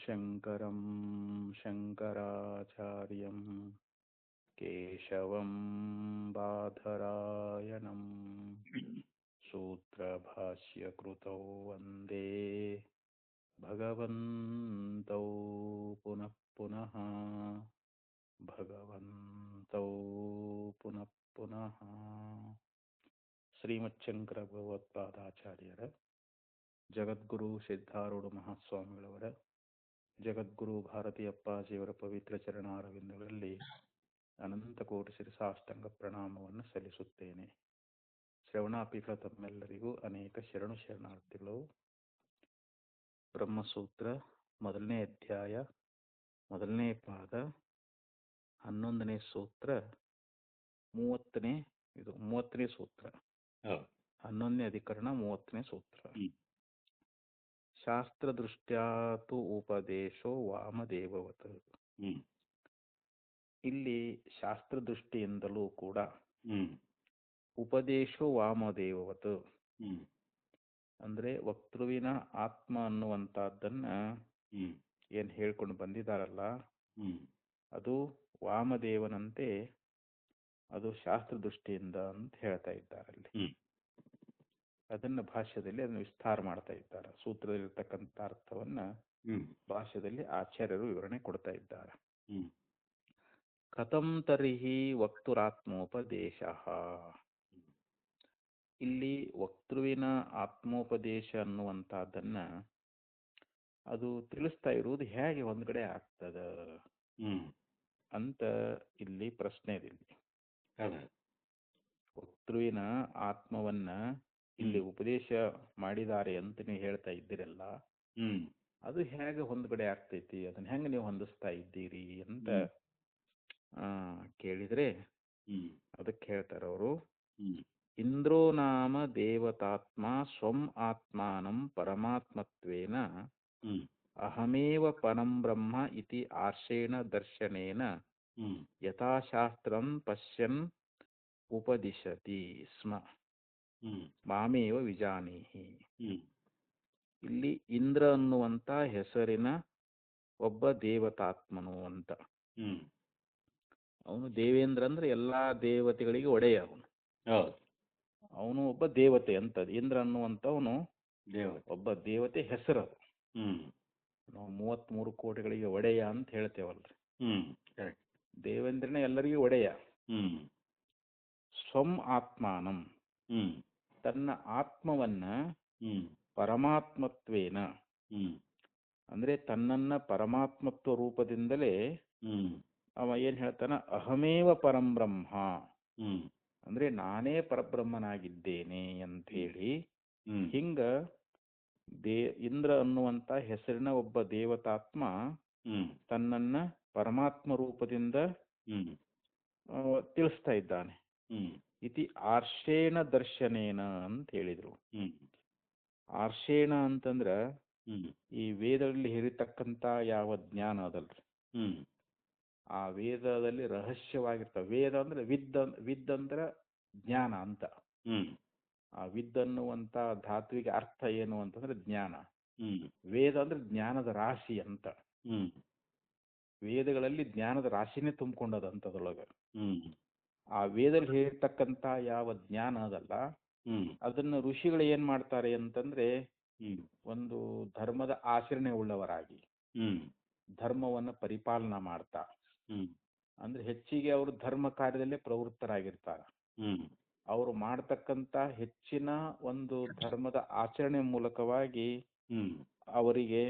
ಶಂಕರಂ ಶಂಕರಾಚಾರ್ಯಂ ಕೇಶವಂ ಬಾದರಾಯಣಂ ಸೂತ್ರಭಾಷ್ಯಕೃತೌ ವಂದೇ ಭಗವಂತೌ ಪುನಃ ಪುನಃ ಭಗವಂತೌ ಪುನಃ ಪುನಃ. ಶ್ರೀಮಚ್ಛಂಕರ ಭಗವತ್ಪಾದಾಚಾರ್ಯರ, ಜಗದ್ಗುರು ಸಿದ್ಧಾರೂಢ ಮಹಾಸ್ವಾಮಿಗಳವರ, ಜಗದ್ಗುರು ಭಾರತೀಯಪ್ಪಾಜಿಯವರ ಪವಿತ್ರ ಚರಣಾರವಿಂದಗಳಲ್ಲಿ ಅನಂತ ಕೋಟಿ ಶಿರಸಾಷ್ಟಾಂಗ ಪ್ರಣಾಮವನ್ನು ಸಲ್ಲಿಸುತ್ತೇನೆ. ಶ್ರವಣಾಪೀಠ ತಮ್ಮೆಲ್ಲರಿಗೂ ಅನೇಕ ಶರಣು ಶರಣಾರ್ಥಿಗಳು. ಬ್ರಹ್ಮಸೂತ್ರ ಮೊದಲನೇ ಅಧ್ಯಾಯ, ಮೊದಲನೇ ಪಾದ, 11ನೇ ಸೂತ್ರ, 30ನೇ ಸೂತ್ರ, 11ನೇ ಅಧಿಕರಣ, 30ನೇ ಸೂತ್ರ. ಶಾಸ್ತ್ರದೃಷ್ಟ್ಯಾತು ಉಪದೇಶೋ ವಾಮದೇವವತ್. ಇಲ್ಲಿ ಶಾಸ್ತ್ರದೃಷ್ಟಿಯಿಂದಲೂ ಕೂಡ ಉಪದೇಶೋ ವಾಮದೇವವತ್ ಅಂದ್ರೆ ವಕ್ತೃವಿನ ಆತ್ಮ ಅನ್ನುವಂತಹದ್ದನ್ನ ಏನ್ ಹೇಳ್ಕೊಂಡು ಬಂದಿದಾರಲ್ಲ, ಅದು ವಾಮದೇವನಂತೆ ಅದು ಶಾಸ್ತ್ರದೃಷ್ಟಿಯಿಂದ ಅಂತ ಹೇಳ್ತಾ ಇದ್ದಾರಲ್ಲಿ. ಅದನ್ನ ಭಾಷ್ಯದಲ್ಲಿ ಅದನ್ನು ವಿಸ್ತಾರ ಮಾಡ್ತಾ ಇದ್ದಾರೆ. ಸೂತ್ರದಲ್ಲಿರ್ತಕ್ಕಂಥ ಅರ್ಥವನ್ನ ಭಾಷ್ಯದಲ್ಲಿ ಆಚಾರ್ಯರು ವಿವರಣೆ ಕೊಡ್ತಾ ಇದ್ದಾರೆ. ಕಥಂ ತರ್ಹಿ ವಕ್ತುರಾತ್ಮೋಪದೇಶ. ಇಲ್ಲಿ ವಕ್ತೃವಿನ ಆತ್ಮೋಪದೇಶ ಅನ್ನುವಂತಹದ್ದನ್ನ ಅದು ತಿಳಿಸ್ತಾ ಇರುವುದು ಹೇಗೆ ಹೊಂದ್ಗಡೆ ಆಗ್ತದ ಅಂತ ಇಲ್ಲಿ ಪ್ರಶ್ನೆ ಇದೆ. ವಕ್ತೃವಿನ ಆತ್ಮವನ್ನ ಇಲ್ಲಿ ಉಪದೇಶ ಮಾಡಿದ್ದಾರೆ ಅಂತ ನೀವು ಹೇಳ್ತಾ ಇದ್ದೀರಲ್ಲ, ಅದು ಹೇಗೆ ಹೊಂದ್ಗಡೆ ಆಗ್ತೈತಿ, ಅದನ್ನ ಹೆಂಗ ನೀವು ಹೊಂದಿಸ್ತಾ ಇದ್ದೀರಿ ಅಂತ ಕೇಳಿದ್ರೆ ಅದಕ್ಕೆ ಹೇಳ್ತಾರ ಅವರು, ಇಂದ್ರೋ ನಾಮ ದೇವತಾತ್ಮ ಸ್ವಂ ಆತ್ಮಾನಂ ಪರಮಾತ್ಮತ್ವೇನ ಅಹಮೇವ ಪರಂ ಬ್ರಹ್ಮ ಇತಿ ಆರ್ಷೇಣ ದರ್ಶನೇನ ಯಥಾಶಾಸ್ತ್ರಂ ಪಶ್ಯನ್ ಉಪದಿಶತಿ ಸ್ಮ ಮಾಮೇವ ವಿಜಾನೀಹಿ. ಇಲ್ಲಿ ಇಂದ್ರ ಅನ್ನುವಂತ ಹೆಸರಿನ ಒಬ್ಬ ದೇವತಾತ್ಮನು ಅಂತ. ಅವನು ದೇವೇಂದ್ರ ಅಂದ್ರೆ ಎಲ್ಲಾ ದೇವತೆಗಳಿಗೆ ಒಡೆಯ. ಅವನು ಒಬ್ಬ ದೇವತೆ ಅಂತ. ಇಂದ್ರ ಅನ್ನುವಂಥವನು ಒಬ್ಬ ದೇವತೆ ಹೆಸರು. ನಾವು 33 ಕೋಟಿಗಳಿಗೆ ಒಡೆಯ ಅಂತ ಹೇಳ್ತೇವಲ್ರಿ. ದೇವೇಂದ್ರನೇ ಎಲ್ಲರಿಗೂ ಒಡೆಯ. ಸ್ವಂ ಆತ್ಮಾನಂ ತನ್ನ ಆತ್ಮವನ್ನ ಪರಮಾತ್ಮತ್ವೇನ ಅಂದ್ರೆ ತನ್ನನ್ನ ಪರಮಾತ್ಮತ್ವ ರೂಪದಿಂದಲೇ ಅವ ಏನ್ ಹೇಳ್ತಾನ, ಅಹಮೇವ ಪರಂ ಬ್ರಹ್ಮ ಅಂದ್ರೆ ನಾನೇ ಪರಬ್ರಹ್ಮನಾಗಿದ್ದೇನೆ ಅಂತ ಹೇಳಿ ಹಿಂಗ ಇಂದ್ರ ಅನ್ನುವಂತ ಹೆಸರಿನ ಒಬ್ಬ ದೇವತಾತ್ಮ ತನ್ನನ್ನ ಪರಮಾತ್ಮ ರೂಪದಿಂದ ತಿಳಿಸ್ತಾ ಇದ್ದಾನೆ. ಇತಿ ಆರ್ಷೇಣ ದರ್ಶನೇನ ಅಂತ ಹೇಳಿದ್ರು. ಆರ್ಷೇಣ ಅಂತಂದ್ರ ಈ ವೇದದಲ್ಲಿ ಹಿರಿತಕ್ಕಂತ ಯಾವ ಜ್ಞಾನ ಅದಲ್ರಿ, ಆ ವೇದದಲ್ಲಿ ರಹಸ್ಯವಾಗಿರ್ತಾವ. ವೇದ ಅಂದ್ರೆ ವಿದ್ ಅಂದ್ರ ಜ್ಞಾನ ಅಂತ. ಆ ವಿದ್ ಅನ್ನುವಂತ ಧಾತುವಿಗೆ ಅರ್ಥ ಏನು ಅಂತಂದ್ರೆ ಜ್ಞಾನ. ವೇದ ಅಂದ್ರೆ ಜ್ಞಾನದ ರಾಶಿ ಅಂತ. ವೇದಗಳಲ್ಲಿ ಜ್ಞಾನದ ರಾಶಿನೇ ತುಂಬಿಕೊಂಡದಂತದೊಳಗ. ಆ ವೇದದಲ್ಲಿ ಹೇಳಿರ್ತಕ್ಕಂತ ಯಾವ ಜ್ಞಾನ ಅದಲ್ಲ, ಅದನ್ನ ಋಷಿಗಳು ಏನ್ ಮಾಡ್ತಾರೆ ಅಂತಂದ್ರೆ ಒಂದು ಧರ್ಮದ ಆಚರಣೆ ಉಳ್ಳವರಾಗಿ ಧರ್ಮವನ್ನ ಪರಿಪಾಲನಾ ಮಾಡ್ತಾ, ಅಂದ್ರೆ ಹೆಚ್ಚಿಗೆ ಅವರು ಧರ್ಮ ಕಾರ್ಯದಲ್ಲೇ ಪ್ರವೃತ್ತರಾಗಿರ್ತಾರ. ಅವರು ಮಾಡ್ತಕ್ಕಂತ ಹೆಚ್ಚಿನ ಒಂದು ಧರ್ಮದ ಆಚರಣೆ ಮೂಲಕವಾಗಿ ಅವರಿಗೆ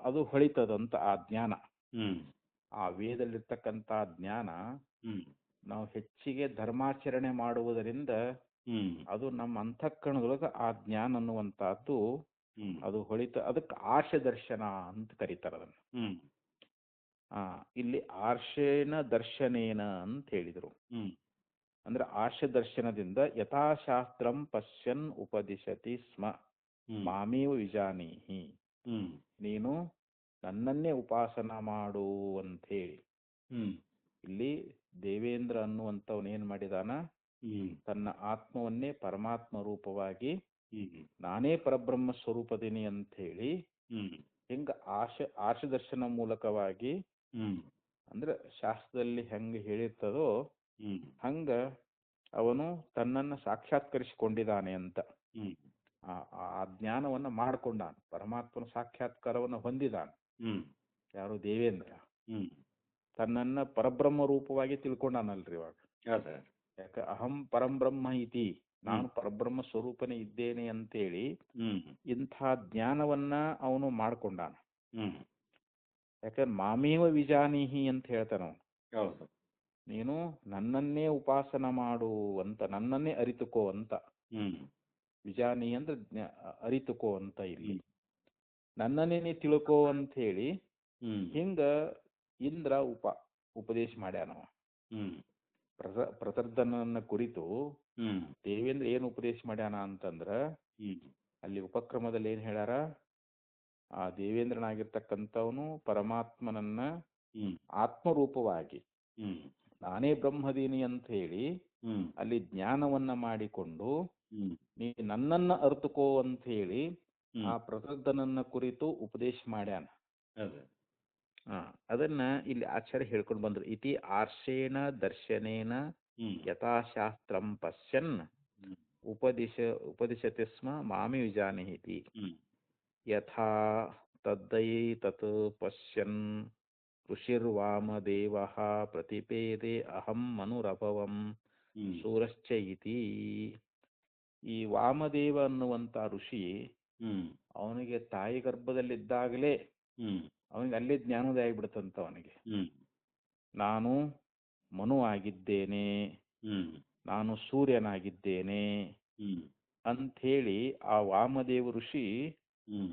ಅದು ಹೊಳಿತದಂತ ಆ ಜ್ಞಾನ. ಆ ವೇದದಲ್ಲಿರ್ತಕ್ಕಂತ ಜ್ಞಾನ ನಾವು ಹೆಚ್ಚಿಗೆ ಧರ್ಮಾಚರಣೆ ಮಾಡುವುದರಿಂದ ಅದು ನಮ್ಮ ಅಂತಃಕರಣದೊಳಗ ಆ ಜ್ಞಾನ ಅನ್ನುವಂತಹದ್ದು ಅದು ಹೊಳಿತ. ಅದಕ್ಕೆ ಆರ್ಷ ದರ್ಶನ ಅಂತ ಕರೀತಾರ ಅದನ್ನ. ಇಲ್ಲಿ ಆರ್ಷೇಣ ದರ್ಶನೇನ ಅಂತ ಹೇಳಿದ್ರು. ಅಂದ್ರೆ ಆರ್ಷ ದರ್ಶನದಿಂದ ಯಥಾಶಾಸ್ತ್ರಂ ಪಶ್ಯನ್ ಉಪದಿಶತಿ ಸ್ಮ ಮಾಮೇವ ವಿಜಾನೀಹಿ, ನೀನು ನನ್ನನ್ನೇ ಉಪಾಸನ ಮಾಡು ಅಂತ ಹೇಳಿ. ಇಲ್ಲಿ ದೇವೇಂದ್ರ ಅನ್ನುವಂಥವನೇನ್ ಮಾಡಿದಾನ, ತನ್ನ ಆತ್ಮವನ್ನೇ ಪರಮಾತ್ಮ ರೂಪವಾಗಿ ನಾನೇ ಪರಬ್ರಹ್ಮ ಸ್ವರೂಪದಿನಿ ಅಂತ ಹೇಳಿ ಹಿಂಗ ಆರ್ಷ ದರ್ಶನ ಮೂಲಕವಾಗಿ ಅಂದ್ರೆ ಶಾಸ್ತ್ರದಲ್ಲಿ ಹೆಂಗೆ ಹೇಳಿರ್ತದೋ ಹಂಗ ಅವನು ತನ್ನನ್ನು ಸಾಕ್ಷಾತ್ಕರಿಸಿಕೊಂಡಿದ್ದಾನೆ ಅಂತ ಆ ಜ್ಞಾನವನ್ನ ಮಾಡ್ಕೊಂಡಾನ, ಪರಮಾತ್ಮನ ಸಾಕ್ಷಾತ್ಕಾರವನ್ನು ಹೊಂದಿದಾನ. ಯಾರು? ದೇವೇಂದ್ರ ತನ್ನನ್ನ ಪರಬ್ರಹ್ಮ ರೂಪವಾಗಿ ತಿಳ್ಕೊಂಡಾನಲ್ರಿ ಇವಾಗ. ಯಾಕ ಅಹಂ ಪರಂಬ್ರಹ್ಮ ಇತಿ, ನಾನು ಪರಬ್ರಹ್ಮ ಸ್ವರೂಪನೇ ಇದ್ದೇನೆ ಅಂತೇಳಿ ಇಂಥ ಜ್ಞಾನವನ್ನ ಅವನು ಮಾಡ್ಕೊಂಡಾನ. ಯಾಕಂದ್ರೆ ಮಾಮೇವ ವಿಜಾನೀಹಿ ಅಂತ ಹೇಳ್ತಾನ ಅವನು. ನೀನು ನನ್ನನ್ನೇ ಉಪಾಸನ ಮಾಡು ಅಂತ, ನನ್ನನ್ನೇ ಅರಿತುಕೋ ಅಂತ. ವಿಜಾನಿ ಅಂದ್ರೆ ಅರಿತುಕೋ ಅಂತ, ಇಲ್ಲಿ ನನ್ನನ್ನೇ ನೀ ತಿಳ್ಕೋ ಅಂತ ಹೇಳಿ ಹಿಂಗ ಇಂದ್ರ ಉಪದೇಶ ಮಾಡ್ಯಾನವ. ಪ್ರತರ್ಧನನ್ನ ಕುರಿತು ದೇವೇಂದ್ರ ಏನು ಉಪದೇಶ ಮಾಡ್ಯಾನ ಅಂತಂದ್ರ, ಅಲ್ಲಿ ಉಪಕ್ರಮದಲ್ಲಿ ಏನ್ ಹೇಳ್ಯಾರ, ಆ ದೇವೇಂದ್ರನಾಗಿರ್ತಕ್ಕಂಥವನು ಪರಮಾತ್ಮನನ್ನ ಆತ್ಮರೂಪವಾಗಿ ನಾನೇ ಬ್ರಹ್ಮದೀನಿ ಅಂತ ಹೇಳಿ ಅಲ್ಲಿ ಜ್ಞಾನವನ್ನ ಮಾಡಿಕೊಂಡು ನೀ ನನ್ನನ್ನ ಅರ್ತುಕೋ ಅಂತ ಹೇಳಿ ಆ ಪ್ರತರ್ಧನನ್ನ ಕುರಿತು ಉಪದೇಶ ಮಾಡ್ಯಾನ. ಅದನ್ನ ಇಲ್ಲಿ ಆಚಾರ್ಯ ಹೇಳ್ಕೊಂಡು ಬಂದ್ರು. ಇತಿ ಆರ್ಷೇಣ ದರ್ಶನೇನ ಯಥಾಶಾಸ್ತ್ರಂ ಪಶ್ಯನ್ ಉಪದಿಶತಿ ಸ್ಮ ಮಾಮಿ ವಿಜಾನೀತಿ ಯಥಾ ತತ್ ಪಶ್ಯನ್ ಋಷಿರ್ವಾಮದೇವಃ ಪ್ರತಿಪೇದೆ ಅಹಂ ಮನುರಭವಂ ಸೂರಶ್ಚ ಇತಿ. ಈ ವಾಮದೇವ ಅನ್ನುವಂತ ಋಷಿ ಅವನಿಗೆ ತಾಯಿ ಗರ್ಭದಲ್ಲಿದ್ದಾಗಲೇ ಅವನಿಗೆ ಅಲ್ಲೇ ಜ್ಞಾನೋದಯ ಆಗಿಬಿಡುತ್ತಂತ. ಅವನಿಗೆ ನಾನು ಮನು ಆಗಿದ್ದೇನೆ, ನಾನು ಸೂರ್ಯನಾಗಿದ್ದೇನೆ ಅಂಥೇಳಿ ಆ ವಾಮದೇವ ಋಷಿ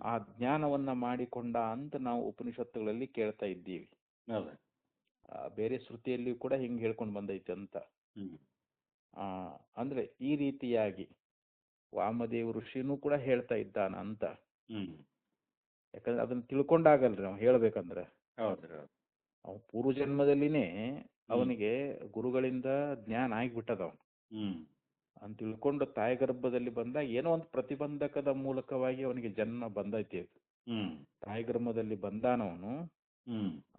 ಆ ಜ್ಞಾನವನ್ನ ಮಾಡಿಕೊಂಡ ಅಂತ ನಾವು ಉಪನಿಷತ್ತುಗಳಲ್ಲಿ ಕೇಳ್ತಾ ಇದ್ದೀವಿ. ಬೇರೆ ಶ್ರುತಿಯಲ್ಲಿಯೂ ಕೂಡ ಹಿಂಗೆ ಹೇಳ್ಕೊಂಡು ಬಂದೈತೆ ಅಂತ. ಅಂದ್ರೆ ಈ ರೀತಿಯಾಗಿ ವಾಮದೇವ ಋಷಿನೂ ಕೂಡ ಹೇಳ್ತಾ ಇದ್ದಾನ ಅಂತ. ಯಾಕಂದ್ರೆ ಅದನ್ನ ತಿಳ್ಕೊಂಡಾಗಲ್ರಿ ನಾವು ಹೇಳ್ಬೇಕಂದ್ರೆ. ಅವ ಪೂರ್ವ ಜನ್ಮದಲ್ಲಿನೇ ಅವನಿಗೆ ಗುರುಗಳಿಂದ ಜ್ಞಾನ ಆಗಿಬಿಟ್ಟದ. ಅಂತ ತಿಳ್ಕೊಂಡು ತಾಯಿ ಗರ್ಭದಲ್ಲಿ ಬಂದಾಗ ಏನೋ ಒಂದು ಪ್ರತಿಬಂಧಕದ ಮೂಲಕವಾಗಿ ಅವನಿಗೆ ಜನ್ಮ ಬಂದೈತಿ. ತಾಯಿ ಗರ್ಭದಲ್ಲಿ ಬಂದಾನವನು.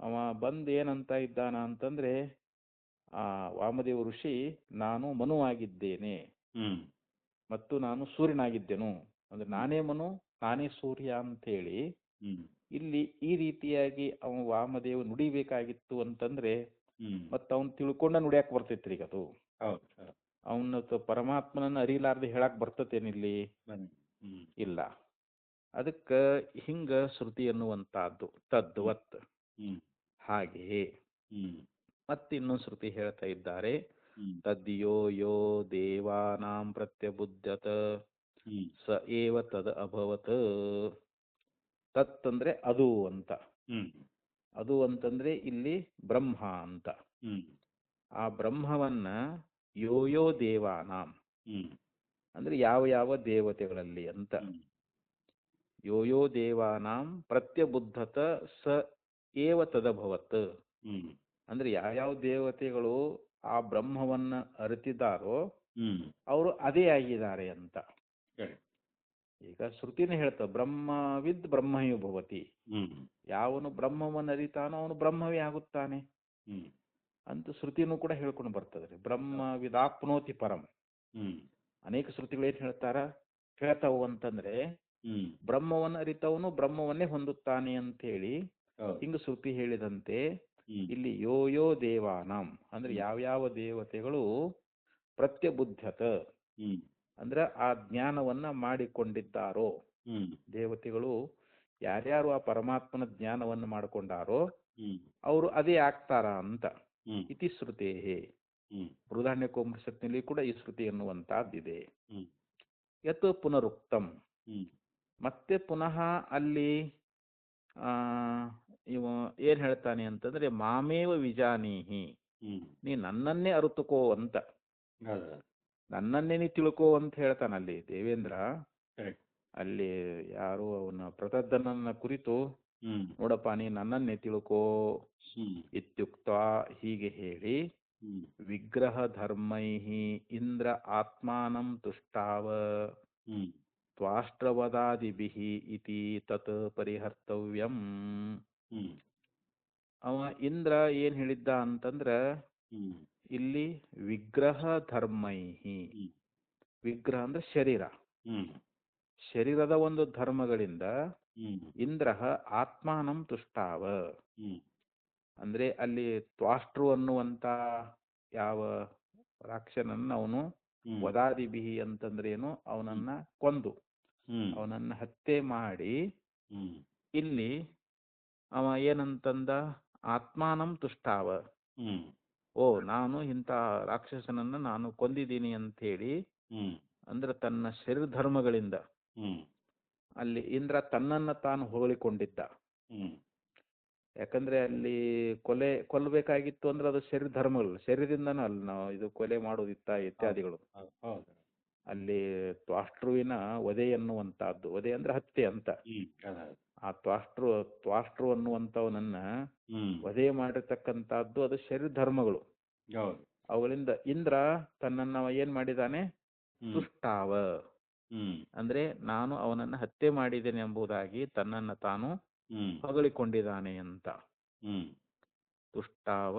ಅವ ಬಂದ್ ಏನಂತ ಇದ್ದಾನ ಅಂತಂದ್ರೆ, ಆ ವಾಮದೇವ ಋಷಿ ನಾನು ಮನು ಆಗಿದ್ದೇನೆ ಮತ್ತು ನಾನು ಸೂರ್ಯನಾಗಿದ್ದೆನು, ಅಂದ್ರೆ ನಾನೇ ಮನು ನಾನೇ ಸೂರ್ಯ ಅಂತೇಳಿ ಇಲ್ಲಿ ಈ ರೀತಿಯಾಗಿ ಅವನು ವಾಮದೇವ ನುಡಿಬೇಕಾಗಿತ್ತು ಅಂತಂದ್ರೆ, ಮತ್ತ ಅವನ್ ತಿಳ್ಕೊಂಡ ನುಡಿಯಾಕ ಬರ್ತೈತ್ರಿ ಈಗ ಅದು. ಅವನ ಪರಮಾತ್ಮನನ್ನ ಅರಿಲಾರ್ದೆ ಹೇಳಕ್ ಬರ್ತತೇನಿಲ್ಲಿ? ಇಲ್ಲ. ಅದಕ್ಕ ಹಿಂಗ ಶ್ರುತಿ ಅನ್ನುವಂತಹದ್ದು ತದ್ವತ್ ಹಾಗೆಯೇ ಮತ್ತಿನ್ನೊಂದು ಶ್ರುತಿ ಹೇಳ್ತಾ ಇದ್ದಾರೆ. ತದ್ಯೋ ಯೋ ದೇವಾನಾಂ ಪ್ರತ್ಯಬುದ್ಧತ ಸ ಏವ ತದ್ ಅಭವತ್. ತತ್ ಅಂದ್ರೆ ಅದು ಅಂತ. ಅದು ಅಂತಂದ್ರೆ ಇಲ್ಲಿ ಬ್ರಹ್ಮ ಅಂತ. ಆ ಬ್ರಹ್ಮವನ್ನ ಯೋ ಯೋ ದೇವಾನಾಂ ಅಂದ್ರೆ ಯಾವ ಯಾವ ದೇವತೆಗಳಲ್ಲಿ ಅಂತ. ಯೋ ಯೋ ದೇವಾನಾಂ ಪ್ರತ್ಯಬುದ್ಧತ ಸ ಏವ ತದಭವತ್ ಅಂದ್ರೆ ಯಾವ್ಯಾವ ದೇವತೆಗಳು ಆ ಬ್ರಹ್ಮವನ್ನ ಅರಿತಿದ್ದಾರೋ ಅವರು ಅದೇ ಆಗಿದ್ದಾರೆ ಅಂತ. ಈಗ ಶ್ರುತಿನೇ ಹೇಳ್ತ ಬ್ರಹ್ಮವಿದ್ ಬ್ರಹ್ಮಯೋ ಭವತಿ. ಯಾವನು ಬ್ರಹ್ಮವನ್ನು ಅರಿತಾನೋ ಅವನು ಬ್ರಹ್ಮವೇ ಆಗುತ್ತಾನೆ ಅಂತ ಶ್ರುತಿನೂ ಕೂಡ ಹೇಳ್ಕೊಂಡು ಬರ್ತದ್ರಿ. ಬ್ರಹ್ಮವಿದಾಪ್ನೋತಿ ಪರಂ. ಅನೇಕ ಶ್ರುತಿಗಳು ಏನ್ ಹೇಳ್ತಾವು ಅಂತಂದ್ರೆ, ಬ್ರಹ್ಮವನ್ನು ಅರಿತವನು ಬ್ರಹ್ಮವನ್ನೇ ಹೊಂದುತ್ತಾನೆ ಅಂತ ಹೇಳಿ ಹಿಂಗ ಶ್ರುತಿ ಹೇಳಿದಂತೆ ಇಲ್ಲಿ ಯೋ ಯೋ ದೇವಾನಾಂ ಅಂದ್ರೆ ಯಾವ್ಯಾವ ದೇವತೆಗಳು ಪ್ರತ್ಯಬುದ್ಧತ ಅಂದ್ರೆ ಆ ಜ್ಞಾನವನ್ನ ಮಾಡಿಕೊಂಡಿದ್ದಾರೋ, ದೇವತೆಗಳು ಯಾರ್ಯಾರು ಆ ಪರಮಾತ್ಮನ ಜ್ಞಾನವನ್ನು ಮಾಡಿಕೊಂಡಾರೋ ಅವರು ಅದೇ ಆಗ್ತಾರ ಅಂತ. ಇತಿ ಶ್ರುತೇ ಬೃಹದಾರಣ್ಯಕೋಪನಿಷತ್ತಿನಲ್ಲಿ ಕೂಡ ಈ ಶ್ರುತಿ ಎನ್ನುವಂತಹದ್ದಿದೆ. ಯತ್ ಪುನರುಕ್ತಂ ಮತ್ತೆ ಪುನಃ ಅಲ್ಲಿ ಇವ ಏನ್ ಹೇಳ್ತಾನೆ ಅಂತಂದ್ರೆ, ಮಾಮೇವ ವಿಜಾನೀಹಿ ನೀ ನನ್ನನ್ನೇ ಅರುತುಕೋ ಅಂತ, ನನ್ನನ್ನೇ ನೀ ತಿಳ್ಕೋ ಅಂತ ಹೇಳ್ತಾನಲ್ಲಿ ದೇವೇಂದ್ರ. ಅಲ್ಲಿ ಯಾರು ಅವನ ಪ್ರತರ್ಧನನ್ನ ಕುರಿತು ನೋಡಪ್ಪ ನೀ ನನ್ನನ್ನೇ ತಿಳ್ಕೋ ಇತ್ಯುಕ್ತ ಹೀಗೆ ಹೇಳಿ ವಿಗ್ರಹ ಧರ್ಮೈಹಿ ಇಂದ್ರ ಆತ್ಮಾನಂ ತುಷ್ಟಾವ ತ್ವಾಷ್ಟ್ರವದಾದಿಭಿಃ ಇತಿ ತತ್ ಪರಿಹರ್ತವ್ಯಂ. ಅವ ಇಂದ್ರ ಏನ್ ಹೇಳಿದ್ದ ಅಂತಂದ್ರ ಇಲ್ಲಿ ವಿಗ್ರಹ ಧರ್ಮೈಹಿ, ವಿಗ್ರಹ ಅಂದ್ರೆ ಶರೀರ, ಶರೀರದ ಒಂದು ಧರ್ಮಗಳಿಂದ ಇಂದ್ರ ಆತ್ಮಾನಂ ತುಷ್ಟಾವ, ಅಂದ್ರೆ ಅಲ್ಲಿ ತ್ವಾಷ್ಟ್ರು ಅನ್ನುವಂತ ಯಾವ ರಾಕ್ಷಸನನ್ನ ಅವನು ವದಾದಿಬಿಹಿ ಅಂತಂದ್ರೇನು ಅವನನ್ನ ಕೊಂದು ಅವನನ್ನ ಹತ್ಯೆ ಮಾಡಿ ಇಲ್ಲಿ ಅವ ಏನಂತಂದ ಆತ್ಮಾನಂ ತುಷ್ಟಾವ, ಓ ನಾನು ಇಂಥ ರಾಕ್ಷಸನನ್ನ ನಾನು ಕೊಂದಿದ್ದೀನಿ ಅಂತ ಹೇಳಿ ಅಂದ್ರೆ ತನ್ನ ಶರೀರ ಧರ್ಮಗಳಿಂದ ಅಲ್ಲಿ ಇಂದ್ರ ತನ್ನನ್ನ ತಾನು ಹೊಗಳಿಕೊಂಡಿದ್ದ. ಯಾಕಂದ್ರೆ ಅಲ್ಲಿ ಕೊಲ್ಲಬೇಕಾಗಿತ್ತು ಅಂದ್ರೆ ಅದು ಶರೀರ ಧರ್ಮಗಳು, ಶರೀರದಿಂದನೂ ಅಲ್ಲ ನಾವು ಇದು ಕೊಲೆ ಮಾಡೋದಿತ್ತ ಇತ್ಯಾದಿಗಳು. ಅಲ್ಲಿ ತ್ವಾಷ್ಟ್ರುವಿನ ವಧೆ ಎನ್ನುವಂತಹದ್ದು, ವಧೆ ಅಂದ್ರೆ ಹತ್ಯೆ ಅಂತ. ಆ ತ್ವಾಷ್ಟ್ರು ಅನ್ನುವಂಥವನನ್ನ ವಧೆ ಮಾಡಿರ್ತಕ್ಕಂಥದ್ದು ಅದು ಶರೀರ ಧರ್ಮಗಳು. ಅವುಗಳಿಂದ ಇಂದ್ರ ತನ್ನನ್ನ ಏನ್ ಮಾಡಿದಾನೆ, ತುಷ್ಟಾವ ಅಂದ್ರೆ ನಾನು ಅವನನ್ನ ಹತ್ಯೆ ಮಾಡಿದ್ದೇನೆ ಎಂಬುದಾಗಿ ತನ್ನನ್ನ ತಾನು ಹೊಗಳಿಕೊಂಡಿದ್ದಾನೆ ಅಂತ. ತುಷ್ಟಾವ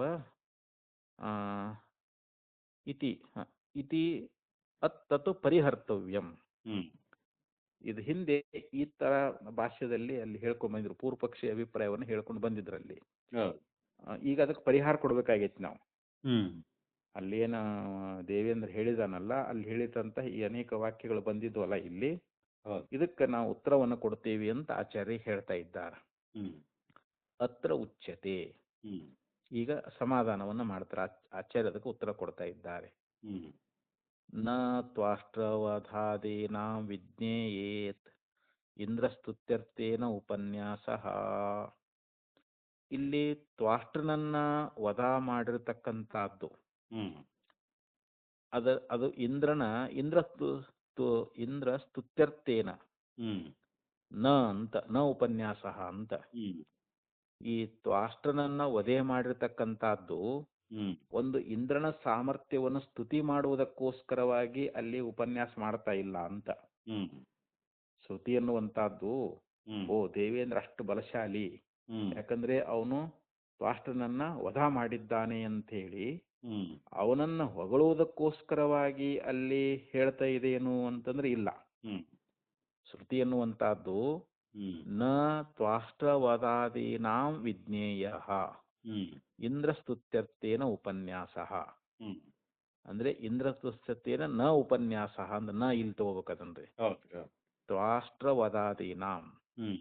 ಇತಿ ಇತಿ ಅತ್ತತು ಪರಿಹರ್ತವ್ಯಂ. ಇದು ಹಿಂದೆ ಈ ತರ ಭಾಷ್ಯದಲ್ಲಿ ಅಲ್ಲಿ ಹೇಳ್ಕೊಂಡ್ ಬಂದಿದ್ರು, ಪೂರ್ವ ಪಕ್ಷಿ ಅಭಿಪ್ರಾಯವನ್ನು ಹೇಳ್ಕೊಂಡು ಬಂದಿದ್ರಲ್ಲಿ. ಈಗ ಅದಕ್ಕೆ ಪರಿಹಾರ ಕೊಡ್ಬೇಕಾಗೈತಿ ನಾವು. ಅಲ್ಲೇನ ದೇವೇಂದ್ರ ಹೇಳಿದಾನಲ್ಲ, ಅಲ್ಲಿ ಹೇಳಿದಂತ ಈ ಅನೇಕ ವಾಕ್ಯಗಳು ಬಂದಿದ್ವಲ್ಲ ಇಲ್ಲಿ, ಇದಕ್ಕೆ ನಾವು ಉತ್ತರವನ್ನು ಕೊಡ್ತೇವೆ ಅಂತ ಆಚಾರ್ಯ ಹೇಳ್ತಾ ಇದ್ದಾರೆ. ಅತ್ರ ಉಚ್ಯತೆ, ಈಗ ಸಮಾಧಾನವನ್ನ ಮಾಡ್ತಾರೆ ಆಚಾರ್ಯ, ಅದಕ್ಕೆ ಉತ್ತರ ಕೊಡ್ತಾ ಇದ್ದಾರೆ. ನ ತ್ವಾಷ್ಟ್ರವಧಾದೀನಾಂ ವಿಜ್ಞೇಯೇತ್ ಇಂದ್ರಸ್ತುತ್ಯರ್ಥೇನ ಉಪನ್ಯಾಸ. ಇಲ್ಲಿ ತ್ವಾಷ್ಟ್ರನನ್ನ ವಧ ಮಾಡಿರ್ತಕ್ಕಂಥದ್ದು ಅದು ಇಂದ್ರ ಸ್ತುತ್ಯರ್ಥೇನ ನ ಉಪನ್ಯಾಸ ಅಂತ. ಈ ತ್ವಾಷ್ಟ್ರನನ್ನ ವಧೆ ಮಾಡಿರ್ತಕ್ಕಂಥದ್ದು ಒಂದು ಇಂದ್ರನ ಸಾಮರ್ಥ್ಯವನ್ನು ಸ್ತುತಿ ಮಾಡುವುದಕ್ಕೋಸ್ಕರವಾಗಿ ಅಲ್ಲಿ ಉಪನ್ಯಾಸ ಮಾಡ್ತಾ ಇಲ್ಲ ಅಂತ. ಸ್ತುತಿ ಅನ್ನುವಂತಹದ್ದು, ಓ ದೇವೇಂದ್ರ ಅಷ್ಟು ಬಲಶಾಲಿ, ಯಾಕಂದ್ರೆ ಅವನು ತ್ವಾಷ್ಟ್ರನನ್ನ ವಧ ಮಾಡಿದ್ದಾನೆ ಅಂತ ಹೇಳಿ ಅವನನ್ನ ಹೊಗಳುವುದಕ್ಕೋಸ್ಕರವಾಗಿ ಅಲ್ಲಿ ಹೇಳ್ತಾ ಇದೆಯೇನು ಅಂತಂದ್ರೆ ಇಲ್ಲ. ಶ್ರುತಿ ಅನ್ನುವಂತಹದ್ದು ನ ತ್ವಾಷ್ಟ್ರವದಾದೀನಾಂ ವಿಜ್ಞೇಯ ಇಂದ್ರಸ್ತುತ್ಯರ್ಥೇನ ಉಪನ್ಯಾಸ ಅಂದ್ರೆ ಇಂದ್ರಸ್ತುತ್ಯರ್ಥೇನ ನ ಉಪನ್ಯಾಸ ಅಂದ್ರೆ ನ ಇಲ್ಲಿ ತಗೋಬೇಕದನ್ರಿ. ತ್ವಾಷ್ಟ್ರವದಾದೀನಾಂ,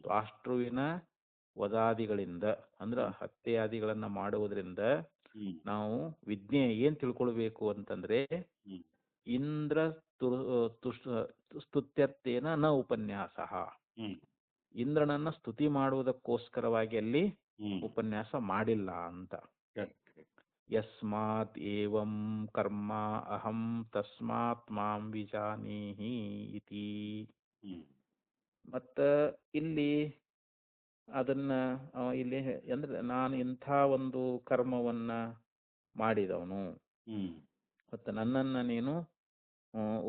ತ್ವಾಷ್ಟ್ರುವಿನ ವದಾದಿಗಳಿಂದ ಅಂದ್ರೆ ಹತ್ಯಾದಿಗಳನ್ನ ಮಾಡುವುದರಿಂದ ನಾವು ವಿಜ್ಞೆ ಏನ್ ತಿಳ್ಕೊಳ್ಬೇಕು ಅಂತಂದ್ರೆ ಇಂದ್ರ ಸ್ತುತ್ಯರ್ಥೇನ ನ ಉಪನ್ಯಾಸ, ಇಂದ್ರನನ್ನ ಸ್ತುತಿ ಮಾಡುವುದಕ್ಕೋಸ್ಕರವಾಗಿ ಅಲ್ಲಿ ಉಪನ್ಯಾಸ ಮಾಡಿಲ್ಲ ಅಂತ. ಯಸ್ಮಾತ್ ಏವಂ ಕರ್ಮ ಅಹಂ ತಸ್ಮಾತ್ ಮಾಂ ವಿಜಾನೀಹಿ ಇತಿ. ಮತ್ತ ಇಲ್ಲಿ ಅದನ್ನ ಇಲ್ಲಿ ಅಂದ್ರೆ ನಾನು ಇಂಥ ಒಂದು ಕರ್ಮವನ್ನ ಮಾಡಿದವನು ಮತ್ತು ನನ್ನನ್ನ ನೀನು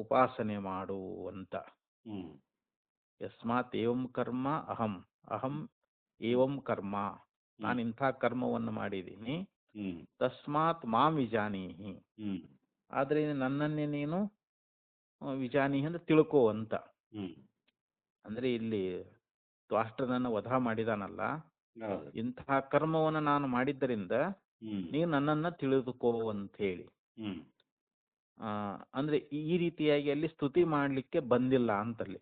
ಉಪಾಸನೆ ಮಾಡು ಅಂತ. ಯಸ್ಮಾತ್ ಏವಂ ಕರ್ಮ ಅಹಂ, ಅಹಂ ಏವಂ ಕರ್ಮ, ನಾನು ಇಂಥ ಕರ್ಮವನ್ನು ಮಾಡಿದ್ದೀನಿ, ತಸ್ಮಾತ್ ಮಾಂ ವಿಜಾನೀಹಿ, ಆದ್ರೆ ನನ್ನನ್ನೇ ನೀನು ವಿಜಾನೀಹಿ ಅಂದ್ರೆ ತಿಳ್ಕೋ ಅಂತ. ಅಂದ್ರೆ ಇಲ್ಲಿ ತ್ವಾಷ್ಟ್ರನನ್ನ ವಧ ಮಾಡಿದಾನಲ್ಲ, ಇಂತಹ ಕರ್ಮವನ್ನು ನಾನು ಮಾಡಿದ್ದರಿಂದ ನೀನು ನನ್ನನ್ನ ತಿಳಿದುಕೋ ಅಂತ ಹೇಳಿ. ಅಂದ್ರೆ ಈ ರೀತಿಯಾಗಿ ಅಲ್ಲಿ ಸ್ತುತಿ ಮಾಡ್ಲಿಕ್ಕೆ ಬಂದಿಲ್ಲ ಅಂತಲ್ಲಿ.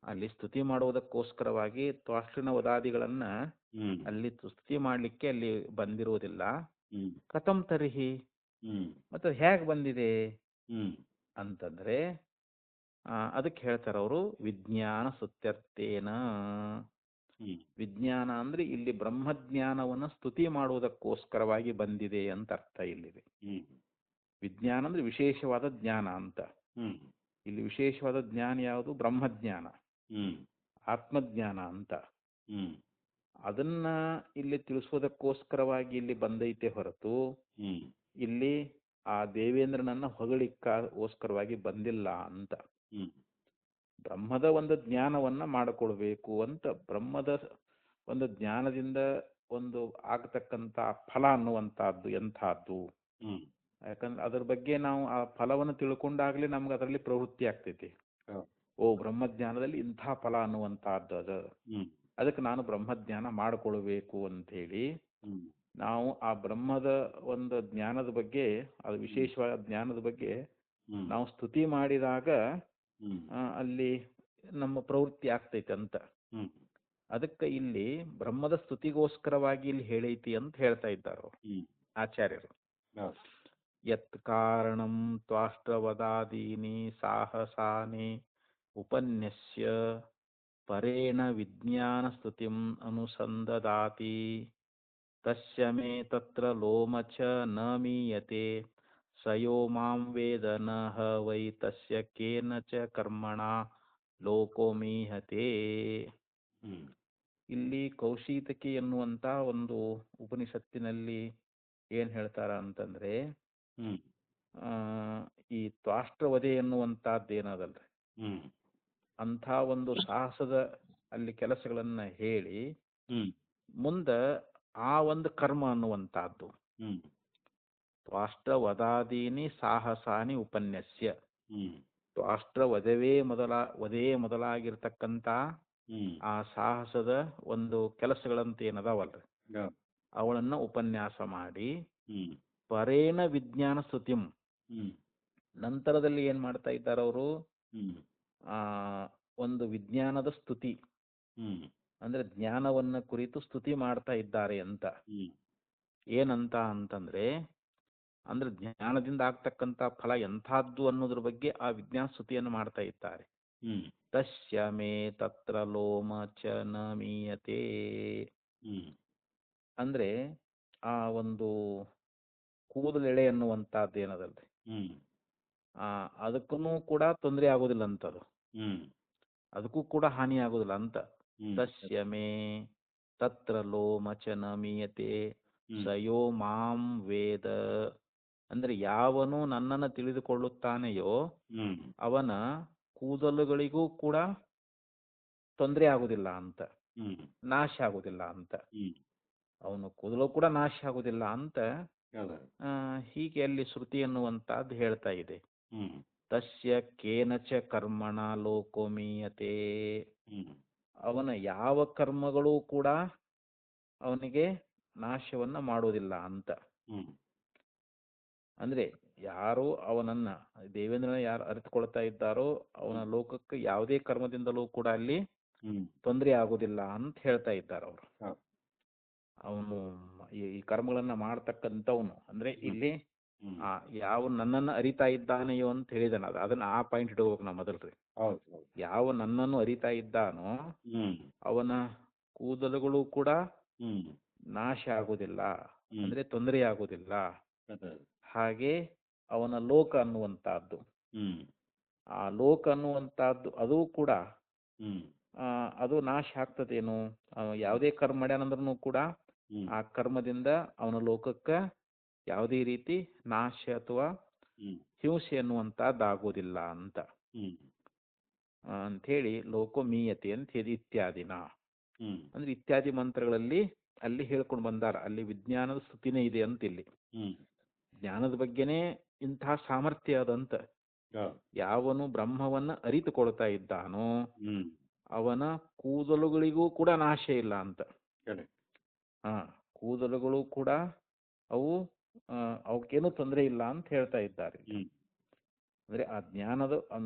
ಅಲ್ಲಿ ಸ್ತುತಿ ಮಾಡುವುದಕ್ಕೋಸ್ಕರವಾಗಿ ತ್ವಾಷ್ಟ್ರನ ವದಾದಿಗಳನ್ನ ಅಲ್ಲಿ ಸ್ತುತಿ ಮಾಡ್ಲಿಕ್ಕೆ ಅಲ್ಲಿ ಬಂದಿರುವುದಿಲ್ಲ. ಕಥಂ ತರ್ಹಿ, ಮತ್ತೆ ಹೇಗೆ ಬಂದಿದೆ ಅಂತಂದ್ರೆ ಅದಕ್ಕೆ ಹೇಳ್ತಾರ ಅವರು ವಿಜ್ಞಾನ ಸ್ತುತ್ಯರ್ಥೇನ. ವಿಜ್ಞಾನ ಅಂದ್ರೆ ಇಲ್ಲಿ ಬ್ರಹ್ಮಜ್ಞಾನವನ್ನ ಸ್ತುತಿ ಮಾಡುವುದಕ್ಕೋಸ್ಕರವಾಗಿ ಬಂದಿದೆ ಅಂತ ಅರ್ಥ ಇಲ್ಲಿದೆ. ವಿಜ್ಞಾನ ಅಂದ್ರೆ ವಿಶೇಷವಾದ ಜ್ಞಾನ ಅಂತ. ಇಲ್ಲಿ ವಿಶೇಷವಾದ ಜ್ಞಾನ ಯಾವುದು? ಬ್ರಹ್ಮಜ್ಞಾನ, ಆತ್ಮಜ್ಞಾನ ಅಂತ. ಅದನ್ನ ಇಲ್ಲಿ ತಿಳಿಸೋದಕ್ಕೋಸ್ಕರವಾಗಿ ಇಲ್ಲಿ ಬಂದೈತೆ ಹೊರತು ಇಲ್ಲಿ ಆ ದೇವೇಂದ್ರನನ್ನ ಹೊಗಳಿಕ್ಕೋಸ್ಕರವಾಗಿ ಬಂದಿಲ್ಲ ಅಂತ. ಬ್ರಹ್ಮದ ಒಂದು ಜ್ಞಾನವನ್ನ ಮಾಡಿಕೊಳ್ಬೇಕು ಅಂತ, ಬ್ರಹ್ಮದ ಒಂದು ಜ್ಞಾನದಿಂದ ಒಂದು ಆಗತಕ್ಕಂಥ ಫಲ ಅನ್ನುವಂಥದ್ದು ಎಂಥದ್ದು. ಯಾಕಂದ್ರೆ ಅದ್ರ ಬಗ್ಗೆ ನಾವು ಆ ಫಲವನ್ನು ತಿಳ್ಕೊಂಡಾಗಲೇ ನಮ್ಗೆ ಅದರಲ್ಲಿ ಪ್ರವೃತ್ತಿ ಆಗ್ತೈತಿ. ಓ, ಬ್ರಹ್ಮಜ್ಞಾನದಲ್ಲಿ ಇಂಥ ಫಲ ಅನ್ನುವಂಥದ್ದು ಅದು, ಅದಕ್ಕೆ ನಾನು ಬ್ರಹ್ಮಜ್ಞಾನ ಮಾಡಿಕೊಳ್ಬೇಕು ಅಂಥೇಳಿ ನಾವು ಆ ಬ್ರಹ್ಮದ ಒಂದು ಜ್ಞಾನದ ಬಗ್ಗೆ, ಅದು ವಿಶೇಷವಾದ ಜ್ಞಾನದ ಬಗ್ಗೆ ನಾವು ಸ್ತುತಿ ಮಾಡಿದಾಗ ಅಲ್ಲಿ ನಮ್ಮ ಪ್ರವೃತ್ತಿ ಆಗ್ತೈತೆ ಅಂತ. ಅದಕ್ಕೆ ಇಲ್ಲಿ ಬ್ರಹ್ಮದ ಸ್ತುತಿಗೋಸ್ಕರವಾಗಿ ಇಲ್ಲಿ ಹೇಳೈತಿ ಅಂತ ಹೇಳ್ತಾ ಇದ್ದಾರೆ ಆಚಾರ್ಯರು. ಯತ್ ಕಾರಣಂ ತ್ವಾಷ್ಟ್ರವದಾದೀನಿ ಸಾಹಸಾನಿ ಉಪನ್ಯಸ್ಯ ಪರೇಣ ವಿಜ್ಞಾನ ಸ್ತುತಿಂ ಅನುಸಂದದಾತಿ ತಸ್ಯ ಮೇ ತತ್ರ ಲೋಮ ಚ ನ ಮೀಯತೆ ಸಯೋ ಮಾಂ ವೇದ ನ ಹ ವೈ ತಸ್ಯ ಕೇನ ಚ ಕರ್ಮಣ ಲೋಕೋ ಮೀಹತೆ. ಇಲ್ಲಿ ಕೌಶೀತಕಿ ಎನ್ನುವಂತ ಒಂದು ಉಪನಿಷತ್ತಿನಲ್ಲಿ ಏನ್ ಹೇಳ್ತಾರ ಅಂತಂದ್ರೆ, ಈ ತ್ವಾಷ್ಟ್ರವಧೆ ಎನ್ನುವಂತದ್ದೇನದಲ್ರಿ, ಅಂಥ ಒಂದು ಸಾಹಸದ ಅಲ್ಲಿ ಕೆಲಸಗಳನ್ನ ಹೇಳಿ ಮುಂದ ಆ ಒಂದು ಕರ್ಮ ಅನ್ನುವಂತಹದ್ದು, ತ್ವಾಷ್ಟ್ರವದಾದೀನಿ ಸಾಹಸಾನಿ ಉಪನ್ಯಸ್ಯ, ತ್ವಾಷ್ಟ್ರವಧವೇ ಮೊದಲಾಗಿರ್ತಕ್ಕಂಥ ಆ ಸಾಹಸದ ಒಂದು ಕೆಲಸಗಳಂತ ಏನದಾವಲ್ರಿ ಅವಳನ್ನ ಉಪನ್ಯಾಸ ಮಾಡಿ ಪರೇಣ ವಿಜ್ಞಾನ ಸ್ತುತಿಂ, ನಂತರದಲ್ಲಿ ಏನ್ ಮಾಡ್ತಾ ಇದ್ದಾರೆ ಅವರು, ಆ ಒಂದು ವಿಜ್ಞಾನದ ಸ್ತುತಿ ಅಂದ್ರೆ ಜ್ಞಾನವನ್ನ ಕುರಿತು ಸ್ತುತಿ ಮಾಡ್ತಾ ಇದ್ದಾರೆ ಅಂತ. ಏನಂತ ಅಂತಂದ್ರೆ, ಅಂದ್ರೆ ಜ್ಞಾನದಿಂದ ಆಗ್ತಕ್ಕಂಥ ಫಲ ಎಂಥದ್ದು ಅನ್ನೋದ್ರ ಬಗ್ಗೆ ಆ ವಿಜ್ಞಾನ ಸ್ತುತಿಯನ್ನು ಮಾಡ್ತಾ ಇದ್ದಾರೆ. ತಸ್ಯ ಮೇ ತತ್ರ ಲೋಮ ಚ ನ ಮೀಯತೆ, ಅಂದ್ರೆ ಆ ಒಂದು ಕೂದಲೆಳೆ ಅನ್ನುವಂತಹದ್ದು ಏನದಲ್ರಿ, ಅದಕ್ಕೂ ಕೂಡ ತೊಂದರೆ ಆಗೋದಿಲ್ಲ ಅಂತದು, ಅದಕ್ಕೂ ಕೂಡ ಹಾನಿ ಆಗೋದಿಲ್ಲ ಅಂತ. ತಸ್ಯ ಮೇ ತತ್ರ ಲೋಮ ಚ ನ ಮೀಯತೆ ಸಯೋ ಮಾಂ ವೇದ, ಅಂದ್ರೆ ಯಾವನು ನನ್ನನ್ನು ತಿಳಿದುಕೊಳ್ಳುತ್ತಾನೆಯೋ ಅವನ ಕೂದಲುಗಳಿಗೂ ಕೂಡ ತೊಂದರೆ ಆಗುದಿಲ್ಲ ಅಂತ, ನಾಶ ಆಗುದಿಲ್ಲ ಅಂತ, ಅವನು ಕೂದಲು ಕೂಡ ನಾಶ ಆಗುದಿಲ್ಲ ಅಂತ ಹೀಗೆ ಅಲ್ಲಿ ಶ್ರುತಿ ಅನ್ನುವಂತಹದ್ದು ಹೇಳ್ತಾ ಇದೆ. ತಸ್ಯ ಕೇನಚ ಕರ್ಮಣ ಲೋಕೋ ಮೀಯತೆ, ಅವನ ಯಾವ ಕರ್ಮಗಳು ಕೂಡ ಅವನಿಗೆ ನಾಶವನ್ನ ಮಾಡುವುದಿಲ್ಲ ಅಂತ. ಅಂದ್ರೆ ಯಾರು ಅವನನ್ನ ದೇವೇಂದ್ರನ ಯಾರು ಅರಿತುಕೊಳ್ತಾ ಇದ್ದಾರೋ ಅವನ ಲೋಕಕ್ಕೆ ಯಾವುದೇ ಕರ್ಮದಿಂದಲೂ ಕೂಡ ಅಲ್ಲಿ ತೊಂದರೆ ಆಗುದಿಲ್ಲ ಅಂತ ಹೇಳ್ತಾ ಇದ್ದಾರೆ ಅವರು. ಅವನು ಈ ಕರ್ಮಗಳನ್ನ ಮಾಡ್ತಕ್ಕಂಥವನು ಅಂದ್ರೆ ಇಲ್ಲಿ ಯಾವ ನನ್ನನ್ನು ಅರಿತಾ ಇದ್ದಾನೆಯೋ ಅಂತ ಹೇಳಿದಾನ, ಅದನ್ನ ಆ ಪಾಯಿಂಟ್ ಇಟ್ಕೋಬೇಕು ನಾವು ಮೊದಲ್ರಿ. ಯಾವ ನನ್ನನ್ನು ಅರಿತಾ ಇದ್ದಾನೋ ಅವನ ಕೂದಲುಗಳು ಕೂಡ ನಾಶ ಆಗುದಿಲ್ಲ, ಅಂದ್ರೆ ತೊಂದರೆ ಆಗುದಿಲ್ಲ. ಹಾಗೆ ಅವನ ಲೋಕ ಅನ್ನುವಂತಹದ್ದು, ಆ ಲೋಕ ಅನ್ನುವಂತಹದ್ದು ಅದು ಕೂಡ ಅದು ನಾಶ ಆಗ್ತದೇನು, ಯಾವುದೇ ಕರ್ಮ ಮಾಡ್ಯಾನಂದ್ರೂ ಕೂಡ ಆ ಕರ್ಮದಿಂದ ಅವನ ಲೋಕಕ್ಕೆ ಯಾವುದೇ ರೀತಿ ನಾಶ ಅಥವಾ ಹಿಂಸೆ ಅನ್ನುವಂತಹದ್ದಾಗೋದಿಲ್ಲ ಅಂತ ಅಂಥೇಳಿ ಲೋಕೋ ಮೀಯತೆ ಅಂತ ಹೇಳಿ ಇತ್ಯಾದಿನ ಅಂದ್ರೆ ಇತ್ಯಾದಿ ಮಂತ್ರಗಳಲ್ಲಿ ಅಲ್ಲಿ ಹೇಳ್ಕೊಂಡು ಬಂದಾರ. ಅಲ್ಲಿ ವಿಜ್ಞಾನದ ಸ್ತುತಿನೇ ಇದೆ ಅಂತ. ಇಲ್ಲಿ ಜ್ಞಾನದ ಬಗ್ಗೆನೇ ಇಂತಹ ಸಾಮರ್ಥ್ಯ ಅದಂತ. ಯಾವನು ಬ್ರಹ್ಮವನ್ನ ಅರಿತುಕೊಳ್ತಾ ಇದ್ದಾನೋ ಅವನ ಕೂದಲುಗಳಿಗೂ ಕೂಡ ನಾಶ ಇಲ್ಲ ಅಂತ. ಕೂದಲುಗಳು ಕೂಡ ಅವು ಅವಕ್ಕೇನು ತೊಂದರೆ ಇಲ್ಲ ಅಂತ ಹೇಳ್ತಾ ಇದ್ದಾರೆ. ಅಂದ್ರೆ ಆ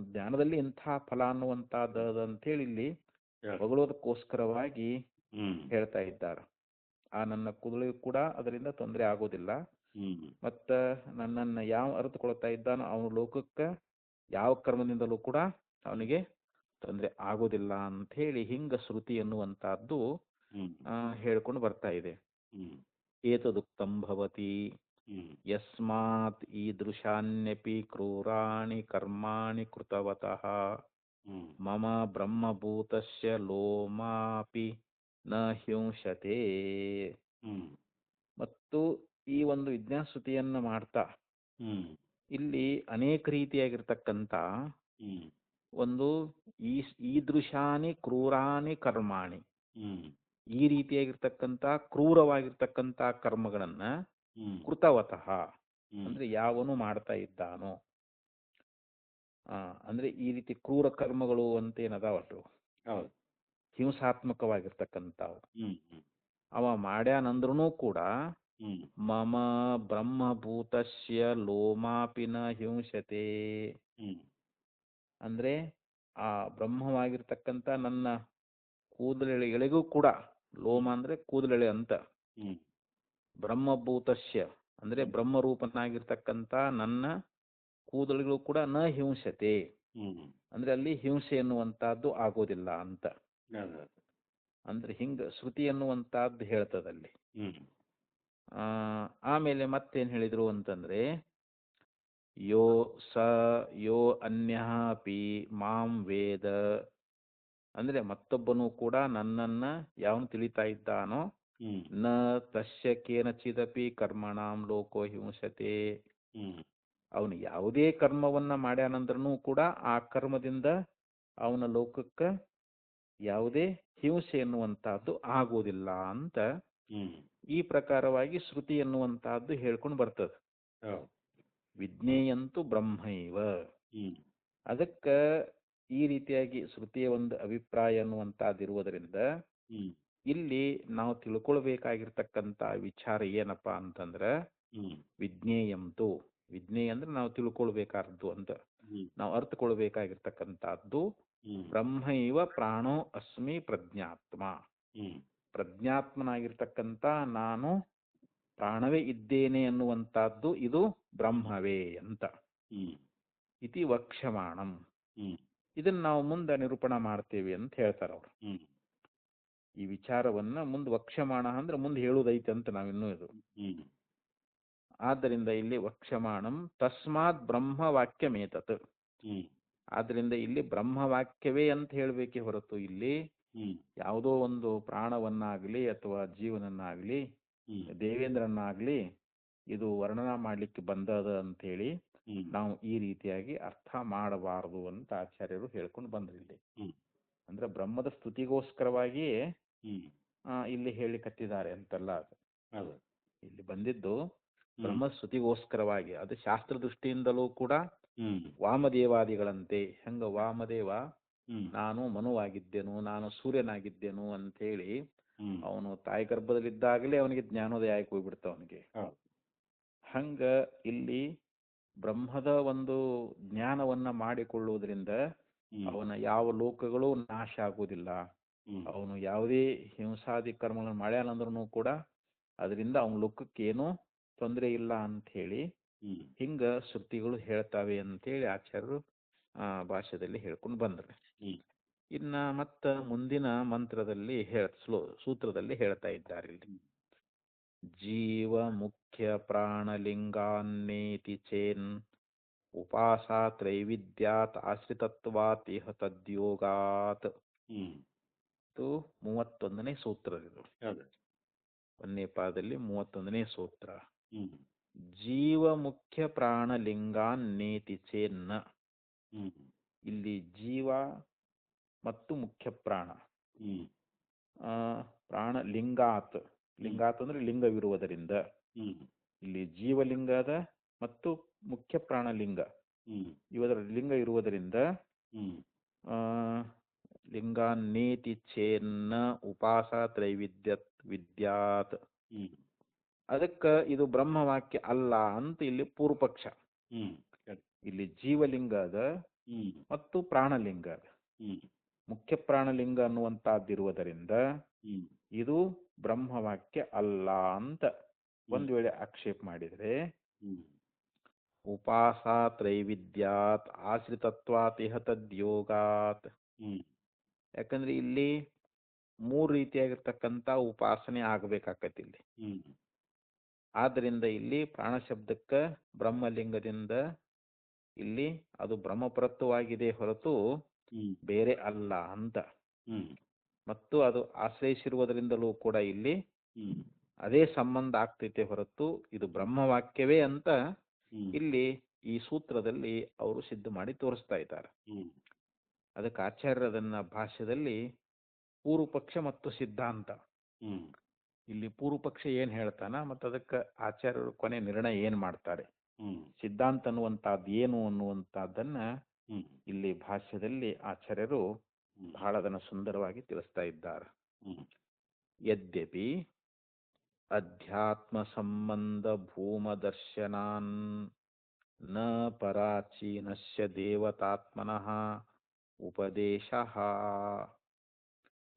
ಜ್ಞಾನದಲ್ಲಿ ಇಂಥ ಫಲ ಅನ್ನುವಂತಹದ್ದು ಅಂತೇಳಿ ಇಲ್ಲಿ ಹೊಗಳೋದಕ್ಕೋಸ್ಕರವಾಗಿ ಹೇಳ್ತಾ ಇದ್ದಾರೆ. ಆ ನನ್ನ ಕೂದಲಿಗೂ ಕೂಡ ಅದರಿಂದ ತೊಂದರೆ ಆಗೋದಿಲ್ಲ, ಮತ್ತ ನನ್ನನ್ನು ಯಾವ ಅರಿತುಕೊಳ್ತಾ ಇದ್ದಾನೋ ಅವನ ಲೋಕಕ್ಕೆ ಯಾವ ಕರ್ಮದಿಂದಲೂ ಕೂಡ ಅವನಿಗೆ ತೊಂದರೆ ಆಗೋದಿಲ್ಲ ಅಂತ ಹೇಳಿ ಹಿಂಗ ಶ್ರುತಿ ಅನ್ನುವಂತಹದ್ದು ಹೇಳ್ಕೊಂಡು ಬರ್ತಾ ಇದೆ. ಏತದುಕ್ತಂ ಭವತಿ ಯಸ್ಮಾತ್ ಈದೃಶಾನ್ಯಪಿ ಕ್ರೂರಾಣಿ ಕರ್ಮಾಣಿ ಕೃತವತಃ ಮಮ ಬ್ರಹ್ಮಭೂತಸ್ಯ ಲೋಮಾಪಿ ನ ಹಿಂಸತೆ. ಮತ್ತು ಈ ಒಂದು ವಿಜ್ಞಾನ ಸ್ತುತಿಯನ್ನ ಮಾಡ್ತಾ ಇಲ್ಲಿ ಅನೇಕ ರೀತಿಯಾಗಿರ್ತಕ್ಕಂಥ ಒಂದು ಈದೃಶಾನಿ ಕ್ರೂರಾನಿ ಕರ್ಮಾಣಿ, ಈ ರೀತಿಯಾಗಿರ್ತಕ್ಕಂಥ ಕ್ರೂರವಾಗಿರ್ತಕ್ಕಂಥ ಕರ್ಮಗಳನ್ನ ಕೃತವತಃ ಅಂದ್ರೆ ಯಾವನು ಮಾಡ್ತಾ ಇದ್ದಾನೋ, ಅಂದ್ರೆ ಈ ರೀತಿ ಕ್ರೂರ ಕರ್ಮಗಳು ಅಂತ ಏನದಾವಟ್ಟು ಹಿಂಸಾತ್ಮಕವಾಗಿರ್ತಕ್ಕಂಥವು ಅವ ಮಾಡ್ಯಾನಂದ್ರೂ ಕೂಡ ಮಮ ಬ್ರಹ್ಮಭೂತಸ್ಯ ಲೋಮಾಪಿನ ಹಿಂಸತೆ, ಅಂದ್ರೆ ಆ ಬ್ರಹ್ಮವಾಗಿರ್ತಕ್ಕಂಥ ನನ್ನ ಕೂದಲೆಳೆಗಳಿಗೂ ಕೂಡ, ಲೋಮ ಅಂದ್ರೆ ಕೂದಲೆಳೆ ಅಂತ, ಬ್ರಹ್ಮಭೂತಸ್ಯ ಅಂದ್ರೆ ಬ್ರಹ್ಮರೂಪನಾಗಿರ್ತಕ್ಕಂಥ ನನ್ನ ಕೂದಲುಗಳು ಕೂಡ ನ ಹಿಂಸತೆ, ಅಂದ್ರೆ ಅಲ್ಲಿ ಹಿಂಸೆ ಎನ್ನುವಂತಹದ್ದು ಆಗೋದಿಲ್ಲ ಅಂತ. ಅಂದ್ರೆ ಹಿಂಗ ಶ್ರುತಿ ಎನ್ನುವಂತಹದ್ದು ಹೇಳ್ತದಲ್ಲಿ. ಆಮೇಲೆ ಮತ್ತೇನ್ ಹೇಳಿದ್ರು ಅಂತಂದ್ರೆ ಯೋ ಅನ್ಯಃ ಅಪಿ ಮಾಂ ವೇದ, ಅಂದ್ರೆ ಮತ್ತೊಬ್ಬನು ಕೂಡ ನನ್ನನ್ನ ಯಾವನು ತಿಳಿತಾ ಇದ್ದಾನೋ, ನ ತಸ್ಯ ಕೇನಚಿದಪಿ ಕರ್ಮಣಾಂ ಲೋಕೋ ಹಿಂಸತೆ, ಅವನು ಯಾವುದೇ ಕರ್ಮವನ್ನ ಮಾಡ್ಯಾನಂದ್ರೂ ಕೂಡ ಆ ಕರ್ಮದಿಂದ ಅವನ ಲೋಕಕ್ಕೆ ಯಾವುದೇ ಹಿಂಸೆ ಎನ್ನುವಂತಹದ್ದು ಆಗೋದಿಲ್ಲ ಅಂತ ಈ ಪ್ರಕಾರವಾಗಿ ಶ್ರುತಿ ಎನ್ನುವಂತಹದ್ದು ಹೇಳ್ಕೊಂಡು ಬರ್ತದೆ. ವಿಜ್ಞೇಯಂತು ಬ್ರಹ್ಮೈವ. ಅದಕ್ಕ ಈ ರೀತಿಯಾಗಿ ಶ್ರುತಿಯ ಒಂದು ಅಭಿಪ್ರಾಯ ಅನ್ನುವಂತಹದ್ದು ಇರುವುದರಿಂದ ಇಲ್ಲಿ ನಾವು ತಿಳ್ಕೊಳ್ಬೇಕಾಗಿರ್ತಕ್ಕಂಥ ವಿಚಾರ ಏನಪ್ಪಾ ಅಂತಂದ್ರ ವಿಜ್ಞೇಯಂತು, ವಿಜ್ಞೇಯ ಅಂದ್ರೆ ನಾವು ತಿಳ್ಕೊಳ್ಬೇಕಾದ್ದು ಅಂತ, ನಾವು ಅರ್ಥಕೊಳ್ಬೇಕಾಗಿರ್ತಕ್ಕಂಥದ್ದು ಬ್ರಹ್ಮೈವ ಪ್ರಾಣೋ ಅಸ್ಮಿ ಪ್ರಜ್ಞಾತ್ಮ, ಪ್ರಜ್ಞಾತ್ಮನಾಗಿರ್ತಕ್ಕಂಥ ನಾನು ಪ್ರಾಣವೇ ಇದ್ದೇನೆ ಅನ್ನುವಂತಹದ್ದು ಇದು ಬ್ರಹ್ಮವೇ ಅಂತ ಇತಿ ವಕ್ಷ್ಯಮಾಣಂ. ಇದನ್ನ ನಾವು ಮುಂದೆ ನಿರೂಪಣ ಮಾಡ್ತೇವೆ ಅಂತ ಹೇಳ್ತಾರ ಅವರು. ಈ ವಿಚಾರವನ್ನ ಮುಂದೆ ವಕ್ಷ್ಯಮಾಣ ಅಂದ್ರೆ ಮುಂದೆ ಹೇಳುವುದೈತೆ ಅಂತ ನಾವಿನ್ನೂ ಇದು. ಆದ್ದರಿಂದ ಇಲ್ಲಿ ವಕ್ಷ್ಯಮಾಣಂ ತಸ್ಮಾತ್ ಬ್ರಹ್ಮವಾಕ್ಯಮೇತತ್, ಆದ್ರಿಂದ ಇಲ್ಲಿ ಬ್ರಹ್ಮವಾಕ್ಯವೇ ಅಂತ ಹೇಳಬೇಕೇ ಹೊರತು ಇಲ್ಲಿ ಯಾವುದೋ ಒಂದು ಪ್ರಾಣವನ್ನಾಗ್ಲಿ ಅಥವಾ ಜೀವನನ್ನಾಗ್ಲಿ ದೇವೇಂದ್ರನ್ನಾಗ್ಲಿ ಇದು ವರ್ಣನ ಮಾಡ್ಲಿಕ್ಕೆ ಬಂದದ ಅಂತ ಹೇಳಿ ನಾವು ಈ ರೀತಿಯಾಗಿ ಅರ್ಥ ಮಾಡಬಾರದು ಅಂತ ಆಚಾರ್ಯರು ಹೇಳ್ಕೊಂಡು ಬಂದ್ರು. ಇಲ್ಲಿ ಅಂದ್ರೆ ಬ್ರಹ್ಮದ ಸ್ತುತಿಗೋಸ್ಕರವಾಗಿಯೇ ಇಲ್ಲಿ ಹೇಳಿಕತ್ತಿದ್ದಾರೆ ಅಂತಲ್ಲ, ಅದು ಇಲ್ಲಿ ಬಂದಿದ್ದು ಬ್ರಹ್ಮ ಸ್ತುತಿಗೋಸ್ಕರವಾಗಿ. ಅದು ಶಾಸ್ತ್ರ ದೃಷ್ಟಿಯಿಂದಲೂ ಕೂಡ ವಾಮದೇವಾದಿಗಳಂತೆ, ಹೆಂಗ ವಾಮದೇವ ನಾನು ಮನುವಾಗಿದ್ದೆನು, ನಾನು ಸೂರ್ಯನಾಗಿದ್ದೆನು ಅಂತ ಹೇಳಿ ಅವನು ತಾಯಿ ಗರ್ಭದಲ್ಲಿದ್ದಾಗಲೇ ಅವನಿಗೆ ಜ್ಞಾನೋದಯ ಆಗಿ ಹೋಗ್ಬಿಡ್ತ ಅವನಿಗೆ. ಹಂಗ ಇಲ್ಲಿ ಬ್ರಹ್ಮದ ಒಂದು ಜ್ಞಾನವನ್ನ ಮಾಡಿಕೊಳ್ಳುವುದರಿಂದ ಅವನ ಯಾವ ಲೋಕಗಳು ನಾಶ ಆಗುವುದಿಲ್ಲ, ಅವನು ಯಾವುದೇ ಹಿಂಸಾದಿ ಕರ್ಮಗಳನ್ನು ಮಾಡ್ಯಾನಂದ್ರೂ ಕೂಡ ಅದರಿಂದ ಅವನ ಲೋಕಕ್ಕೆ ಏನೂ ತೊಂದರೆ ಇಲ್ಲ ಅಂತ ಹೇಳಿ ಹಿಂಗ ಶ್ರುತಿಗಳು ಹೇಳ್ತಾವೆ ಅಂತೇಳಿ ಆಚಾರ್ಯರು ಭಾಷ್ಯದಲ್ಲಿ ಹೇಳ್ಕೊಂಡು ಬಂದ್ರೆ. ಇನ್ನ ಮತ್ತ ಮುಂದಿನ ಮಂತ್ರದಲ್ಲಿ ಸೂತ್ರದಲ್ಲಿ ಹೇಳ್ತಾ ಇದ್ದಾರೆ ಇಲ್ಲಿ ಜೀವ ಮುಖ್ಯ ಪ್ರಾಣಲಿಂಗಾನ್ನೇತಿ ಚೇನ್ ಉಪಾಸಾ ತ್ರೈವಿದ್ಯಾತ್ ಆಶ್ರಿತತ್ವಾತ್ ಇಹ ತದ್ಯೋಗಾತ್. 31ನೇ ಸೂತ್ರ ಇದು. 1ನೇ ಪಾದದಲ್ಲಿ 31ನೇ ಸೂತ್ರ. ಜೀವ ಮುಖ್ಯ ಪ್ರಾಣಲಿಂಗಾನ್ನೇತಿ ಚೇನ್ನ, ಇಲ್ಲಿ ಜೀವ ಮತ್ತು ಮುಖ್ಯ ಪ್ರಾಣ, ಪ್ರಾಣ ಲಿಂಗಾತ್, ಲಿಂಗಾತ್ ಅಂದ್ರೆ ಲಿಂಗವಿರುವುದರಿಂದ, ಇಲ್ಲಿ ಜೀವಲಿಂಗದ ಮತ್ತು ಮುಖ್ಯ ಪ್ರಾಣಲಿಂಗ ಇವರ ಲಿಂಗ ಇರುವುದರಿಂದ ಲಿಂಗಾನ್ನೇತಿ ಚೇನ್ನ ಉಪಾಸ ವಿದ್ಯಾತ್, ಅದಕ್ಕ ಇದು ಬ್ರಹ್ಮವಾಕ್ಯ ಅಲ್ಲ ಅಂತ ಇಲ್ಲಿ ಪೂರ್ವಪಕ್ಷ. ಇಲ್ಲಿ ಜೀವಲಿಂಗ ಅದ ಮತ್ತು ಪ್ರಾಣಲಿಂಗ ಅದ, ಮುಖ್ಯ ಪ್ರಾಣಲಿಂಗ ಅನ್ನುವಂತಹದ್ದಿರುವುದರಿಂದ ಇದು ಬ್ರಹ್ಮವಾಕ್ಯ ಅಲ್ಲ ಅಂತ ಒಂದ್ ವೇಳೆ ಆಕ್ಷೇಪ ಮಾಡಿದ್ರೆ ಉಪಾಸ ತ್ರೈವಿದ್ಯಾತ್ ಆಶ್ರಿತತ್ವಾತ್ ಇಹ ತದ್ಯೋಗಾತ್. ಯಾಕಂದ್ರೆ ಇಲ್ಲಿ 3 ರೀತಿಯಾಗಿರ್ತಕ್ಕಂಥ ಉಪಾಸನೆ ಆಗ್ಬೇಕಾಕತಿ ಇಲ್ಲಿ. ಆದ್ದರಿಂದ ಇಲ್ಲಿ ಪ್ರಾಣ ಶಬ್ದಕ್ಕ ಬ್ರಹ್ಮಲಿಂಗದಿಂದ ಇಲ್ಲಿ ಅದು ಬ್ರಹ್ಮಪರತ್ವವಾಗಿದೆ ಹೊರತು ಬೇರೆ ಅಲ್ಲ ಅಂತ, ಮತ್ತು ಅದು ಆಶ್ರಯಿಸಿರುವುದರಿಂದಲೂ ಕೂಡ ಇಲ್ಲಿ ಅದೇ ಸಂಬಂಧ ಆಗ್ತೈತೆ ಹೊರತು ಇದು ಬ್ರಹ್ಮವಾಕ್ಯವೇ ಅಂತ ಇಲ್ಲಿ ಈ ಸೂತ್ರದಲ್ಲಿ ಅವರು ಸಿದ್ಧ ಮಾಡಿ ತೋರಿಸ್ತಾ ಇದ್ದಾರೆ. ಅದಕ್ಕೆ ಆಚಾರ್ಯರು ಅದನ್ನ ಭಾಷ್ಯದಲ್ಲಿ ಪೂರ್ವಪಕ್ಷ ಮತ್ತು ಸಿದ್ಧಾಂತ, ಇಲ್ಲಿ ಪೂರ್ವಪಕ್ಷ ಏನು ಹೇಳ್ತಾನ ಮತ್ತು ಅದಕ್ಕೆ ಆಚಾರ್ಯರು ಕೊನೆ ನಿರ್ಣಯ ಏನು ಮಾಡ್ತಾರೆ, ಸಿದ್ಧಾಂತ ಅನ್ನುವಂಥದ್ದು ಏನು ಅನ್ನುವಂಥದ್ದನ್ನ ಇಲ್ಲಿ ಭಾಷ್ಯದಲ್ಲಿ ಆಚಾರ್ಯರು ಬಹಳ ಅದನ್ನು ಸುಂದರವಾಗಿ ತಿಳಿಸ್ತಾ ಇದ್ದಾರೆ. ಯದ್ಯಪಿ ಅಧ್ಯಾತ್ಮ ಸಂಬಂಧ ಭೂಮದರ್ಶನಾನ್ ನ ಪರಾಚೀನಸ್ಯ ದೇವತಾತ್ಮನಃ ಉಪದೇಶ.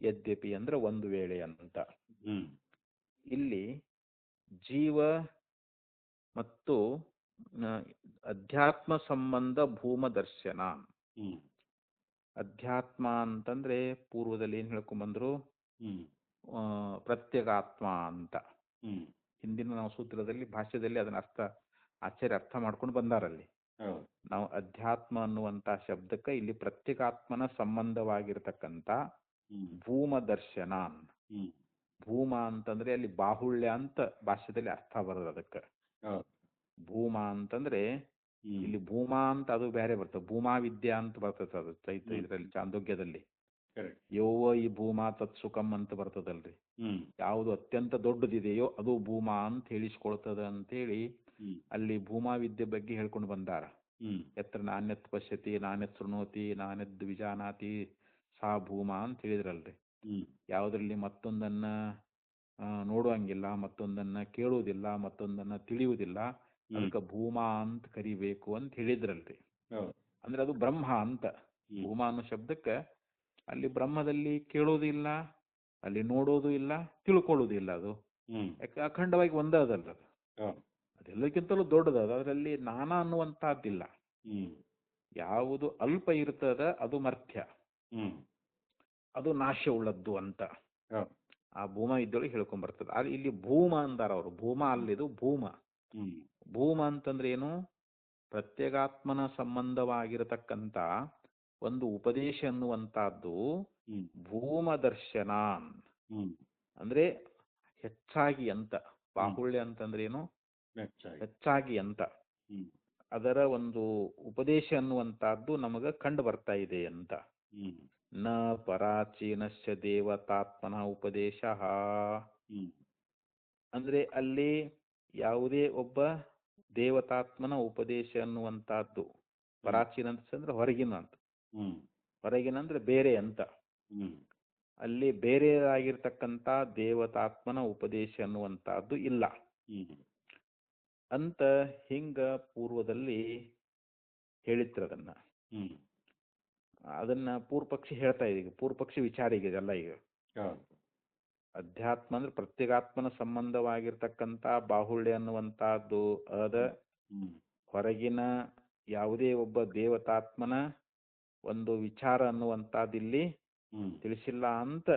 ಯದ್ಯಪಿ ಅಂದ್ರೆ ಒಂದು ವೇಳೆ ಅಂತ. ಇಲ್ಲಿ ಜೀವ ಮತ್ತು ಅಧ್ಯಾತ್ಮ ಸಂಬಂಧ ಭೂಮದರ್ಶನ. ಅಧ್ಯಾತ್ಮ ಅಂತಂದ್ರೆ ಪೂರ್ವದಲ್ಲಿ ಏನ್ ಹೇಳ್ಕೊಂಡ್ಬಂದ್ರು, ಪ್ರತ್ಯಗಾತ್ಮ ಅಂತ. ಹಿಂದಿನ ನಾವು ಸೂತ್ರದಲ್ಲಿ ಭಾಷ್ಯದಲ್ಲಿ ಅದನ್ನ ಆಚಾರ್ಯ ಅರ್ಥ ಮಾಡ್ಕೊಂಡು ಬಂದಾರಲ್ಲಿ. ನಾವು ಅಧ್ಯಾತ್ಮ ಅನ್ನುವಂತ ಶಬ್ದಕ್ಕೆ ಇಲ್ಲಿ ಪ್ರತ್ಯಗಾತ್ಮನ ಸಂಬಂಧವಾಗಿರ್ತಕ್ಕಂಥ ಭೂಮ ದರ್ಶನ. ಭೂಮ ಅಂತಂದ್ರೆ ಅಲ್ಲಿ ಬಾಹುಳ್ಯ ಅಂತ ಭಾಷ್ಯದಲ್ಲಿ ಅರ್ಥ ಬರೋದು. ಅದಕ್ಕೆ ಭೂಮ ಅಂತಂದ್ರೆ ಇಲ್ಲಿ ಭೂಮಾ ಅಂತ ಅದು ಬೇರೆ ಬರ್ತದೆ, ಭೂಮಾ ವಿದ್ಯಾ ಅಂತ ಬರ್ತದೆ. ಅದು ಇದರಲ್ಲಿ ಚಾಂದೋಗ್ಯದಲ್ಲಿ ಯೋವ ಈ ಭೂಮಾ ತತ್ಸುಖಂ ಅಂತ ಬರ್ತದಲ್ರಿ. ಯಾವುದು ಅತ್ಯಂತ ದೊಡ್ಡದಿದೆಯೋ ಅದು ಭೂಮಾ ಅಂತ ಹೇಳಿಸ್ಕೊಳ್ತದ ಅಂತೇಳಿ ಅಲ್ಲಿ ಭೂಮಾ ವಿದ್ಯೆ ಬಗ್ಗೆ ಹೇಳ್ಕೊಂಡು ಬಂದಾರ. ಯತ್ರ ನಾಣ್ಯತ್ ಪಶ್ಯತಿ ನಾಣ್ಯತ್ ಶೃಣೋತಿ ನಾಣ್ಯದ್ ವಿಜಾನಾತಿ ಸಾ ಭೂಮಾ ಅಂತ ಹೇಳಿದ್ರಲ್ರಿ. ಯಾವುದ್ರಲ್ಲಿ ಮತ್ತೊಂದನ್ನ ನೋಡುವಂಗಿಲ್ಲ, ಮತ್ತೊಂದನ್ನ ಕೇಳುವುದಿಲ್ಲ, ಮತ್ತೊಂದನ್ನ ತಿಳಿಯುವುದಿಲ್ಲ, ಅದಕ್ಕೆ ಭೂಮಾ ಅಂತ ಕರಿಬೇಕು ಅಂತ ಹೇಳಿದ್ರಲ್ರಿ. ಅಂದ್ರೆ ಅದು ಬ್ರಹ್ಮ ಅಂತ. ಭೂಮಾ ಅನ್ನೋ ಶಬ್ದಕ್ಕೆ ಅಲ್ಲಿ ಬ್ರಹ್ಮದಲ್ಲಿ ಕೇಳೋದು ಇಲ್ಲ, ಅಲ್ಲಿ ನೋಡೋದು ಇಲ್ಲ, ತಿಳ್ಕೊಳ್ಳೋದು ಇಲ್ಲ. ಅದು ಯಾಕೆ ಅಖಂಡವಾಗಿ ಒಂದೇ ಅದಲ್ಲ. ಅದು ಅದೆಲ್ಲಕ್ಕಿಂತಲೂ ದೊಡ್ಡದದ. ಅದರಲ್ಲಿ ನಾನಾ ಅನ್ನುವಂತಹದ್ದಿಲ್ಲ. ಯಾವುದು ಅಲ್ಪ ಇರ್ತದ ಅದು ಮರ್ತ್ಯ, ಅದು ನಾಶ ಉಳ್ಳದ್ದು ಅಂತ ಆ ಭೂಮ ಇದ್ದೊಳಗೆ ಹೇಳ್ಕೊಂಡ್ ಬರ್ತದೆ. ಅಲ್ಲಿ ಇಲ್ಲಿ ಭೂಮ ಅಂದಾರ ಅವರು. ಭೂಮ ಅಲ್ಲಿದು ಭೂಮ. ಭೂಮ ಅಂತಂದ್ರೆ ಏನು, ಪ್ರತ್ಯೇಗಾತ್ಮನ ಸಂಬಂಧವಾಗಿರತಕ್ಕಂತ ಒಂದು ಉಪದೇಶ ಅನ್ನುವಂತಹದ್ದು ಭೂಮ ದರ್ಶನ ಅಂದ್ರೆ ಹೆಚ್ಚಾಗಿ ಅಂತ. ಬಾಹುಳ್ಯ ಅಂತಂದ್ರೆ ಏನು, ಹೆಚ್ಚಾಗಿ ಅಂತ. ಅದರ ಒಂದು ಉಪದೇಶ ಅನ್ನುವಂತಹದ್ದು ನಮಗ ಕಂಡು ಬರ್ತಾ ಇದೆ ಅಂತ. ನ ಪರಾಚೀನಸ್ಯ ದೇವತಾತ್ಮನ ಉಪದೇಶ ಅಂದ್ರೆ ಅಲ್ಲಿ ಯಾವುದೇ ಒಬ್ಬ ದೇವತಾತ್ಮನ ಉಪದೇಶ ಅನ್ನುವಂತಹದ್ದು. ಪರಾಚೀನ ಅಂತಂದ್ರೆ ಹೊರಗಿನ ಅಂತ. ಹೊರಗಿನ ಅಂದ್ರೆ ಬೇರೆ ಅಂತ. ಅಲ್ಲಿ ಬೇರೆಯಾಗಿರ್ತಕ್ಕಂಥ ದೇವತಾತ್ಮನ ಉಪದೇಶ ಅನ್ನುವಂತಹದ್ದು ಇಲ್ಲ ಅಂತ ಹಿಂಗ ಪೂರ್ವದಲ್ಲಿ ಹೇಳಿತ್ರ. ಅದನ್ನ ಪೂರ್ವಪಕ್ಷಿ ಹೇಳ್ತಾ ಇದೀಗ. ಪೂರ್ವಪಕ್ಷಿ ವಿಚಾರ ಈಗ ಇದೆಲ್ಲ. ಈಗ ಅಧ್ಯಾತ್ಮ ಅಂದ್ರೆ ಪ್ರತ್ಯೇಗಾತ್ಮನ ಸಂಬಂಧವಾಗಿರ್ತಕ್ಕಂಥ ಬಾಹುಳ್ಯ ಅನ್ನುವಂತಹದ್ದು ಅದ. ಹೊರಗಿನ ಯಾವುದೇ ಒಬ್ಬ ದೇವತಾತ್ಮನ ಒಂದು ವಿಚಾರ ಅನ್ನುವಂತಹದ್ದು ಇಲ್ಲಿ ತಿಳಿಸಿಲ್ಲ ಅಂತ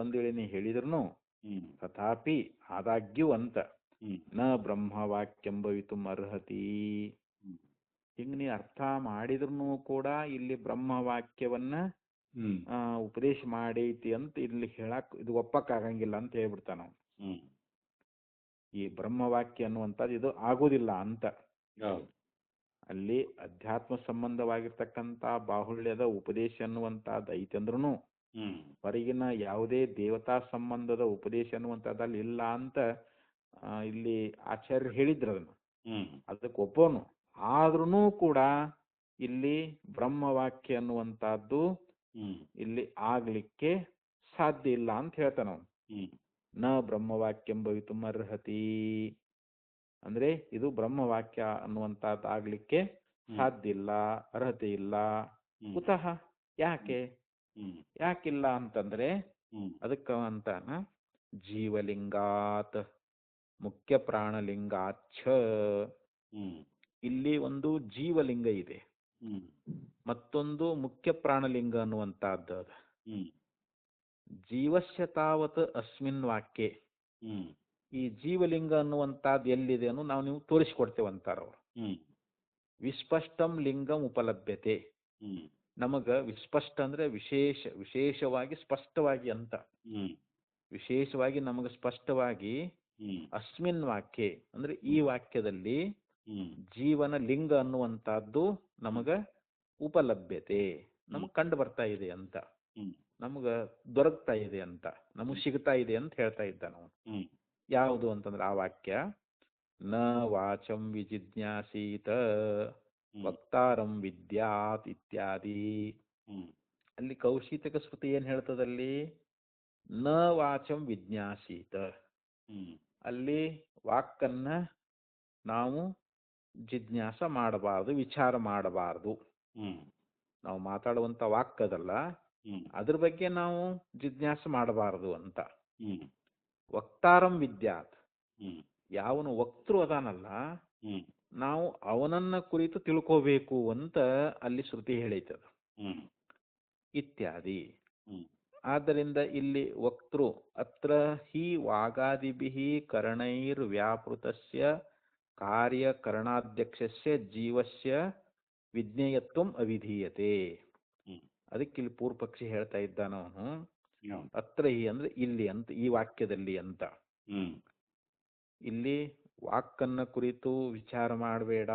ಒಂದ್ ವೇಳೆ ನೀ ಹೇಳಿದ್ರು ತಥಾಪಿ ಆದಾಗ್ಯೂ ಅಂತ ನ ಬ್ರಹ್ಮವಾಕ್ಯಂಭವಿತು ಅರ್ಹತಿ. ಹಿಂಗ್ ನೀ ಅರ್ಥ ಮಾಡಿದ್ರು ಕೂಡ ಇಲ್ಲಿ ಬ್ರಹ್ಮವಾಕ್ಯವನ್ನ ಉಪದೇಶ ಮಾಡೈತಿ ಅಂತ ಇಲ್ಲಿ ಹೇಳಕ್ ಇದು ಒಪ್ಪಕ್ಕಾಗಂಗಿಲ್ಲ ಅಂತ ಹೇಳ್ಬಿಡ್ತಾನ ನಾವು. ಈ ಬ್ರಹ್ಮವಾಕ್ಯ ಅನ್ನುವಂಥದ್ದು ಇದು ಆಗೋದಿಲ್ಲ ಅಂತ. ಅಲ್ಲಿ ಅಧ್ಯಾತ್ಮ ಸಂಬಂಧವಾಗಿರ್ತಕ್ಕಂಥ ಬಾಹುಳ್ಯದ ಉಪದೇಶ ಅನ್ನುವಂಥದ್ದು ಐತಂದ್ರೂ ಹೊರಗಿನ ಯಾವುದೇ ದೇವತಾ ಸಂಬಂಧದ ಉಪದೇಶ ಅನ್ನುವಂಥದ್ದು ಅಲ್ಲಿ ಇಲ್ಲ ಅಂತ ಇಲ್ಲಿ ಆಚಾರ್ಯರು ಹೇಳಿದ್ರು. ಅದನ್ನು ಅದಕ್ಕೆ ಒಪ್ಪೋನು. ಆದ್ರೂ ಕೂಡ ಇಲ್ಲಿ ಬ್ರಹ್ಮವಾಕ್ಯ ಅನ್ನುವಂತಹದ್ದು ಇಲ್ಲಿ ಆಗ್ಲಿಕ್ಕೆ ಸಾಧ್ಯ ಇಲ್ಲ ಅಂತ ಹೇಳ್ತಾನ ಅವನು. ನ ಬ್ರಹ್ಮವಾಕ್ಯಂಭವಿತು ಅರ್ಹತಿ ಅಂದ್ರೆ ಇದು ಬ್ರಹ್ಮವಾಕ್ಯ ಅನ್ನುವಂತಹದ್ದು ಆಗ್ಲಿಕ್ಕೆ ಸಾಧ್ಯ ಇಲ್ಲ, ಅರ್ಹತೆ ಇಲ್ಲ. ಕುತಃ ಯಾಕೆ, ಯಾಕಿಲ್ಲ ಅಂತಂದ್ರೆ ಅದಕ್ಕ ಅಂತಾನ ಜೀವಲಿಂಗಾತ್ ಮುಖ್ಯ ಪ್ರಾಣಲಿಂಗಾಚ್ಛ. ಇಲ್ಲಿ ಒಂದು ಜೀವಲಿಂಗ ಇದೆ, ಮತ್ತೊಂದು ಮುಖ್ಯ ಪ್ರಾಣಲಿಂಗ ಅನ್ನುವಂತಹದ್ದು ಅದ. ಜೀವಸ್ಯ ತಾವತ್ ಅಸ್ಮಿನ್ ವಾಕ್ಯೆ. ಈ ಜೀವಲಿಂಗ ಅನ್ನುವಂತಹದ್ದು ಎಲ್ಲಿದೆ ಅನ್ನೋ ನಾವು ನೀವು ತೋರಿಸಿಕೊಡ್ತೇವಂತಾರ ಅವರು. ವಿಸ್ಪಷ್ಟಂ ಲಿಂಗಂ ಉಪಲಭ್ಯತೆ. ನಮಗ ವಿಸ್ಪಷ್ಟ ಅಂದ್ರೆ ವಿಶೇಷವಾಗಿ ಸ್ಪಷ್ಟವಾಗಿ ಅಂತ. ವಿಶೇಷವಾಗಿ ನಮಗ ಸ್ಪಷ್ಟವಾಗಿ ಅಸ್ಮಿನ್ ವಾಕ್ಯೆ ಅಂದ್ರೆ ಈ ವಾಕ್ಯದಲ್ಲಿ ಜೀವನ ಲಿಂಗ ಅನ್ನುವಂತಹದ್ದು ನಮಗ ಉಪಲಭ್ಯತೆ ನಮಗೆ ಕಂಡು ಬರ್ತಾ ಇದೆ ಅಂತ, ಹ್ಮ್ ನಮ್ಗೆ ದೊರಕ್ತಾ ಇದೆ ಅಂತ, ನಮಗೆ ಸಿಗ್ತಾ ಇದೆ ಅಂತ ಹೇಳ್ತಾ ಇದ್ದ ನಾವು. ಹ್ಮ್ ಯಾವುದು ಅಂತಂದ್ರೆ ಆ ವಾಕ್ಯ, ನ ವಾಚಂ ವಿಜಿಜ್ಞಾಸೀತ ವಕ್ತಾರಂ ವಿದ್ಯಾತ್ ಇತ್ಯಾದಿ. ಹ್ಮ್ ಅಲ್ಲಿ ಕೌಶಿತಕ ಸ್ಮೃತಿ ಏನ್ ಹೇಳ್ತದಲ್ಲಿ, ನ ವಾಚಂ ವಿಜ್ಞಾಸೀತ, ಹ್ಮ್ ಅಲ್ಲಿ ವಾಕ್ಕನ್ನ ನಾವು ಜಿಜ್ಞಾಸ ಮಾಡಬಾರ್ದು, ವಿಚಾರ ಮಾಡಬಾರ್ದು. ಹ್ಮ್ ನಾವು ಮಾತಾಡುವಂತ ವಾಕ್ಕದಲ್ಲ, ಹ್ಮ್ ಅದ್ರ ಬಗ್ಗೆ ನಾವು ಜಿಜ್ಞಾಸ ಮಾಡಬಾರದು ಅಂತ. ಹ್ಮ್ ವಕ್ತಾರಂ ವಿದ್ಯಾತ್, ಹ್ಮ್ ಯಾವನು ವಕ್ತೃ ಅದಾನಲ್ಲ, ಹ್ಮ್ ನಾವು ಅವನನ್ನ ಕುರಿತು ತಿಳ್ಕೋಬೇಕು ಅಂತ ಅಲ್ಲಿ ಶ್ರುತಿ ಹೇಳಿತದ. ಹ್ಮ್ ಇತ್ಯಾದಿ. ಹ್ಮ್ ಆದ್ದರಿಂದ ಇಲ್ಲಿ ವಕ್ತೃ ಅತ್ರ ಹಿ ವಾಗಾದಿಭಿಃ ಕರಣೈರ್ವ್ಯಾಪೃತಸ್ಯ ಕಾರ್ಯಕರಣಾಧ್ಯಕ್ಷಸ್ಯ ಜೀವಸ್ಯ ವಿಜ್ಞೇಯತ್ವಂ ಅವಿಧೀಯತೆ. ಹ್ಮ್ ಅದಕ್ಕೆ ಇಲ್ಲಿ ಪೂರ್ವ ಪಕ್ಷಿ ಹೇಳ್ತಾ ಇದ್ದಾನ ಅವನು, ಹ್ಮ್ ಅತ್ರ ಹಿ ಅಂದ್ರೆ ಇಲ್ಲಿ ಅಂತ, ಈ ವಾಕ್ಯದಲ್ಲಿ ಅಂತ. ಹ್ಮ್ ಇಲ್ಲಿ ವಾಕ್ಕನ್ನ ಕುರಿತು ವಿಚಾರ ಮಾಡಬೇಡ,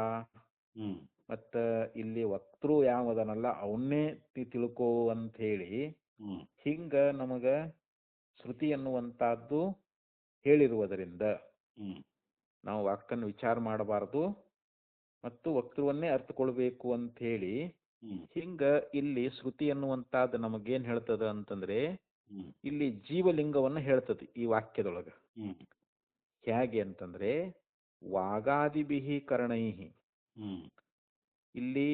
ಹ್ಮ್ ಮತ್ತ ಇಲ್ಲಿ ವಕ್ತೃ ಯಾವದನಲ್ಲ ಅವನ್ನೇ ತಿಳ್ಕೋ ಅಂತ ಹೇಳಿ ಹ್ಮ್ ಹಿಂಗ ನಮಗ ಶ್ರುತಿ ಅನ್ನುವಂತಹದ್ದು ಹೇಳಿರುವುದರಿಂದ ಹ್ಮ್ ನಾವು ವಾಕ್ಕನ್ನು ವಿಚಾರ ಮಾಡಬಾರದು ಮತ್ತು ವಕ್ತೃವನ್ನೇ ಅರ್ಥಕೊಳ್ಬೇಕು ಅಂತ ಹೇಳಿ ಹ್ಮ್ ಹಿಂಗ ಇಲ್ಲಿ ಶ್ರುತಿ ಅನ್ನುವಂತಹದ್ದು ನಮಗೇನ್ ಹೇಳ್ತದ ಅಂತಂದ್ರೆ, ಹ್ಮ್ ಇಲ್ಲಿ ಜೀವಲಿಂಗವನ್ನು ಹೇಳ್ತದೆ ಈ ವಾಕ್ಯದೊಳಗ. ಹ್ಮ್ ಹೇಗೆ ಅಂತಂದ್ರೆ, ವಾಗಾದಿಭಿಃ ಕರಣೈಹಿ, ಹ್ಮ್ ಇಲ್ಲಿ